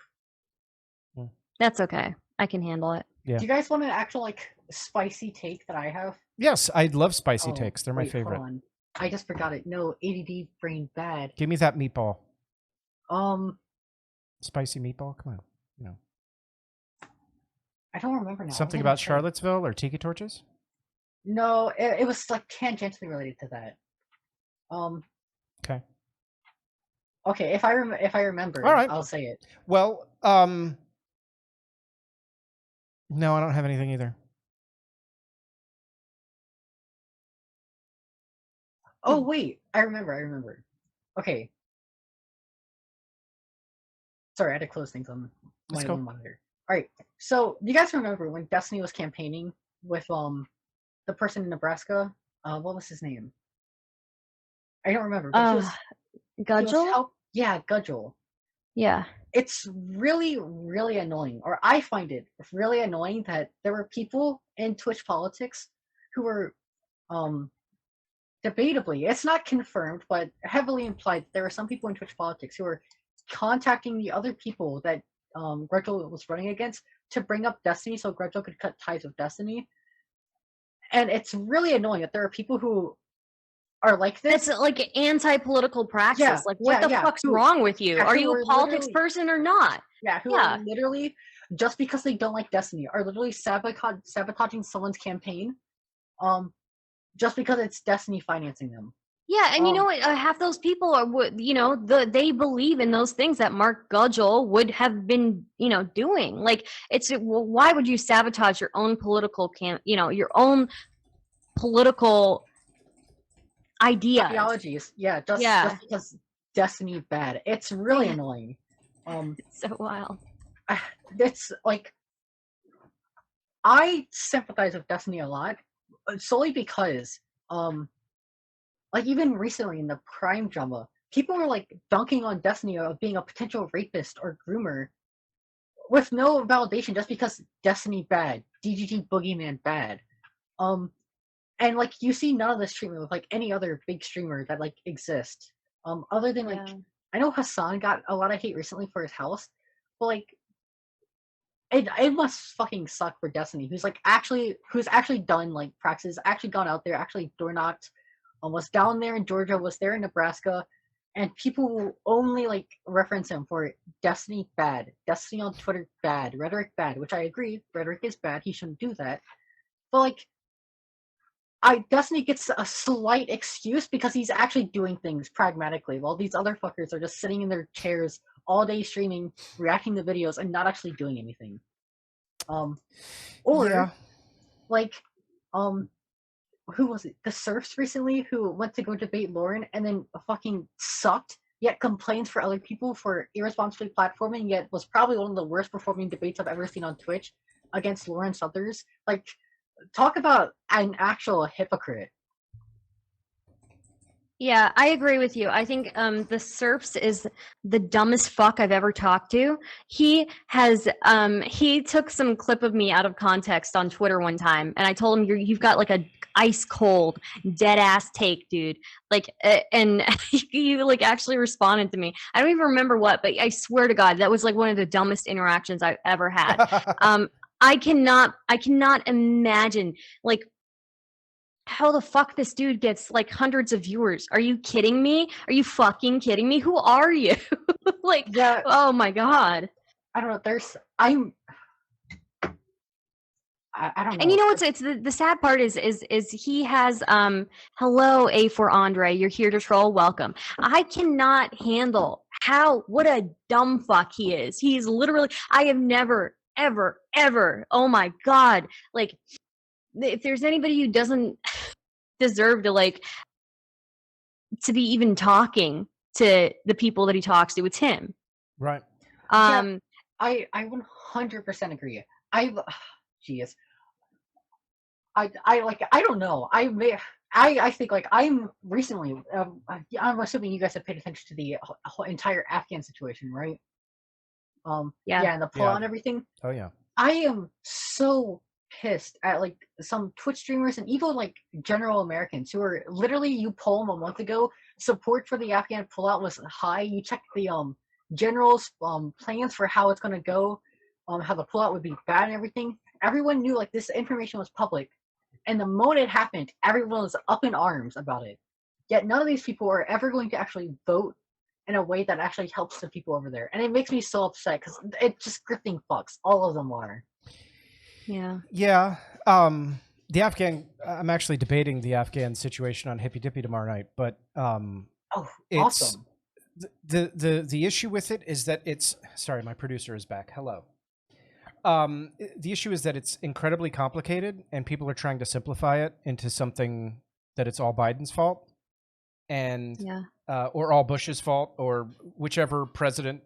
That's okay. I can handle it. Yeah. Do you guys want an actual like spicy take that I have? Yes, I love spicy takes. They're my favorite. Hold on. I just forgot it. No, ADD brain bad. Give me that meatball. Spicy meatball? Come on. I don't remember now. Something about Charlottesville or tiki torches? No, it was like tangentially related to that. Okay. Okay, if I remember, all right, I'll say it. Well, no, I don't have anything either. Oh wait, I remember. Okay. Sorry, I had to close things on my own monitor. All right. So, do you guys remember when Destiny was campaigning with the person in Nebraska? What was his name? I don't remember. But Gudgel? Yeah, Gudgel. Yeah. It's really, really annoying, or I find it really annoying that there were people in Twitch politics who were, debatably, it's not confirmed, but heavily implied, there were some people in Twitch politics who were contacting the other people that Gudgel was running against to bring up Destiny so Gudgel could cut ties with Destiny. And it's really annoying that there are people who are like this. It's like anti-political praxis. What the fuck's wrong with you? Are you a politics person or not? Yeah, who are literally, just because they don't like Destiny, are literally sabotaging someone's campaign just because it's Destiny financing them. Yeah, and you know what? Half those people are, they believe in those things that Mark Gudgel would have been, doing. Like, why would you sabotage your own political your own political ideologies? Yeah, just because Destiny bad. It's really annoying. It's so wild. It's like, I sympathize with Destiny a lot, solely because like even recently in the crime drama, people were like dunking on Destiny of being a potential rapist or groomer with no validation, just because Destiny bad, DGT Boogeyman bad. And like you see none of this treatment with like any other big streamer that like exists. Other than like I know Hassan got a lot of hate recently for his house, But like, it must fucking suck for Destiny, who's actually done like practices, actually gone out there, actually door knocked, was down there in Georgia, was there in Nebraska, and people will only like reference him for Destiny bad, Destiny on Twitter bad, rhetoric bad, which I agree, rhetoric is bad, he shouldn't do that. But like, Destiny gets a slight excuse because he's actually doing things pragmatically, while these other fuckers are just sitting in their chairs all day streaming, reacting to videos, and not actually doing anything. Or Yeah. like, who was it? The Surfs recently, who went to go debate Lauren and then fucking sucked, yet complains for other people for irresponsibly platforming, yet was probably one of the worst performing debates I've ever seen on Twitch against Lauren Suthers. Like, talk about an actual hypocrite. Yeah, I agree with you. I think the Serfs is the dumbest fuck I've ever talked to. He has he took some clip of me out of context on Twitter one time, and I told him you've got like a ice cold dead ass take, dude. Like, and you like actually responded to me. I don't even remember what, but I swear to God, that was like one of the dumbest interactions I've ever had. I cannot imagine like how the fuck this dude gets like hundreds of viewers. Are you kidding me? Are you fucking kidding me? Who are you? Like, Yeah, oh my God. I don't know. I don't know. And you know what's it's the sad part is he has hello A4 Andre, you're here to troll, welcome. I cannot handle what a dumb fuck he is. He's literally, I have never ever, oh my God, like if there's anybody who doesn't deserve to like to be even talking to the people that he talks to, it's him. Right. I 100% agree. Geez. I don't know. I think like I'm recently. I'm assuming you guys have paid attention to the whole entire Afghan situation, right? Yeah, and the pull and everything. Oh yeah. I am so pissed at like some Twitch streamers and even like general Americans who are literally, you poll them a month ago, support for the Afghan pullout was high. You check the generals plans for how it's gonna go, how the pullout would be bad and everything. Everyone knew like this information was public, and the moment it happened, everyone was up in arms about it. Yet none of these people are ever going to actually vote in a way that actually helps the people over there, and it makes me so upset because it's just grifting fucks. All of them are. Yeah. Yeah. The Afghan. I'm actually debating the Afghan situation on Hippy Dippy tomorrow night, but it's awesome. the issue with it is that it's. Sorry, my producer is back. Hello. The issue is that it's incredibly complicated, and people are trying to simplify it into something that it's all Biden's fault, and or all Bush's fault, or whichever president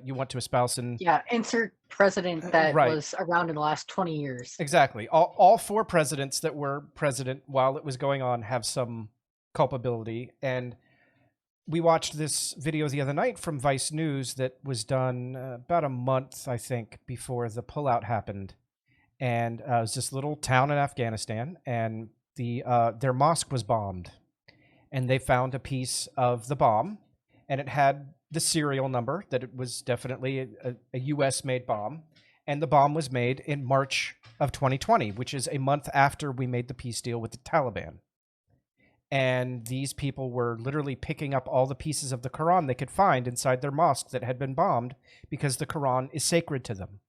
you want to espouse. And insert president that was around in the last 20 years. Exactly. All four presidents that were president while it was going on have some culpability. And we watched this video the other night from Vice News that was done about a month, I think, before the pullout happened. And it was this little town in Afghanistan, and their mosque was bombed. And they found a piece of the bomb, and it had the serial number that it was definitely a U.S.-made bomb. And the bomb was made in March of 2020, which is a month after we made the peace deal with the Taliban. And these people were literally picking up all the pieces of the Quran they could find inside their mosque that had been bombed, because the Quran is sacred to them.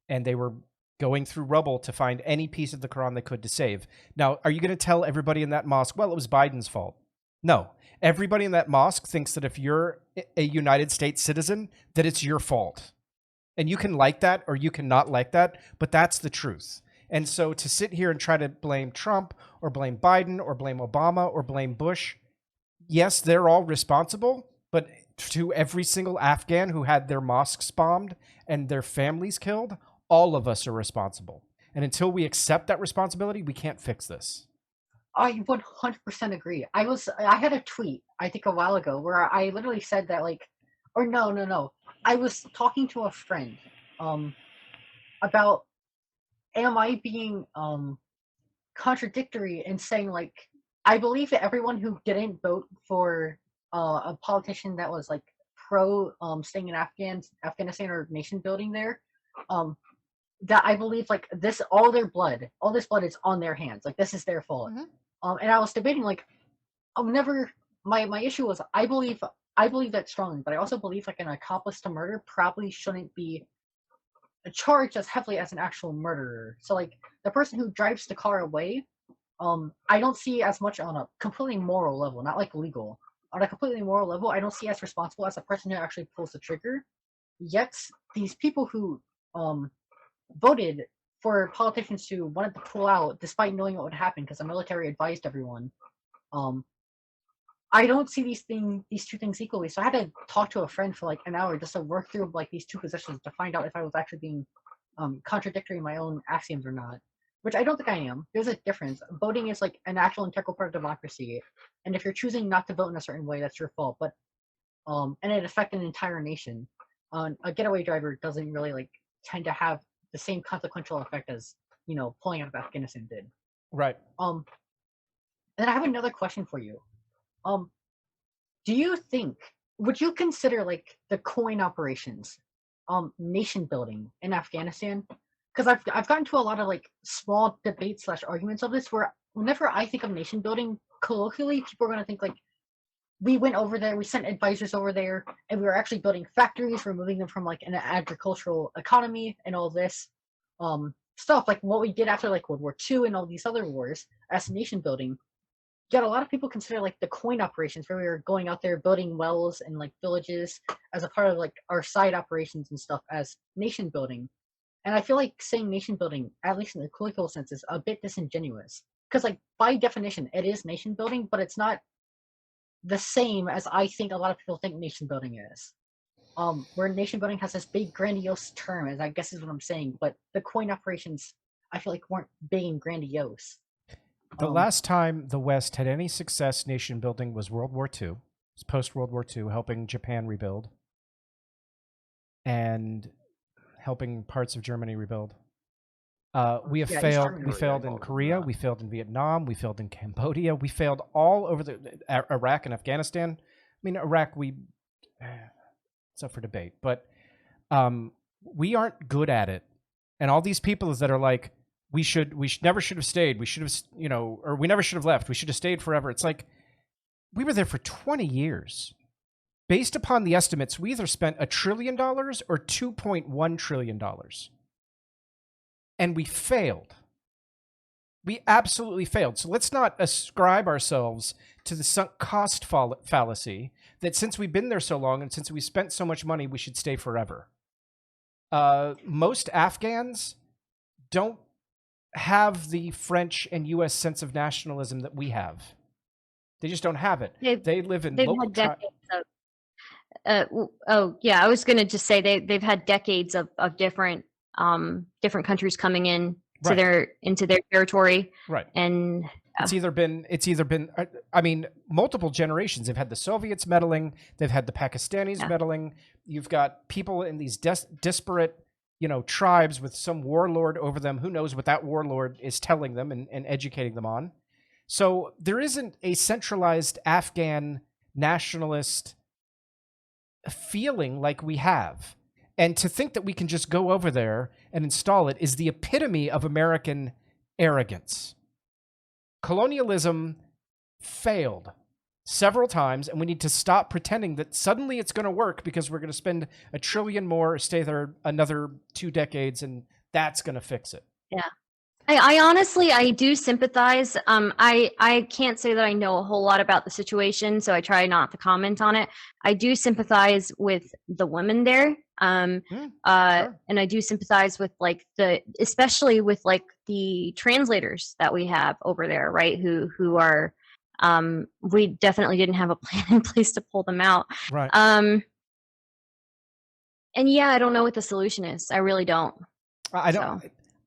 And they were going through rubble to find any piece of the Quran they could to save. Now, are you going to tell everybody in that mosque, well, it was Biden's fault? No. Everybody in that mosque thinks that if you're a United States citizen, that it's your fault. And you can like that or you can not like that, but that's the truth. And so to sit here and try to blame Trump or blame Biden or blame Obama or blame Bush, yes, they're all responsible, but to every single Afghan who had their mosques bombed and their families killed, all of us are responsible. And until we accept that responsibility, we can't fix this. I 100% agree. I had a tweet, I think a while ago, where I literally said that no. I was talking to a friend about, am I being contradictory in saying I believe that everyone who didn't vote for a politician that was pro staying in Afghanistan or nation building there, that I believe like all this blood is on their hands. Like this is their fault. And I was debating like I'll never. My issue was I believe that strongly, but I also believe like an accomplice to murder probably shouldn't be charged as heavily as an actual murderer. So like the person who drives the car away, I don't see as much on a completely moral level, not like legal. On a completely moral level, I don't see as responsible as the person who actually pulls the trigger. Yet these people who voted for politicians who wanted to pull out despite knowing what would happen because the military advised everyone, I don't see these two things equally. So I had to talk to a friend for like an hour just to work through like these two positions to find out if I was actually being contradictory in my own axioms or not. Which I don't think I am. There's a difference. Voting is like an actual integral part of democracy, and if you're choosing not to vote in a certain way, that's your fault. But and it affects an entire nation. A getaway driver doesn't really like tend to have the same consequential effect as pulling out of Afghanistan did. Right. And I have another question for you. Do you think would you consider like the coin operations, nation building in Afghanistan? Because I've gotten to a lot of like small debates / arguments of this where whenever I think of nation building colloquially, people are going to think like we went over there, we sent advisors over there, and we were actually building factories, removing them from like an agricultural economy and all this stuff, like what we did after like World War II and all these other wars as nation building. Yet a lot of people consider like the coin operations where we were going out there building wells and like villages as a part of like our side operations and stuff as nation building. And I feel like saying nation building, at least in the colloquial sense, is a bit disingenuous. Because like by definition, it is nation building, but it's not the same as I think a lot of people think nation building is. Where nation building has this big grandiose term, as I guess is what I'm saying, but the coin operations I feel like weren't big and grandiose. The last time the West had any success nation building was World War II. It was post-World War II, helping Japan rebuild and helping parts of Germany rebuild. We have failed. We failed in Korea. We failed in Vietnam. We failed in Cambodia. We failed all over Iraq and Afghanistan. I mean, Iraq, it's up for debate, but we aren't good at it. And all these people that are like, we never should have stayed. We should have, or we never should have left. We should have stayed forever. It's like, we were there for 20 years. Based upon the estimates, we either spent $1 trillion or $2.1 trillion. And we failed. We absolutely failed. So let's not ascribe ourselves to the sunk cost fallacy that since we've been there so long and since we spent so much money, we should stay forever. Most Afghans don't have the French and U.S. sense of nationalism that we have. They just don't have it. They live in local decades I was going to just say they've had decades of different countries coming in to into their territory. Right. And it's either been I mean, multiple generations. They've had the Soviets meddling, they've had the Pakistanis meddling. You've got people in these disparate, tribes with some warlord over them. Who knows what that warlord is telling them and educating them on. So there isn't a centralized Afghan nationalist feeling like we have. And to think that we can just go over there and install it is the epitome of American arrogance. Colonialism failed several times, and we need to stop pretending that suddenly it's going to work because we're going to spend $1 trillion more, stay there another 2 decades, and that's going to fix it. Yeah. I honestly, I do sympathize. I can't say that I know a whole lot about the situation, so I try not to comment on it. I do sympathize with the women there. And I do sympathize with especially with like the translators that we have over there, right? Who are, we definitely didn't have a plan in place to pull them out. Right. And yeah, I don't know what the solution is. I really don't.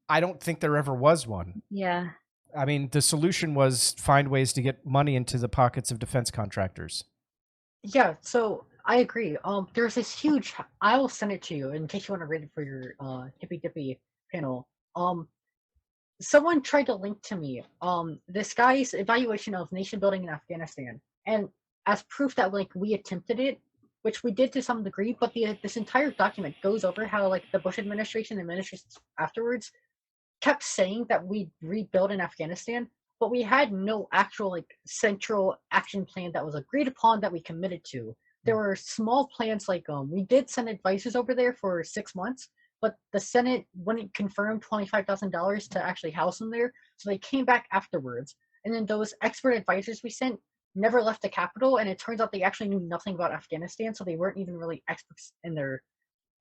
I don't think there ever was one. Yeah. I mean, the solution was find ways to get money into the pockets of defense contractors. Yeah, so I agree. There's this huge. I will send it to you in case you want to read it for your hippy dippy panel. Someone tried to link to me this guy's evaluation of nation building in Afghanistan, and as proof that like we attempted it, which we did to some degree. But this entire document goes over how like the Bush administration and administrations afterwards kept saying that we'd rebuild in Afghanistan, but we had no actual like central action plan that was agreed upon that we committed to. There were small plans like we did send advisors over there for 6 months, but the Senate wouldn't confirm $25,000 to actually house them there, so they came back afterwards. And then those expert advisors we sent never left the capital, and it turns out they actually knew nothing about Afghanistan, so they weren't even really experts in their.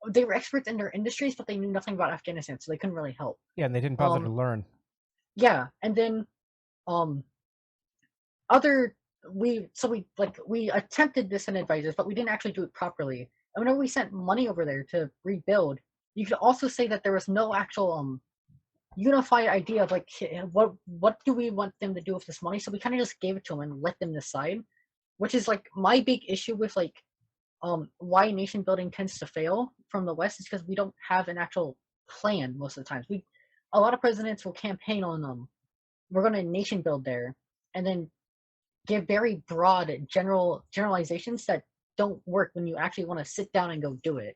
They were experts in their industries, but they knew nothing about Afghanistan, so they couldn't really help. Yeah, and they didn't bother to learn. Yeah, and then we attempted this in advisors, but we didn't actually do it properly. And whenever we sent money over there to rebuild, you could also say that there was no actual unified idea of like what do we want them to do with this money. So we kind of just gave it to them and let them decide, which is like my big issue with like why nation building tends to fail from the West is because we don't have an actual plan most of the times. A lot of presidents will campaign on we're going to nation build there, and then give very broad generalizations that don't work when you actually want to sit down and go do it,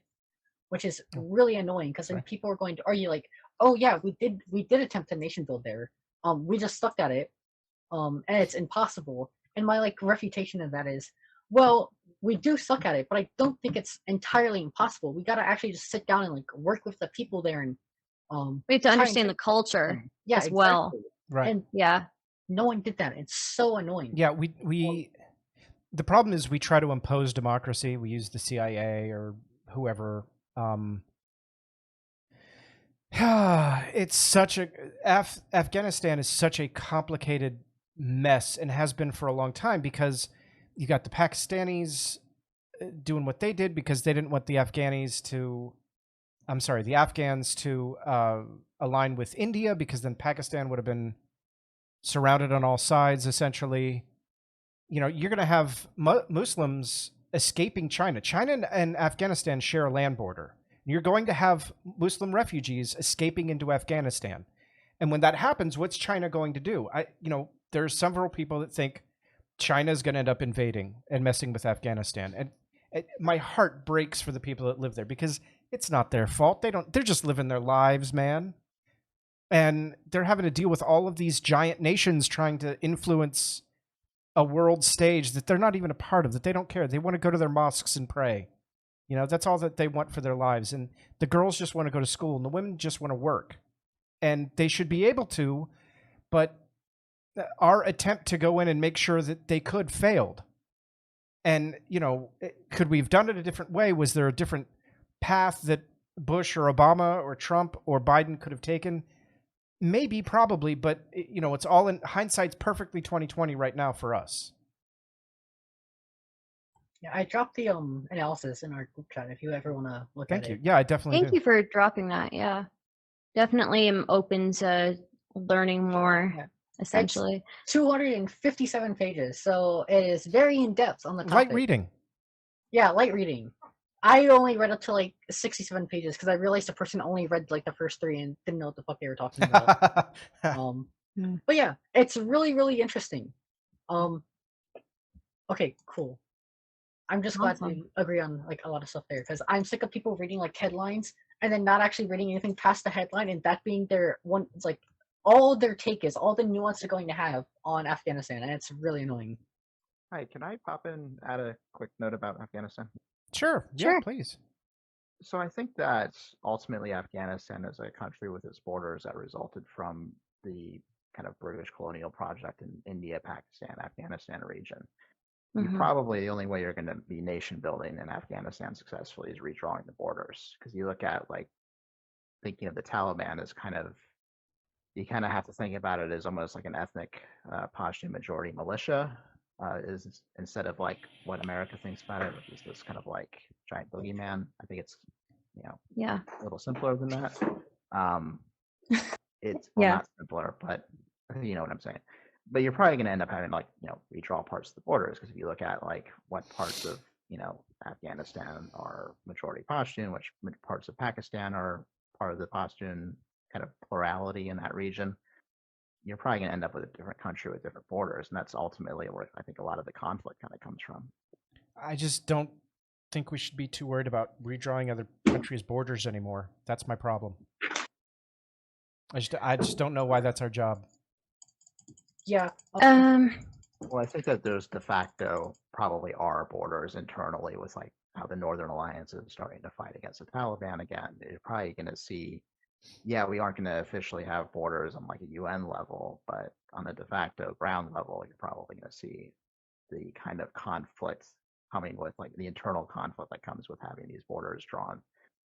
which is really annoying because then people are going to argue like, oh yeah, we did attempt to nation build there, we just sucked at it, and it's impossible. And my like refutation of that is, well, we do suck at it, but I don't think it's entirely impossible. We got to actually just sit down and like work with the people there and we have to understand the culture as well. Right. And no one did that. It's so annoying. Yeah, we the problem is we try to impose democracy. We use the CIA or whoever. It's such a Afghanistan is such a complicated mess and has been for a long time because you got the Pakistanis doing what they did because they didn't want the Afghans to align with India because then Pakistan would have been surrounded on all sides, essentially. You know, you're going to have Muslims escaping China. China and Afghanistan share a land border. You're going to have Muslim refugees escaping into Afghanistan. And when that happens, what's China going to do? There's several people that think China is going to end up invading and messing with Afghanistan. And my heart breaks for the people that live there because it's not their fault. They're just living their lives, man. And they're having to deal with all of these giant nations trying to influence a world stage that they're not even a part of, that they don't care. They want to go to their mosques and pray. You know, that's all that they want for their lives. And the girls just want to go to school and the women just want to work. And they should be able to, but our attempt to go in and make sure that they could failed. And, you know, could we have done it a different way? Was there a different path that Bush or Obama or Trump or Biden could have taken? Maybe, probably, but you know, it's all in hindsight's perfectly 2020 right now for us. Yeah, I dropped the analysis in our group chat if you ever want to look at it. Thank you. Yeah, I definitely Thank you for dropping that. Yeah, definitely am open to learning more. Yeah. Essentially, it's 257 pages, so it is very in depth on the topic. Light reading. Yeah, light reading. I only read up to like 67 pages because I realized the person only read like the first 3 and didn't know what the fuck they were talking about. But yeah, it's really, really interesting. Okay, cool. I'm just glad we agree on like a lot of stuff there because I'm sick of people reading like headlines and then not actually reading anything past the headline and that being their one. It's like all their take is, all the nuance they're going to have on Afghanistan, and it's really annoying. Hi, can I pop in, add a quick note about Afghanistan? Sure. Yeah, please. So I think that ultimately Afghanistan is a country with its borders that resulted from the kind of British colonial project in India, Pakistan, Afghanistan region. You probably, the only way you're going to be nation building in Afghanistan successfully is redrawing the borders. Because you look at like thinking of the Taliban as you kind of have to think about it as almost like an ethnic Pashtun majority militia. Is instead of like what America thinks about it, which is this kind of like giant boogeyman. I think it's, you know, a little simpler than that. It's not simpler, but you know what I'm saying. But you're probably going to end up having like, you know, redraw parts of the borders because if you look at like what parts of, you know, Afghanistan are majority Pashtun, which parts of Pakistan are part of the Pashtun kind of plurality in that region, you're probably going to end up with a different country with different borders. And that's ultimately where I think a lot of the conflict kind of comes from. I just don't think we should be too worried about redrawing other countries' borders anymore. That's my problem. I just don't know why that's our job. Yeah. Well, I think that there's de facto probably are borders internally with like how the Northern Alliance is starting to fight against the Taliban again. You're probably going to see, yeah, we aren't going to officially have borders on like a UN level, but on a de facto ground level, you're probably going to see the kind of conflict coming with like the internal conflict that comes with having these borders drawn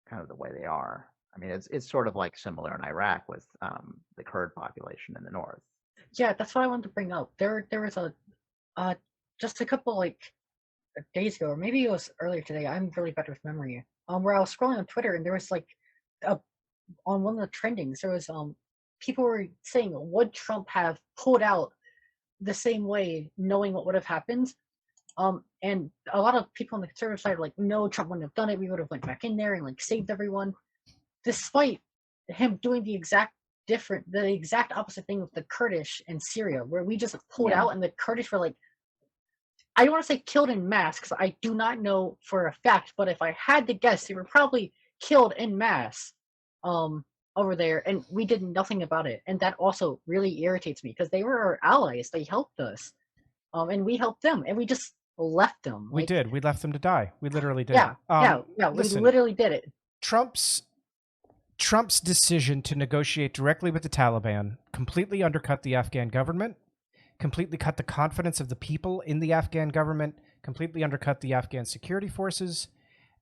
kind of the way they are. I mean, it's sort of like similar in Iraq with the Kurd population in the north. Yeah, that's what I wanted to bring up. There was a just a couple like days ago, or maybe it was earlier today. I'm really bad with memory. Where I was scrolling on Twitter and there was like on one of the trendings, there was people were saying, would Trump have pulled out the same way, knowing what would have happened? And a lot of people on the conservative side were like, no, Trump wouldn't have done it. We would have went back in there and like saved everyone, despite him doing the exact opposite thing with the Kurdish in Syria, where we just pulled out and the Kurdish were like, I don't want to say killed in mass because I do not know for a fact, but if I had to guess, they were probably killed in mass over there, and we did nothing about it. And that also really irritates me because they were our allies. They helped us, and we helped them, and we just left them. We did. We left them to die. We literally did. Yeah. Listen, we literally did it. Trump's decision to negotiate directly with the Taliban completely undercut the Afghan government, completely cut the confidence of the people in the Afghan government, completely undercut the Afghan security forces,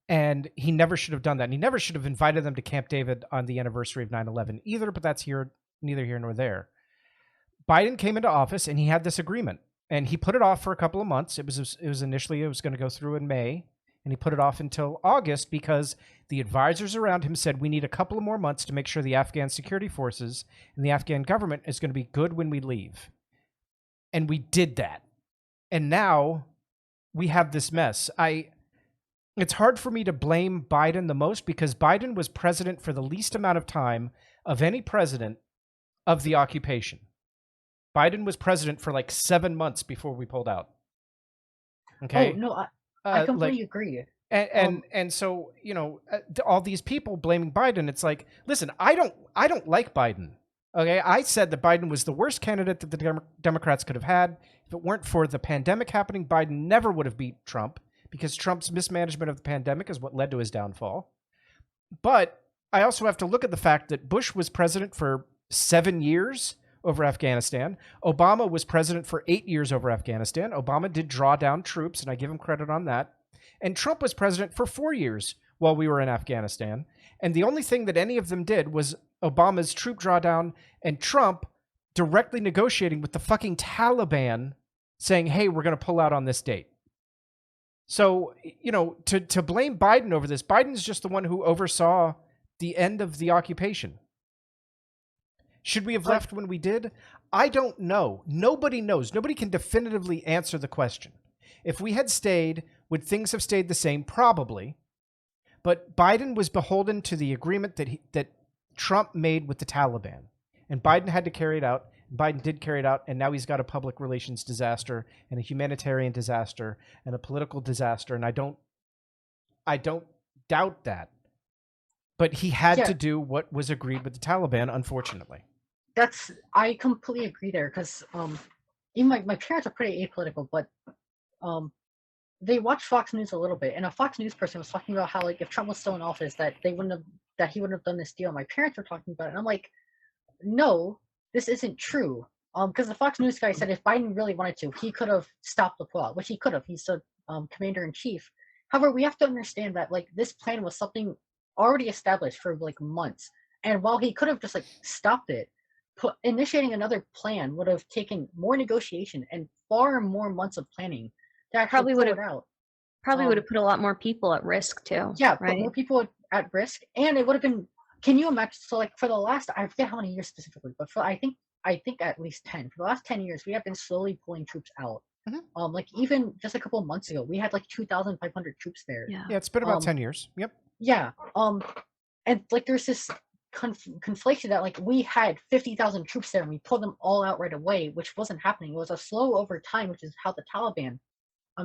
and he never should have done that. And he never should have invited them to Camp David on the anniversary of 9/11 either, but that's neither here nor there. Biden came into office and he had this agreement, and he put it off for a couple of months. It was initially going to go through in May, and he put it off until August because the advisors around him said we need a couple of more months to make sure the Afghan security forces and the Afghan government is going to be good when we leave. And we did that. And now we have this mess. It's hard for me to blame Biden the most because Biden was president for the least amount of time of any president of the occupation. Biden was president for like 7 months before we pulled out. Okay. Oh no, I completely agree. And so, you know, all these people blaming Biden, it's like, listen, I don't like Biden. Okay, I said that Biden was the worst candidate that the Democrats could have had. If it weren't for the pandemic happening, Biden never would have beat Trump because Trump's mismanagement of the pandemic is what led to his downfall. But I also have to look at the fact that Bush was president for 7 years over Afghanistan. Obama was president for 8 years over Afghanistan. Obama did draw down troops, and I give him credit on that. And Trump was president for 4 years while we were in Afghanistan. And the only thing that any of them did was Obama's troop drawdown and Trump directly negotiating with the fucking Taliban saying, hey, we're going to pull out on this date. So, you know, to blame Biden over this, Biden's just the one who oversaw the end of the occupation. Should we have left when we did? I don't know. Nobody knows. Nobody can definitively answer the question. If we had stayed, would things have stayed the same? Probably. But Biden was beholden to the agreement that Trump made with the Taliban. And Biden had to carry it out. Biden did carry it out, and now he's got a public relations disaster and a humanitarian disaster and a political disaster, and I don't doubt that. But he had to do what was agreed with the Taliban, unfortunately. I completely agree there, because even my parents are pretty apolitical, but they watch Fox News a little bit, and a Fox News person was talking about how, like, if Trump was still in office, that he wouldn't have done this deal. My parents were talking about it, and I'm like, no, this isn't true. Because the Fox News guy said if Biden really wanted to, he could have stopped the plot, which he could have. He's the commander in chief. However, we have to understand that, like, this plan was something already established for like months, and while he could have just like stopped it, initiating another plan would have taken more negotiation and far more months of planning. That probably would have would have put a lot more people at risk too. Yeah, right? put more people at risk, and it would have been. Can you imagine? So, like, for the last, I forget how many years specifically, but I think at least 10. For the last 10 years, we have been slowly pulling troops out. Mm-hmm. Like, even just a couple of months ago, we had like 2,500 troops there. Yeah, it's been about 10 years. Yep. Yeah. And like, there's this conflation that, like, we had 50,000 troops there and we pulled them all out right away, which wasn't happening. It was a slow over time, which is how the Taliban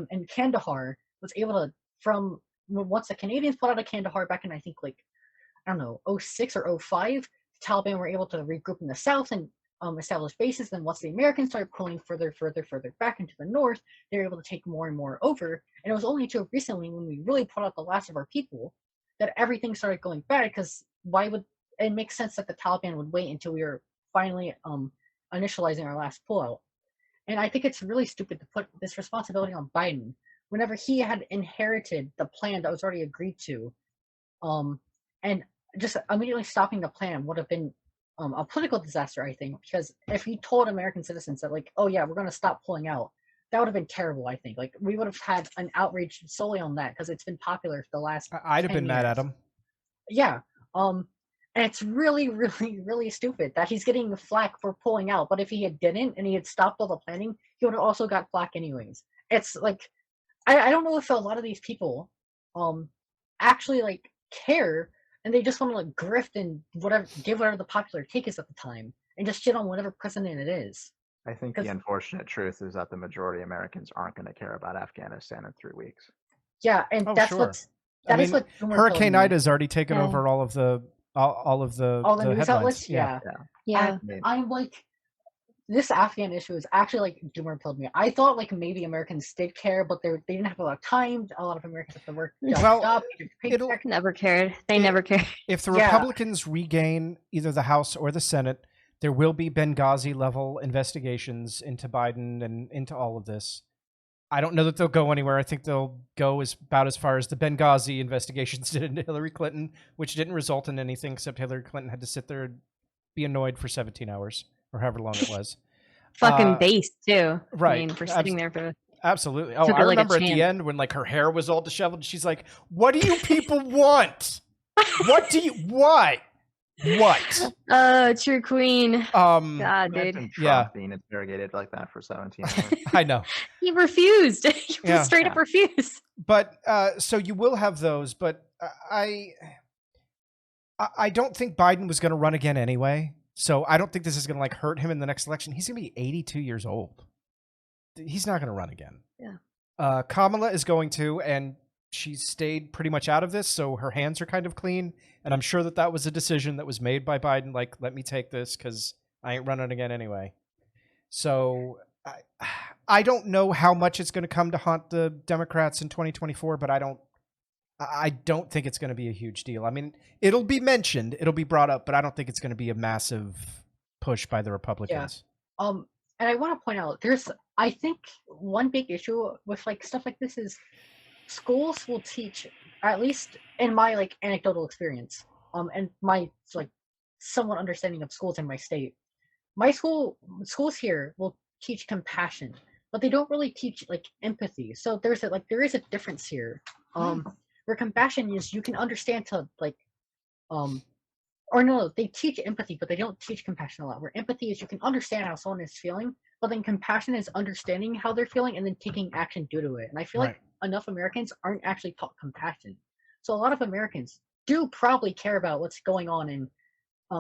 in Kandahar was able to, from once the Canadians pulled out of Kandahar back in, I think, like, I don't know, 06 or 05, the Taliban were able to regroup in the south and establish bases. Then once the Americans started pulling further back into the north, they were able to take more and more over. And it was only until recently, when we really pulled out the last of our people, that everything started going bad. Because why would it make sense that the Taliban would wait until we were finally initializing our last pullout? And I think it's really stupid to put this responsibility on Biden whenever he had inherited the plan that was already agreed to. And just immediately stopping the plan would have been a political disaster, I think, because if he told American citizens that, like, oh yeah, we're going to stop pulling out, that would have been terrible, I think. Like, we would have had an outrage solely on that, because it's been popular for the last I'd have 10 been mad at years. him. Yeah. And it's really, really, really stupid that he's getting the flack for pulling out. But if he didn't and he had stopped all the planning, he would have also got flack anyways. It's like, I don't know if a lot of these people actually like care, and they just want to like grift and give whatever the popular take is at the time, and just shit on whatever president it is. I think the unfortunate truth is that the majority of Americans aren't going to care about Afghanistan in 3 weeks. Yeah, and Oh, that's sure. what Boomer Hurricane told me. Ida's already taken Yeah. over all of the news headlines. outlets. Yeah. Yeah. I'm like, this Afghan issue is actually like Doomer told me. I thought like maybe Americans did care, but they didn't have a lot of time. A lot of Americans have to work. Well, job, it'll- paycheck. Never cared. They never cared. If the Yeah. Republicans regain either the House or the Senate, there will be Benghazi level investigations into Biden and into all of this. I don't know that they'll go anywhere. I think they'll go about as far as the Benghazi investigations did into Hillary Clinton, which didn't result in anything except Hillary Clinton had to sit there and be annoyed for 17 hours or however long it was. Fucking base too. Right. I mean, for sitting there for Absolutely. Oh, Took I it like a remember at the champ. end when like her hair was all disheveled. She's like, "What do you people want? What do you what? true queen. God, Imagine Trump yeah. being interrogated like that for 17 hours. I know. He refused. He Yeah. straight up refused. But so you will have those, but I don't think Biden was going to run again anyway. So I don't think this is going to like hurt him in the next election. He's going to be 82 years old. He's not going to run again. Yeah. Kamala is going to, and she stayed pretty much out of this, so her hands are kind of clean. And I'm sure that that was a decision that was made by Biden. Like, let me take this because I ain't running again anyway. So I don't know how much it's going to come to haunt the Democrats in 2024, but I don't think it's going to be a huge deal. I mean, it'll be mentioned, it'll be brought up, but I don't think it's going to be a massive push by the Republicans. And I want to point out, I think one big issue with like stuff like this is schools will teach, at least in my like anecdotal experience, and my like somewhat understanding of schools in my state. My schools here will teach compassion, but they don't really teach like empathy. So there is a difference here. Where compassion is you can understand to like or no, they teach empathy, but they don't teach compassion a lot. Where empathy is you can understand how someone is feeling, but then compassion is understanding how they're feeling and then taking action due to it. And I feel like enough Americans aren't actually taught compassion. So a lot of Americans do probably care about what's going on in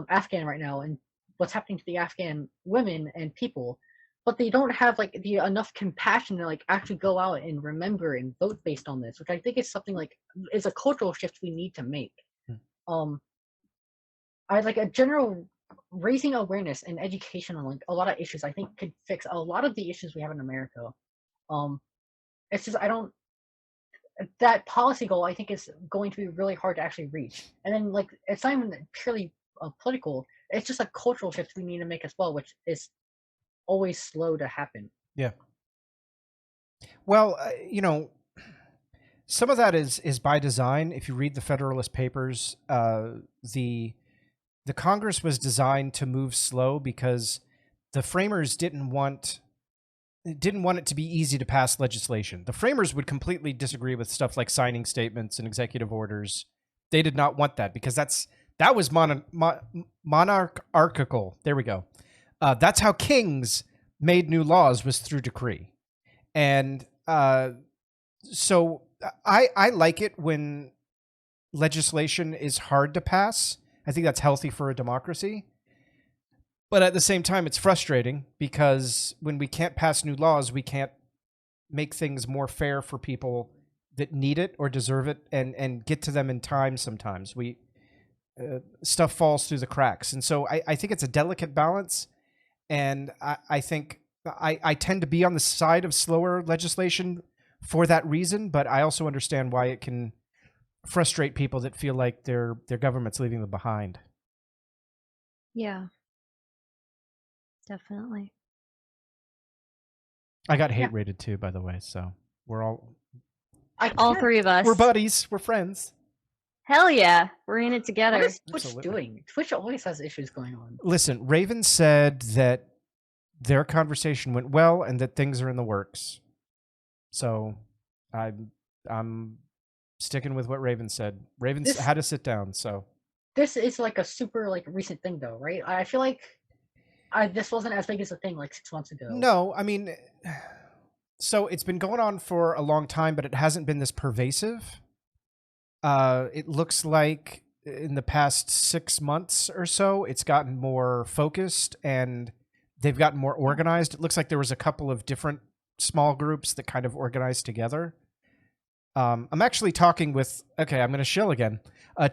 Afghan right now and what's happening to the Afghan women and people, but they don't have like the enough compassion to like actually go out and remember and vote based on this, which I think is something like is a cultural shift we need to make. I like a general raising awareness and education on like a lot of issues I think could fix a lot of the issues we have in America. It's just that policy goal I think is going to be really hard to actually reach. And then like it's not even purely political. It's just a cultural shift we need to make as well, which is always slow to happen. Yeah. Well, some of that is by design. If you read the Federalist Papers, the Congress was designed to move slow because the framers didn't want it to be easy to pass legislation. The framers would completely disagree with stuff like signing statements and executive orders. They did not want that because that was monarchical. There we go. That's how kings made new laws, was through decree. And so I like it when legislation is hard to pass. I think that's healthy for a democracy. But at the same time, it's frustrating because when we can't pass new laws, we can't make things more fair for people that need it or deserve it and get to them in time. Sometimes stuff falls through the cracks. And so I think it's a delicate balance. And I think I tend to be on the side of slower legislation for that reason, but I also understand why it can frustrate people that feel like their government's leaving them behind. Yeah. Definitely. I got hate rated too, by the way, so we're all three of us. we're buddies, we're friends. Hell yeah, we're in it together. What is Twitch Absolutely. doing? Twitch always has issues going on. Listen, Raven said that their conversation went well and that things are in the works. So I'm sticking with what Raven said. Raven had to sit down, so This is like a super like recent thing though, right? I feel like this wasn't as big as a thing like 6 months ago. no, I mean, so it's been going on for a long time, but it hasn't been this pervasive. It looks like in the past 6 months or so, it's gotten more focused and they've gotten more organized. It looks like there was a couple of different small groups that kind of organized together. I'm actually talking with, I'm going to shill again.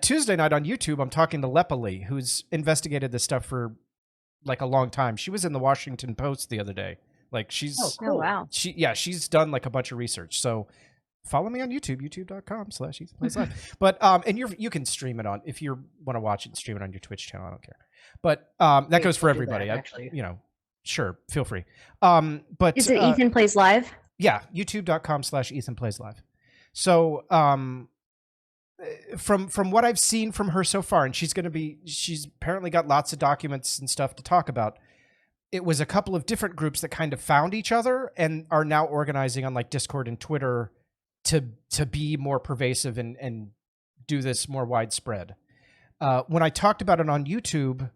Tuesday night on YouTube, I'm talking to Lepoli, who's investigated this stuff for like a long time. She was in the Washington Post the other day. Like she's, Oh wow. she's done like a bunch of research. So follow me on YouTube, youtube.com/EthanPlaysLive. But, and you can stream it on, if you want to watch it, stream it on your Twitch channel. I don't care. But that goes for everybody. Actually. Sure, feel free. But Is it Ethan Plays Live? Yeah, youtube.com/EthanPlaysLive. So, from what I've seen from her so far, and she's apparently got lots of documents and stuff to talk about. It was a couple of different groups that kind of found each other and are now organizing on like Discord and Twitter to be more pervasive and do this more widespread. When I talked about it on YouTube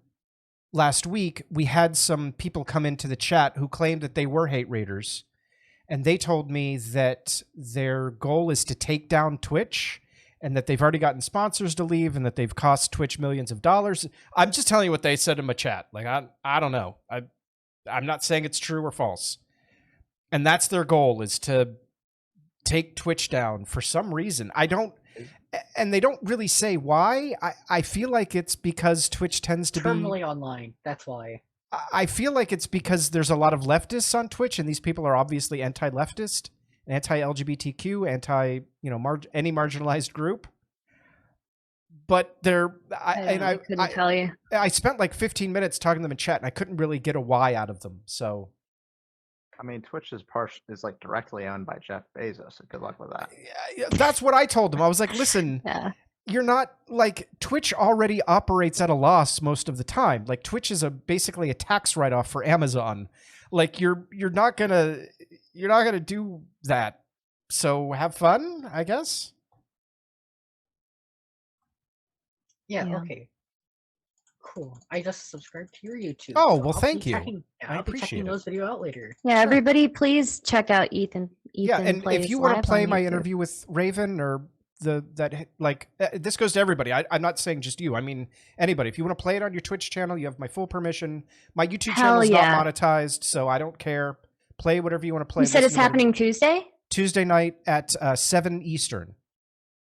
last week, we had some people come into the chat who claimed that they were hate raiders. And they told me that their goal is to take down Twitch and that they've already gotten sponsors to leave and that they've cost Twitch millions of dollars. I'm just telling you what they said in my chat. Like, I don't know. I'm not saying it's true or false. And that's their goal, is to take Twitch down for some reason. And they don't really say why. I feel like it's because Twitch tends to terminally online. That's why. I feel like it's because there's a lot of leftists on Twitch, and these people are obviously anti-leftist, anti-LGBTQ, any marginalized group. But I couldn't tell you. I spent like 15 minutes talking to them in chat, and I couldn't really get a why out of them. So, I mean, Twitch is like directly owned by Jeff Bezos. So good luck with that. yeah, that's what I told them. I was like, listen. Yeah. You're not like, Twitch already operates at a loss most of the time. Like, Twitch is basically a tax write-off for Amazon. Like, you're not gonna do that. So have fun, I guess. Yeah. Okay. Cool. I just subscribed to your YouTube. Oh, so well, thank you. I'll be checking those videos out later. Yeah, everybody, please check out Ethan. Yeah, and Plays if you want to Live play on my YouTube. interview with Raven or this goes to everybody. I'm not saying just you. I mean anybody. If you want to play it on your Twitch channel, you have my full permission. My YouTube channel is not monetized, so I don't care. Play whatever you want to play. You said it's happening Tuesday night at 7 Eastern.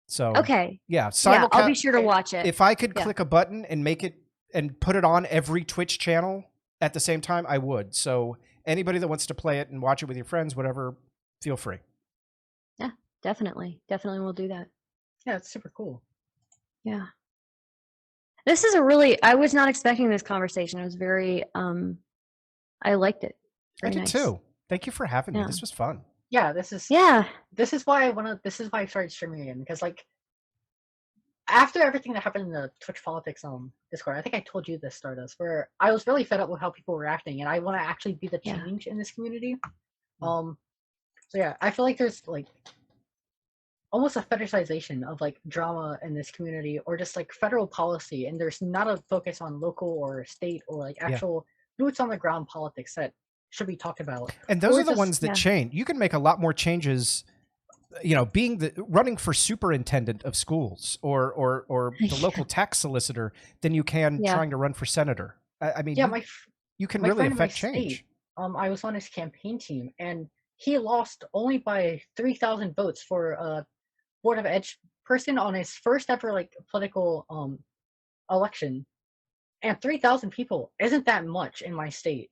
So okay. Yeah, I'll be sure to watch it. If I could click a button and make it and put it on every Twitch channel at the same time, I would. So anybody that wants to play it and watch it with your friends, whatever, feel free. Yeah, definitely we'll do that. Yeah, it's super cool. Yeah. This is I was not expecting this conversation. It was very, I liked it. I Very did nice. too. Thank you for having me. Yeah. This was fun. Yeah, this is why I started streaming again, because like after everything that happened in the Twitch politics Discord, I think I told you this, Stardust, where I was really fed up with how people were acting, and I want to actually be the change in this community. So yeah, I feel like there's like almost a fetishization of like drama in this community, or just like federal policy, and there's not a focus on local or state or like actual boots on the ground politics that should be talked about. And those are the ones that change. You can make a lot more changes, being running for superintendent of schools or the local tax solicitor than you can trying to run for senator. I mean, you can really affect change. State, I was on his campaign team, and he lost only by 3,000 votes for Board of Edge person on his first ever like political election, and 3,000 people isn't that much in my state.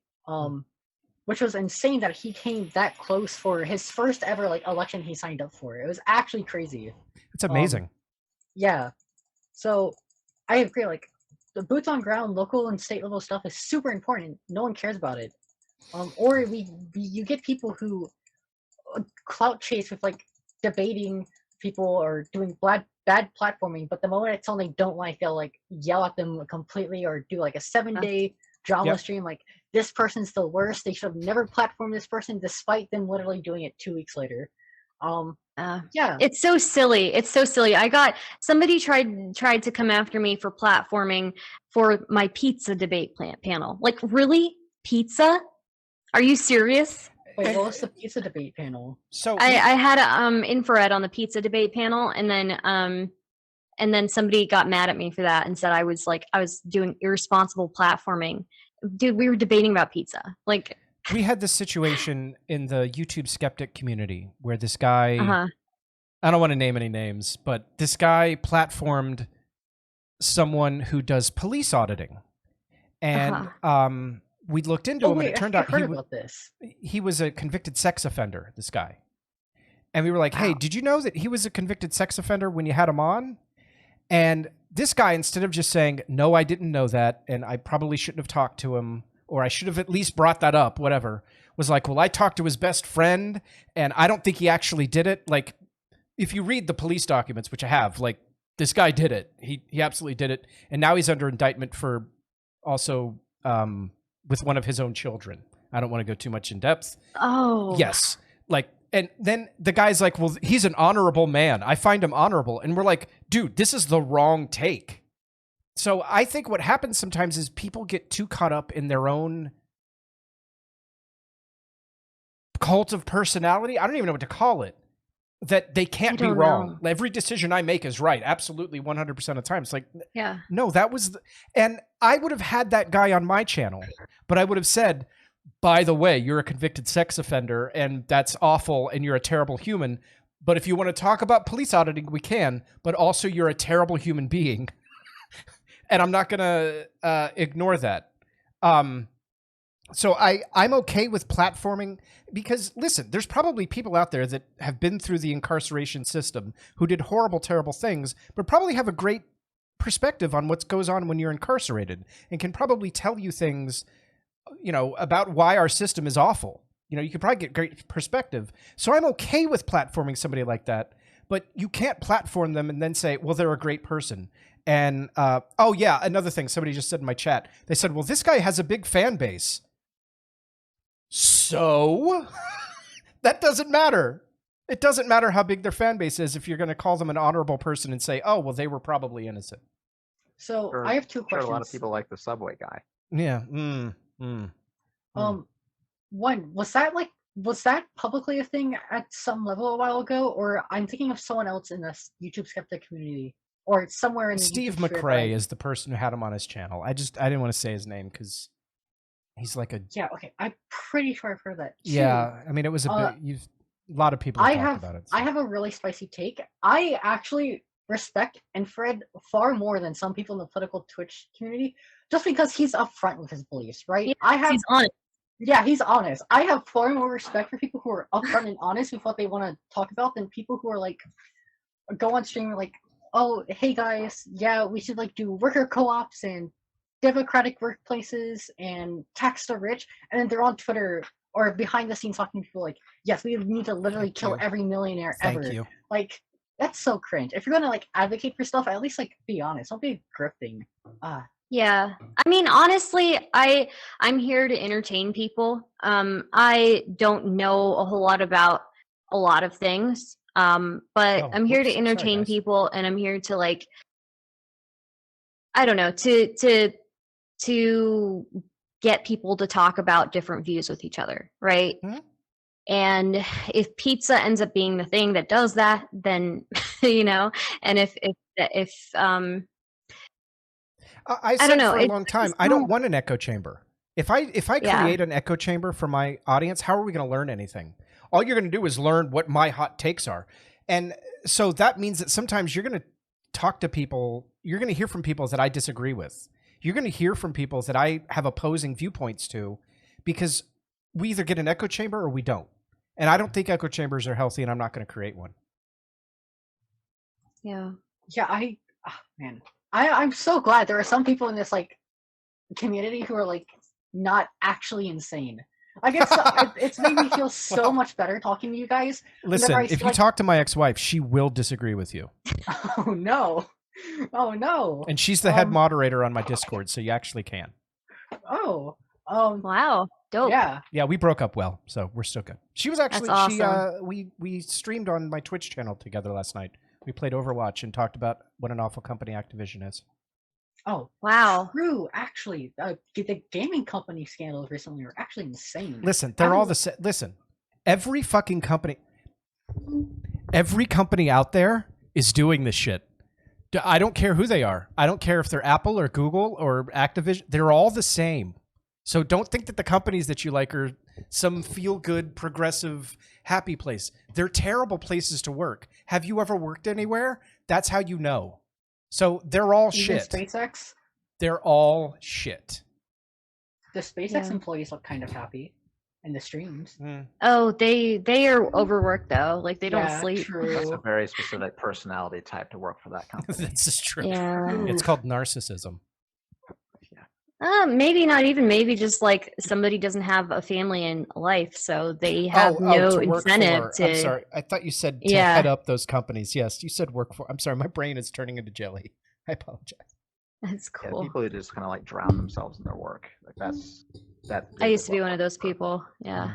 Which was insane that he came that close for his first ever like election he signed up for. It was actually crazy. It's amazing. Yeah. So I agree. Like the boots on ground, local and state level stuff is super important. No one cares about it. Or you get people who clout chase with like debating people or doing bad platforming, but the moment it's something they don't like, they'll like yell at them completely or do like a 7-day drama stream like this person's the worst. They should have never platformed this person, despite them literally doing it 2 weeks later. Yeah, it's so silly. It's so silly. Somebody tried to come after me for platforming for my pizza debate panel. Like, really? Pizza? Are you serious? Wait, what was the pizza debate panel? So I had infrared on the pizza debate panel, and then somebody got mad at me for that and said I was doing irresponsible platforming. Dude, we were debating about pizza. Like, we had this situation in the YouTube skeptic community where this guy, I don't want to name any names, but this guy platformed someone who does police auditing. And we looked into him, and it turned out he was a convicted sex offender, this guy. And we were like, hey, did you know that he was a convicted sex offender when you had him on? And this guy, instead of just saying, no, I didn't know that, and I probably shouldn't have talked to him, or I should have at least brought that up, whatever, was like, well, I talked to his best friend, and I don't think he actually did it. Like, if you read the police documents, which I have, like, this guy did it. He absolutely did it. And now he's under indictment for also with one of his own children. I don't want to go too much in depth. Oh. Yes. Like, and then the guy's like, well, he's an honorable man. I find him honorable. And we're like, dude, this is the wrong take. So I think what happens sometimes is people get too caught up in their own cult of personality. I don't even know what to call it. That they can't be wrong. Every decision I make is right. Absolutely 100% of the time. It's like, no, that was... And I would have had that guy on my channel, but I would have said, by the way, you're a convicted sex offender, and that's awful, and you're a terrible human. But if you want to talk about police auditing, we can, but also you're a terrible human being. And I'm not going to ignore that. So I'm okay with platforming because, listen, there's probably people out there that have been through the incarceration system who did horrible, terrible things, but probably have a great perspective on what goes on when you're incarcerated and can probably tell you things, you know, about why our system is awful. You know, you could probably get great perspective. So I'm okay with platforming somebody like that, but you can't platform them and then say, well, they're a great person. And, oh yeah, another thing somebody just said in my chat, they said, well, this guy has a big fan base. So that doesn't matter. It doesn't matter how big their fan base is if you're going to call them an honorable person and say, oh, well, they were probably innocent. So I have two questions. A lot of people like the subway guy. Yeah. One, was that publicly a thing at some level a while ago, or I'm thinking of someone else in this YouTube skeptic community, or somewhere in the Steve McRae is the person who had him on his channel. I didn't want to say his name because he's like a... Yeah, okay. I'm pretty sure I've heard that too. Yeah, I mean, it was a bit... A lot of people have talked about it. So. I have a really spicy take. I actually respect Infrared far more than some people in the political Twitch community, just because he's upfront with his beliefs, right? Yeah, he's honest. Yeah, he's honest. I have far more respect for people who are upfront and honest with what they want to talk about than people who are like, go on stream and like, oh, hey guys, yeah, we should like do worker co-ops and democratic workplaces and tax the rich, and then they're on Twitter or behind the scenes talking to people like, yes, we need to literally kill every millionaire ever. Thank you. Like, that's so cringe. If you're gonna like advocate for stuff, at least like be honest. Don't be grifting. Yeah. I mean, honestly, I'm here to entertain people. I don't know a whole lot about a lot of things. But I'm here to entertain people, and I'm here to like, I don't know, to get people to talk about different views with each other, right? Mm-hmm. And if pizza ends up being the thing that does that, then you know, and if I said for a long time, I don't want an echo chamber. If I create an echo chamber for my audience, how are we going to learn anything? All you're going to do is learn what my hot takes are. And so that means that sometimes you're going to talk to people, you're going to hear from people that I disagree with. You're going to hear from people that I have opposing viewpoints to, because we either get an echo chamber or we don't. And I don't think echo chambers are healthy, and I'm not going to create one. Yeah. Yeah, I'm so glad there are some people in this like community who are like not actually insane. Like it's made me feel so much better talking to you guys. Listen, if you talk to my ex-wife, she will disagree with you. Oh no. Oh no. And she's the head moderator on my Discord, so you actually can. Oh. Wow. Dope. Yeah. Yeah, we broke up well, so we're still good. She was actually That's awesome. we streamed on my Twitch channel together last night. We played Overwatch and talked about what an awful company Activision is. Oh, wow. True. Actually, the gaming company scandals recently are actually insane. Listen, they're all the same. Listen, every company out there is doing this shit. I don't care who they are. I don't care if they're Apple or Google or Activision. They're all the same. So don't think that the companies that you like are some feel-good, progressive, happy place. They're terrible places to work. Have you ever worked anywhere? That's how you know. So they're all Even shit. SpaceX? They're all shit. The SpaceX employees look kind of happy in the streams. Oh, they are overworked though. Like they don't sleep. True. That's a very specific personality type to work for that company. This is true. Yeah. It's called narcissism. Maybe not even. Maybe just like somebody doesn't have a family in life, so they have no to work incentive for. to. I'm sorry. I thought you said to head up those companies. Yes, you said work for. I'm sorry. My brain is turning into jelly. I apologize. That's cool. Yeah, people who just kind of like drown themselves in their work. Like that. I used to be one of those people. Yeah.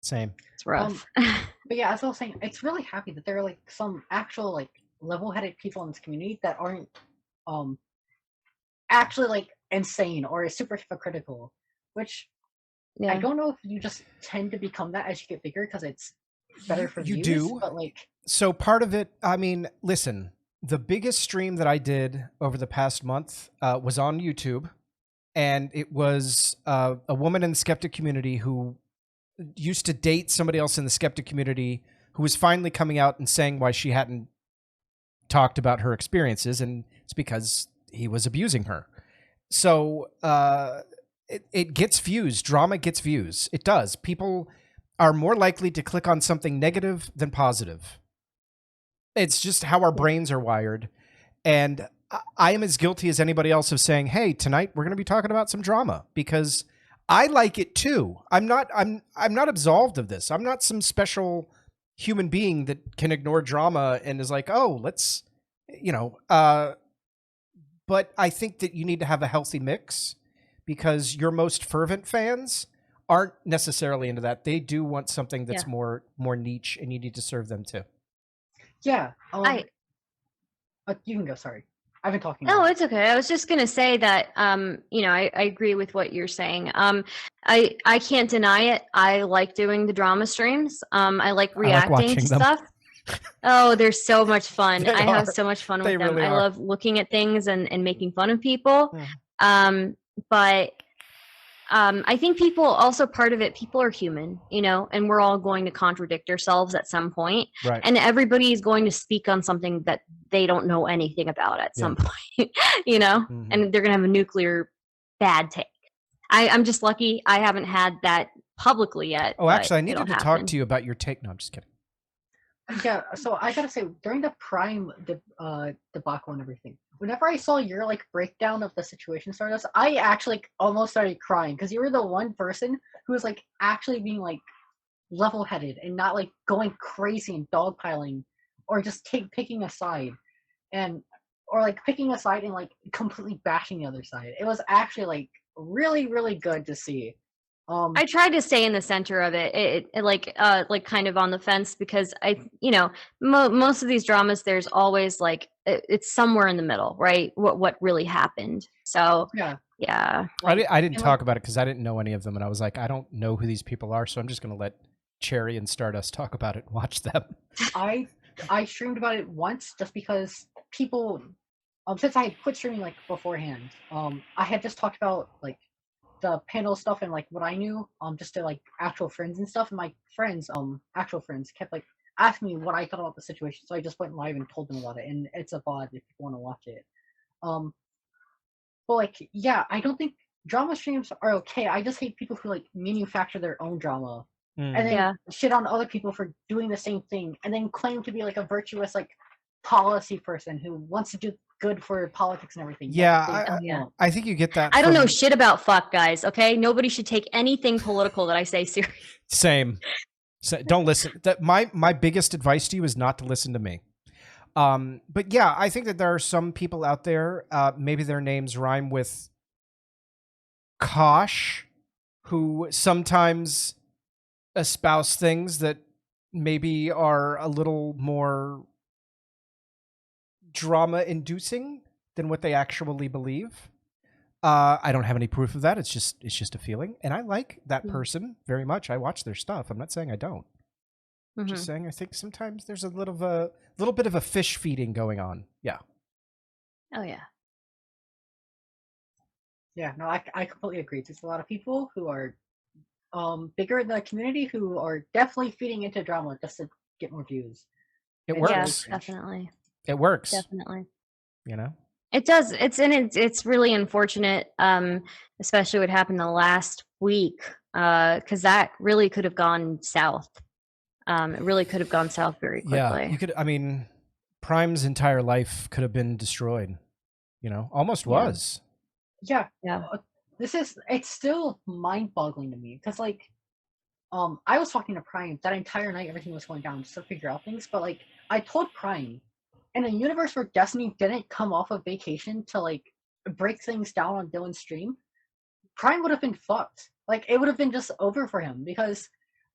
Same. It's rough. But yeah, as I was saying, it's really happy that there are like some actual like level-headed people in this community that aren't actually like insane or super hypocritical, which I don't know if you just tend to become that as you get bigger because it's better for you views, do, but like so part of it. I mean, listen, the biggest stream that I did over the past month was on YouTube, and it was a woman in the skeptic community who used to date somebody else in the skeptic community who was finally coming out and saying why she hadn't talked about her experiences, and it's because he was abusing her. So it gets views. Drama gets views. It does. People are more likely to click on something negative than positive. It's just how our brains are wired. And I am as guilty as anybody else of saying, hey, tonight we're going to be talking about some drama, because I like it too. I'm not absolved of this. I'm not some special human being that can ignore drama and is like, oh, let's, but I think that you need to have a healthy mix, because your most fervent fans aren't necessarily into that. They do want something that's more niche, and you need to serve them too. Yeah. You can go. Sorry, I've been talking. No, it's okay. I was just gonna say that I agree with what you're saying. I can't deny it. I like doing the drama streams. I like reacting to stuff. Oh, they're so much fun. I have so much fun with them. Really I love looking at things and making fun of people. But I think people also, part of it, people are human, and we're all going to contradict ourselves at some point. Right. And everybody is going to speak on something that they don't know anything about at some point, and they're going to have a nuclear bad take. I'm just lucky I haven't had that publicly yet. Oh, actually, I needed to talk to you about your take. No, I'm just kidding. Yeah, so I gotta say, during the Prime debacle and everything, whenever I saw your like breakdown of the situation, Stardust, I actually almost started crying, because you were the one person who was like actually being like level-headed and not like going crazy and dogpiling, or just picking a side, or like picking a side and like completely bashing the other side. It was actually like really, really good to see. I tried to stay in the center of it, like kind of on the fence, because most of these dramas, there's always like it's somewhere in the middle, right? What really happened? So yeah. I didn't talk about it because I didn't know any of them, and I was like, I don't know who these people are, so I'm just going to let Cherry and Stardust talk about it and watch them. I streamed about it once just because people, since I had quit streaming like beforehand, I had just talked about like the panel stuff and like what I knew, just to like actual friends and stuff, and my friends, actual friends kept like asked me what I thought about the situation, so I just went live and told them about it, and it's a VOD if you want to watch it. But like, yeah, I don't think drama streams are okay. I just hate people who like manufacture their own drama and then shit on other people for doing the same thing, and then claim to be like a virtuous like policy person who wants to do good for politics and everything. I think you get that. I don't know shit about fuck, guys. Okay, nobody should take anything political that I say serious. Same. So don't listen. That my biggest advice to you is not to listen to me. But yeah, I think that there are some people out there, maybe their names rhyme with Kosh, who sometimes espouse things that maybe are a little more drama-inducing than what they actually believe. I don't have any proof of that. It's just a feeling, and I like that person very much. I watch their stuff. I'm not saying I don't. I'm just saying I think sometimes there's a little bit of a fish feeding going on. Yeah. Oh yeah. Yeah, no, I completely agree. There's a lot of people who are bigger in the community who are definitely feeding into drama just to get more views. It works. Yeah, definitely. It works. Definitely. You know? It does. It's really unfortunate, especially what happened the last week, because that really could have gone south. It really could have gone south very quickly. Yeah, you could. I mean, Prime's entire life could have been destroyed. You know, almost was. Yeah. Yeah. It's still mind-boggling to me because like, I was talking to Prime that entire night. Everything was going down just to figure out things, but like, I told Prime, in a universe where Destiny didn't come off of vacation to like break things down on Dylan's stream, Prime would have been fucked. Like it would have been just over for him because,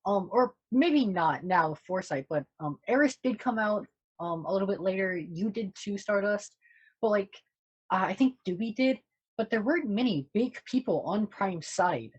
or maybe not now with Foresight, but Eris did come out a little bit later. You did too, Stardust, but like I think Doobie did, but there weren't many big people on Prime's side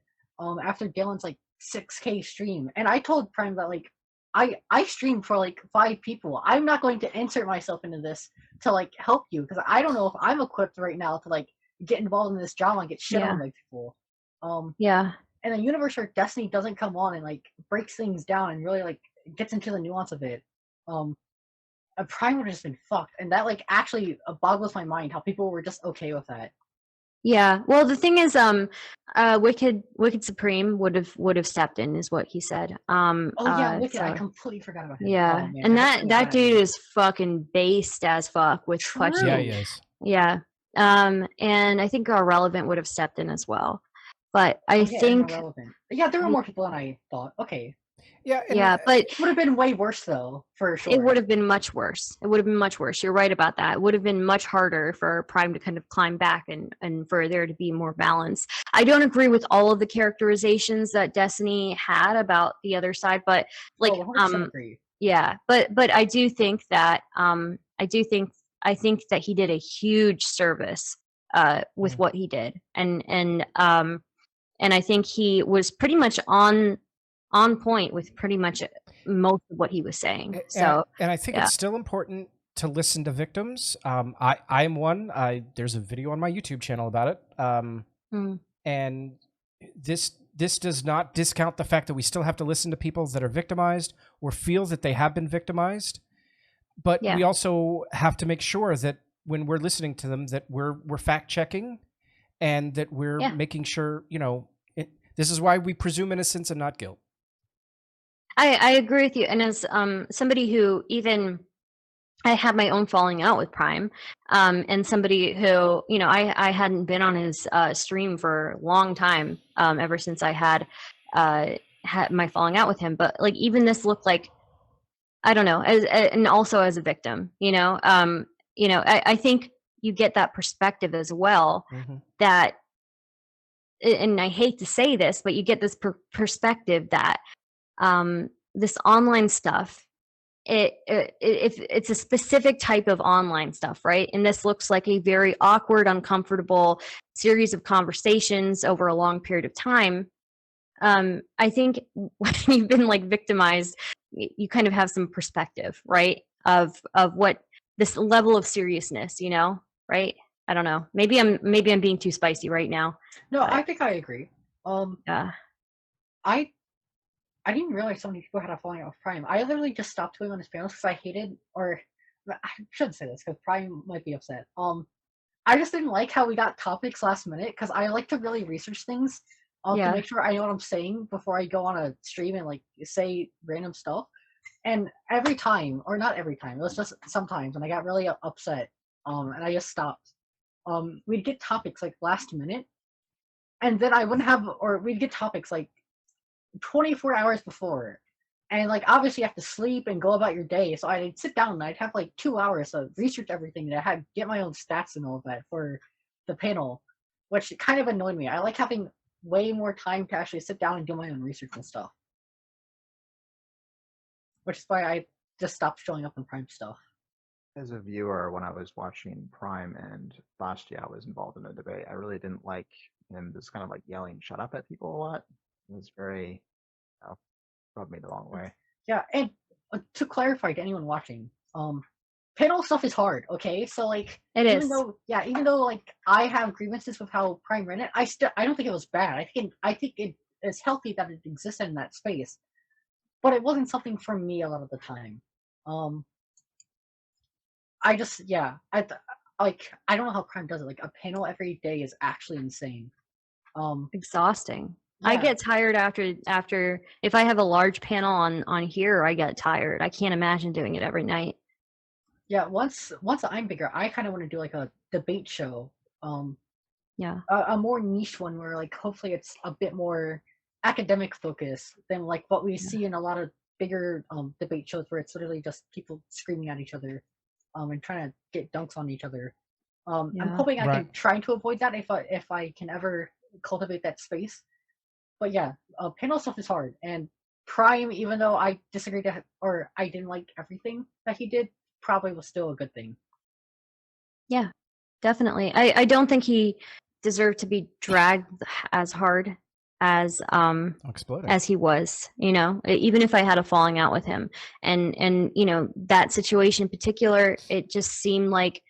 after Dylan's like 6K stream, and I told Prime that like I stream for like 5 people. I'm not going to insert myself into this to like help you because I don't know if I'm equipped right now to like get involved in this drama and get shit on by people. And the universe where Destiny doesn't come on and like breaks things down and really like gets into the nuance of it, a Prime would have just been fucked, and that like actually boggles my mind how people were just okay with that. Yeah. Well, the thing is, Wicked Supreme would have stepped in, is what he said. Wicked. So, I completely forgot about him. Yeah, oh, and that dude is fucking based as fuck with questions. Yeah, he is. Yeah. And I think Irrelevant would have stepped in as well, but I think there were more people than I thought. Okay. Yeah, but it would have been way worse though, for sure. It would have been much worse. It would have been much worse. You're right about that. It would have been much harder for Prime to kind of climb back and for there to be more balance. I don't agree with all of the characterizations that Destiny had about the other side, but like yeah, but I do think that I think that he did a huge service with what he did, and I think he was pretty much on point with pretty much most of what he was saying. So, and I think it's still important to listen to victims. I am one. There's a video on my YouTube channel about it. And this does not discount the fact that we still have to listen to people that are victimized or feel that they have been victimized. But we also have to make sure that when we're listening to them, that we're fact checking and that we're making sure, you know, this is why we presume innocence and not guilt. I agree with you. And as somebody who I had my own falling out with Prime, and somebody who, you know, I hadn't been on his stream for a long time, ever since I had my falling out with him. But like, even this looked like, I don't know, and also as a victim, I think you get that perspective as well, that, and I hate to say this, but you get this perspective that this online stuff, it's a specific type of online stuff, right? And this looks like a very awkward, uncomfortable series of conversations over a long period of time. I think when you've been like victimized, you kind of have some perspective, right? Of what this level of seriousness, you know, right? I don't know. Maybe I'm being too spicy right now. No, I think I agree. I didn't realize so many people had a falling out with Prime. I literally just stopped going on his panels because I hated, or I shouldn't say this because Prime might be upset. I just didn't like how we got topics last minute because I like to really research things to Yeah. make sure I know what I'm saying before I go on a stream and like say random stuff. And every time, or not every time, it was just sometimes, and I got really upset. And I just stopped. We'd get topics like last minute, and then I wouldn't have, or we'd get topics like 24 hours before, and like obviously you have to sleep and go about your day. So I'd sit down and I'd have like 2 hours to research everything, and I had get my own stats and all of that for the panel, which kind of annoyed me. I like having way more time to actually sit down and do my own research and stuff, which is why I just stopped showing up on Prime stuff. As a viewer, when I was watching Prime and Bastia was involved in the debate, I really didn't like him just kind of like yelling "shut up" at people a lot. It was very, rubbed me the wrong way. Yeah, and to clarify to anyone watching, panel stuff is hard. Okay, so like even though like I have grievances with how Prime ran it, I don't think it was bad. I think it is healthy that it existed in that space, but it wasn't something for me a lot of the time. I just I don't know how Prime does it. Like a panel every day is actually insane. Exhausting. Yeah. I get tired after if I have a large panel on here, I get tired. I can't imagine doing it every night. Yeah, once I'm bigger, I kind of want to do like a debate show. Yeah. A more niche one where like hopefully it's a bit more academic focus than like what we see in a lot of bigger debate shows where it's literally just people screaming at each other and trying to get dunks on each other. I'm hoping I can try to avoid that if I can ever cultivate that space. But yeah, panel stuff is hard, and Prime, even though I disagreed or I didn't like everything that he did, probably was still a good thing. Yeah, definitely. I don't think he deserved to be dragged as hard as he was, even if I had a falling out with him. And that situation in particular, it just seemed like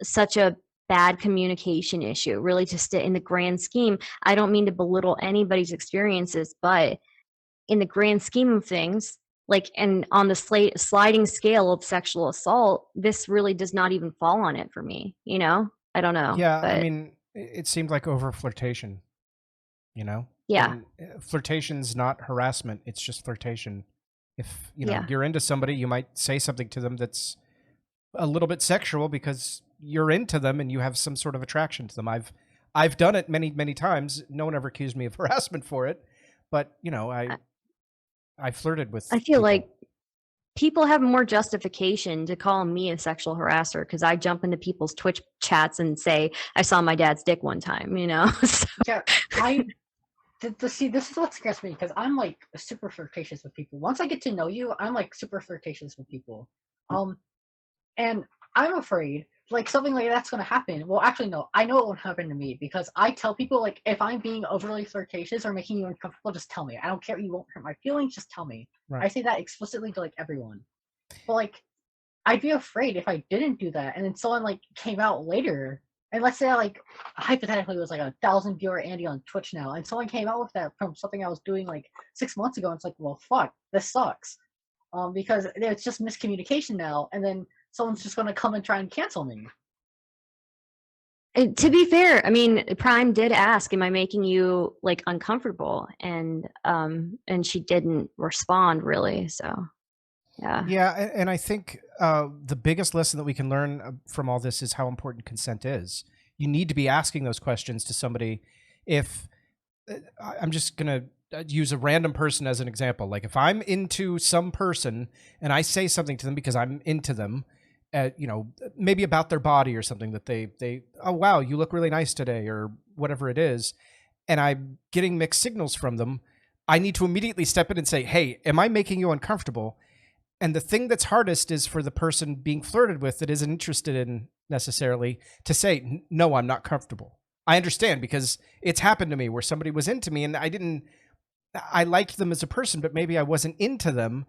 such a bad communication issue, really, just in the grand scheme. I don't mean to belittle anybody's experiences, but in the grand scheme of things, like, and on the sliding scale of sexual assault, this really does not even fall on it for me. I don't know. Yeah, but, I mean, it seemed like over flirtation. Yeah. And flirtation's not harassment; it's just flirtation. If you're into somebody, you might say something to them that's a little bit sexual because you're into them and you have some sort of attraction to them. I've done it many times. No one ever accused me of harassment for it, but I flirted with. I feel like people have more justification to call me a sexual harasser because I jump into people's Twitch chats and say I saw my dad's dick one time. So. Yeah, see, this is what scares me because I'm like super flirtatious with people. Once I get to know you, I'm like super flirtatious with people. And I'm afraid like something like that's going to happen. Well, actually, no, I know it won't happen to me because I tell people like if I'm being overly flirtatious or making you uncomfortable, just tell me. I don't care. You won't hurt my feelings. Just tell me. Right. I say that explicitly to like everyone. But like, I'd be afraid if I didn't do that, and then someone like came out later, and let's say I like hypothetically it was like 1,000 viewer Andy on Twitch now, and someone came out with that from something I was doing like 6 months ago. And it's like, well, fuck, this sucks, because it's just miscommunication now, and then someone's just going to come and try and cancel me. To be fair, I mean, Prime did ask, "Am I making you like uncomfortable?" And she didn't respond really. So, yeah. Yeah, and I think the biggest lesson that we can learn from all this is how important consent is. You need to be asking those questions to somebody. If I'm just gonna use a random person as an example, like if I'm into some person and I say something to them because I'm into them. Maybe about their body or something that they oh wow, you look really nice today or whatever it is, and I'm getting mixed signals from them, I need to immediately step in and say, hey, am I making you uncomfortable? And the thing that's hardest is for the person being flirted with that isn't interested in necessarily to say, no, I'm not comfortable. I understand because it's happened to me where somebody was into me and I liked them as a person, but maybe I wasn't into them.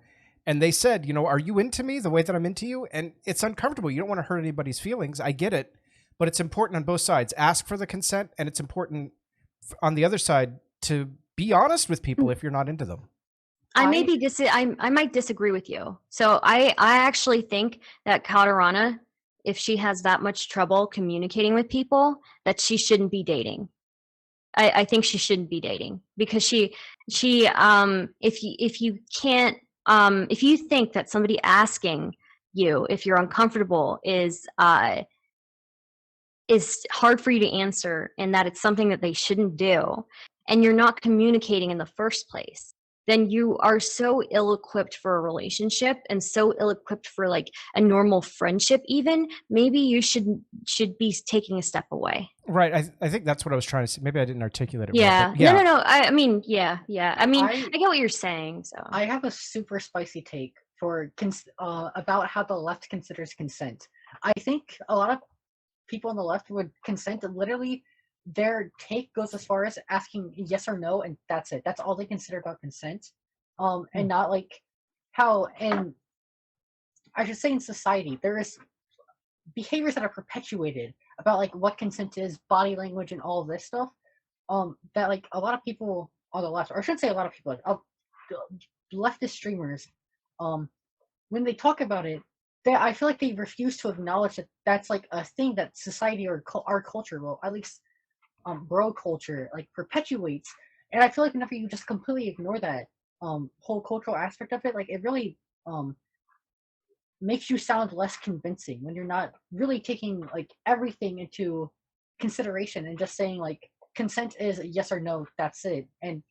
And they said, are you into me the way that I'm into you? And it's uncomfortable. You don't want to hurt anybody's feelings. I get it. But it's important on both sides. Ask for the consent. And it's important on the other side to be honest with people if you're not into them. I might disagree with you. So I actually think that Calderana, if she has that much trouble communicating with people, that she shouldn't be dating. I think she shouldn't be dating because if you can't if you think that somebody asking you if you're uncomfortable is hard for you to answer and that it's something that they shouldn't do and you're not communicating in the first place, then you are so ill-equipped for a relationship and so ill-equipped for like a normal friendship. Even maybe you should be taking a step away. Right. I think that's what I was trying to say. Maybe I didn't articulate it Yeah. well. But yeah. No. I mean, yeah. I mean, I get what you're saying. So I have a super spicy take for about how the left considers consent. I think a lot of people on the left would consent, and literally their take goes as far as asking yes or no, and that's it. That's all they consider about consent. And not like how, and I should say in society, there is behaviors that are perpetuated about like what consent is, body language, and all of this stuff. That like a lot of people on the left, or I shouldn't say a lot of people, like leftist streamers, when they talk about it, I feel like they refuse to acknowledge that that's like a thing that society or our culture, well, at least bro culture, like perpetuates. And I feel like whenever you just completely ignore that whole cultural aspect of it, like it really makes you sound less convincing when you're not really taking like everything into consideration and just saying like consent is yes or no, that's it. And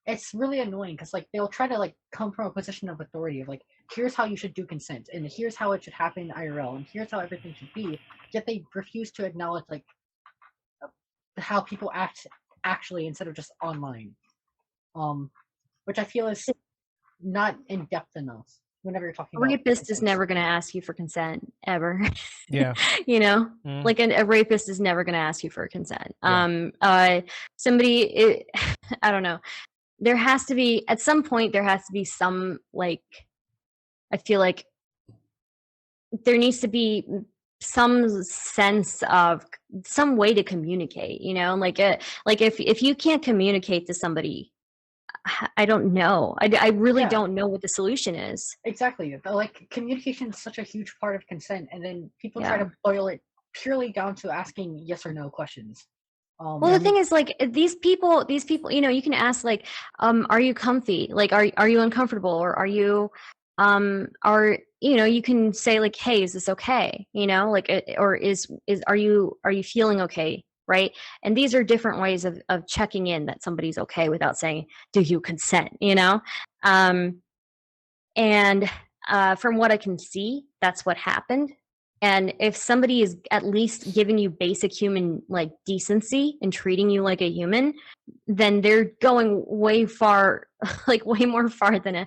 it's really annoying because like they'll try to like come from a position of authority of like, here's how you should do consent and here's how it should happen in IRL and here's how everything should be, yet they refuse to acknowledge like how people act actually instead of just online, which I feel is not in depth enough whenever you're talking about rapist is consent. never going to ask you for consent ever. Yeah. You know, Mm. like a rapist is never going to ask you for consent. Yeah. Somebody, I don't know. There has to be, at some point, there has to be some, like, I feel like there needs to be some sense of some way to communicate, you know, like if you can't communicate to somebody, I don't know. I really Yeah. don't know what the solution is. Exactly. Like communication is such a huge part of consent, and then people try Yeah. to boil it purely down to asking yes or no questions. Well, the thing is, like, these people, you know, you can ask, like, are you comfy? Like, are you uncomfortable? Or are you, you know, you can say, like, hey, is this okay? You know, like, or are you feeling okay? Right. And these are different ways of checking in that somebody's okay without saying, do you consent? You know? And from what I can see, that's what happened. And if somebody is at least giving you basic human like decency and treating you like a human, then they're going way far, like way more far than a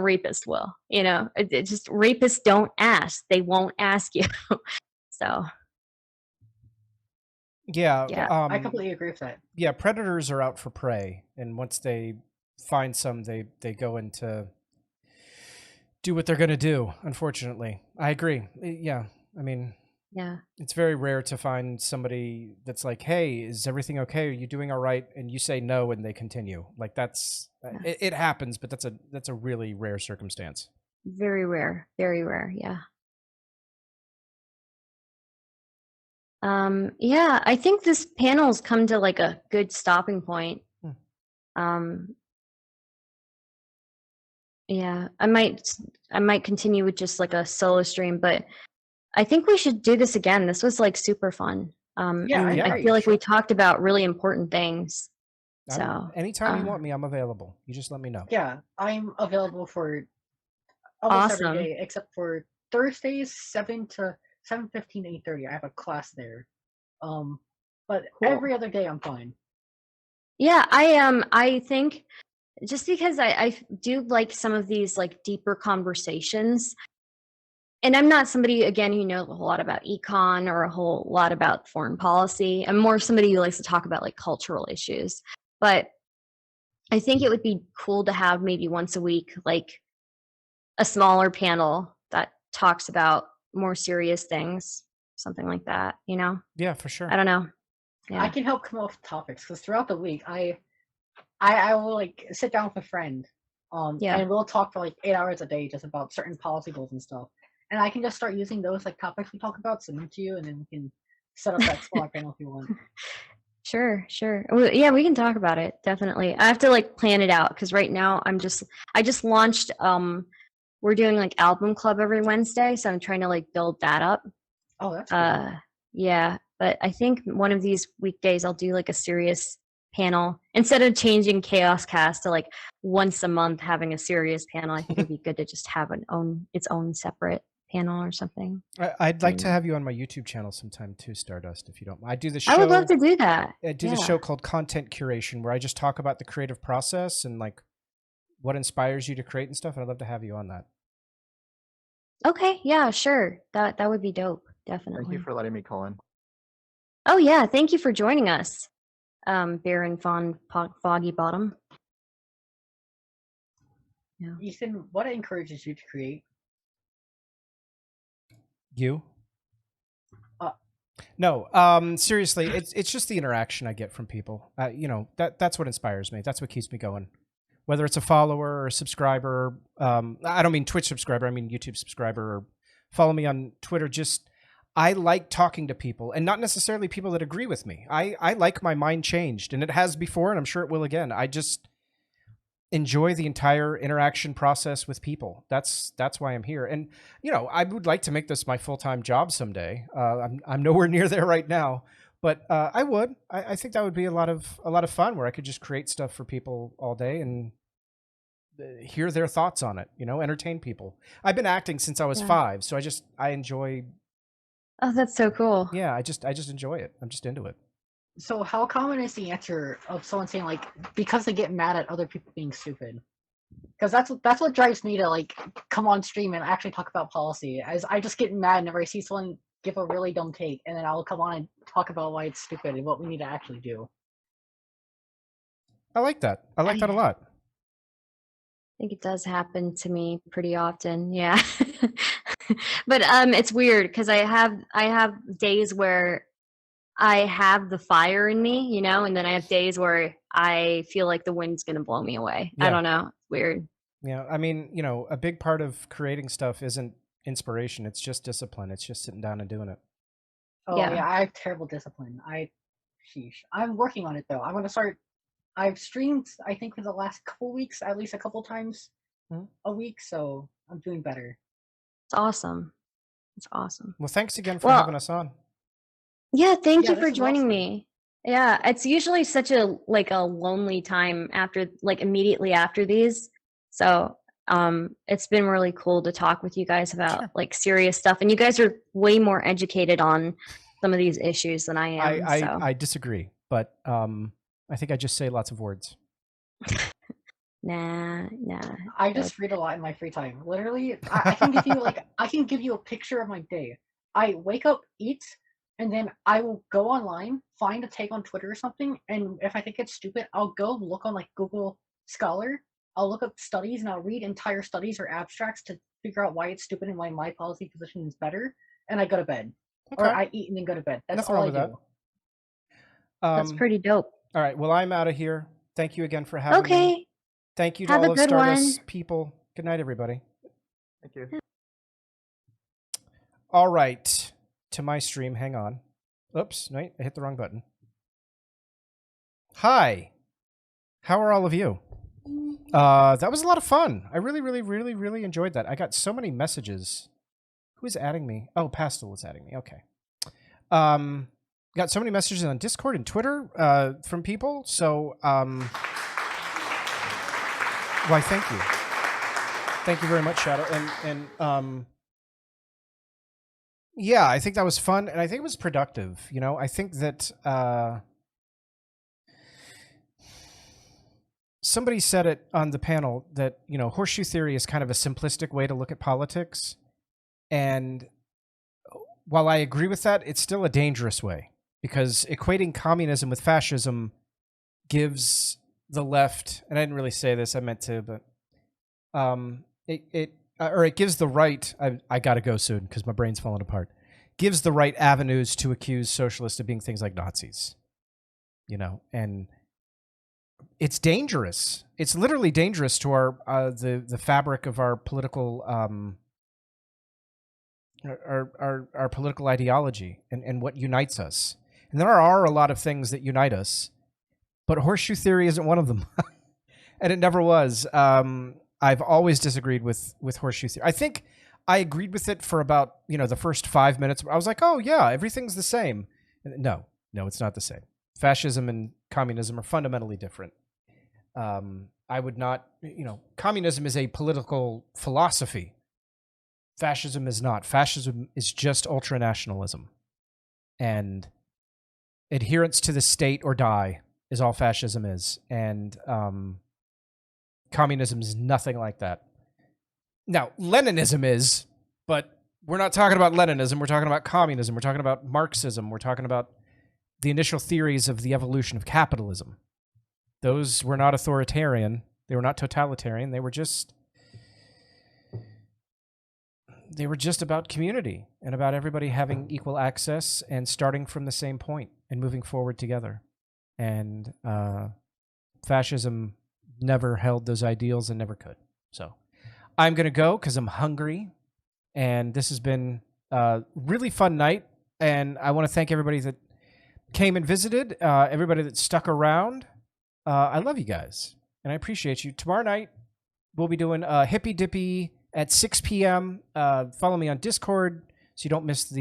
rapist will. You know, it just rapists don't ask; they won't ask you. So Yeah. Yeah. I completely agree with that. Yeah, predators are out for prey, and once they find some, they go into do what they're going to do. Unfortunately, I agree. Yeah, I mean, yeah, it's very rare to find somebody that's like, "Hey, is everything okay? Are you doing all right?" And you say no, and they continue. Like that's it happens, but that's a really rare circumstance. very rare, very rare. Yeah. Yeah, I think this panel's come to like a good stopping point. Yeah, I might continue with just like a solo stream, but I think we should do this again. This was like super fun. Yeah, and I I agree, feel like we sure. talked about really important things. So Anytime you want me, I'm available. You just let me know. Yeah, I'm available for almost Awesome. every day except for Thursdays, 7 to 7:15, 8:30. I have a class there. But Cool. every other day I'm fine. Yeah, I think just because I do like some of these like deeper conversations, and I'm not somebody again who knows a whole lot about econ or a whole lot about foreign policy. I'm more somebody who likes to talk about like cultural issues. But I think it would be cool to have maybe once a week like a smaller panel that talks about more serious things, something like that, you know? Yeah, for sure. I don't know. Yeah. I can help come up with topics because throughout the week I I will like sit down with a friend, Yeah. and we'll talk for like 8 hours a day just about certain policy goals and stuff. And I can just start using those like topics we talk about, send them to you, and then we can set up that Slack panel if you want. Sure. Yeah, we can talk about it. Definitely. I have to like plan it out because right now I just launched. We're doing like album club every Wednesday, so I'm trying to like build that up. Oh, that's cool. Yeah, but I think one of these weekdays I'll do like a serious panel instead of changing Chaos Cast to like once a month having a serious panel. I think it'd be good to just have its own separate panel or something. I'd like to have you on my YouTube channel sometime too, Stardust, if you don't mind. I do the show. I would love to do that. I do the show called Content Curation, where I just talk about the creative process and like what inspires you to create and stuff. And I'd love to have you on that. Okay, yeah, sure. That would be dope. Definitely. Thank you for letting me call in. Oh yeah, thank you for joining us, Baron von Foggy Bottom. Yeah. Ethan, what encourages you to create? You? No, seriously, it's just the interaction I get from people. You know, that's what inspires me. That's what keeps me going. Whether it's a follower or a subscriber, I don't mean Twitch subscriber, I mean YouTube subscriber, or follow me on Twitter. Just, I like talking to people, and not necessarily people that agree with me. I like my mind changed, and it has before, and I'm sure it will again. I just enjoy the entire interaction process with people. That's why I'm here. And, you know, I would like to make this my full-time job someday. I'm nowhere near there right now, but I would. I think that would be a lot of fun, where I could just create stuff for people all day and hear their thoughts on it, you know, entertain people. I've been acting since I was 5, so I enjoy. Oh, that's so cool. Yeah, I just enjoy it. I'm just into it. So how common is the answer of someone saying like because they get mad at other people being stupid? Because that's what drives me to like come on stream and actually talk about policy. As I just get mad whenever I see someone give a really dumb take, and then I'll come on and talk about why it's stupid and what we need to actually do. I like that. I like that a lot. I think it does happen to me pretty often. Yeah. But it's weird because I have days where I have the fire in me, you know, and then I have days where I feel like the wind's going to blow me away. Yeah. I don't know. It's weird. Yeah. I mean, you know, a big part of creating stuff isn't inspiration. It's just discipline. It's just sitting down and doing it. Oh yeah, I have terrible discipline. Sheesh. I'm working on it though. I'm going to start. I've streamed, I think, for the last couple weeks, at least a couple times a week. So I'm doing better. It's awesome. It's awesome. Well, thanks again for having us on. Yeah, thank you this for is joining awesome. me. Yeah, it's usually such a lonely time after immediately after these. So it's been really cool to talk with you guys about like serious stuff, and you guys are way more educated on some of these issues than I am. I disagree, but I think I just say lots of words. Nah. I just read a lot in my free time. Literally, I can give you I can give you a picture of my day. I wake up, eat, and then I will go online, find a take on Twitter or something, and if I think it's stupid, I'll go look on like Google Scholar. I'll look up studies and I'll read entire studies or abstracts to figure out why it's stupid and why my policy position is better, and I go to bed. Okay. Or I eat and then go to bed. That's Nothing all wrong I with do. That's pretty dope. All right. Well, I'm out of here. Thank you again for having me. Okay. Thank you to Have a all of good Stardust one. people. Good night, everybody. Thank you. All right. To my stream. Hang on. Oops. Wait. I hit the wrong button. Hi. How are all of you? That was a lot of fun. I really enjoyed that. I got so many messages. Who's adding me? Oh, Pastel is adding me. Okay. Got so many messages on Discord and Twitter from people. So, why, thank you. Thank you very much, Shadow. And yeah, I think that was fun, and I think it was productive. You know, I think that somebody said it on the panel that, you know, horseshoe theory is kind of a simplistic way to look at politics. And while I agree with that, it's still a dangerous way, because equating communism with fascism gives the left, and I didn't really say this, I meant to, but it gives the right, I gotta go soon because my brain's falling apart, gives the right avenues to accuse socialists of being things like Nazis, you know, and it's dangerous. It's literally dangerous to our the fabric of our political our political ideology and what unites us. And there are a lot of things that unite us, but horseshoe theory isn't one of them, and it never was. I've always disagreed with horseshoe theory. I think I agreed with it for about the first 5 minutes. I was like, oh yeah, everything's the same. No, it's not the same. Fascism and communism are fundamentally different. I would not, communism is a political philosophy. Fascism is not. Fascism is just ultranationalism. And adherence to the state or die is all fascism is. And communism is nothing like that. Now, Leninism is, but we're not talking about Leninism. We're talking about communism. We're talking about Marxism. We're talking about the initial theories of the evolution of capitalism. Those were not authoritarian. They were not totalitarian. They were just about community and about everybody having equal access and starting from the same point and moving forward together. And fascism never held those ideals and never could. So I'm going to go because I'm hungry. And this has been a really fun night. And I want to thank everybody that came and visited, everybody that stuck around. I love you guys, and I appreciate you. Tomorrow night, we'll be doing Hippy Dippy at 6 p.m. Follow me on Discord so you don't miss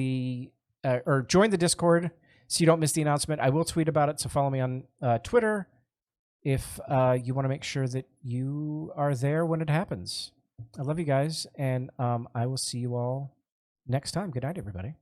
or join the Discord so you don't miss the announcement. I will tweet about it, so follow me on Twitter if you want to make sure that you are there when it happens. I love you guys, and I will see you all next time. Good night, everybody.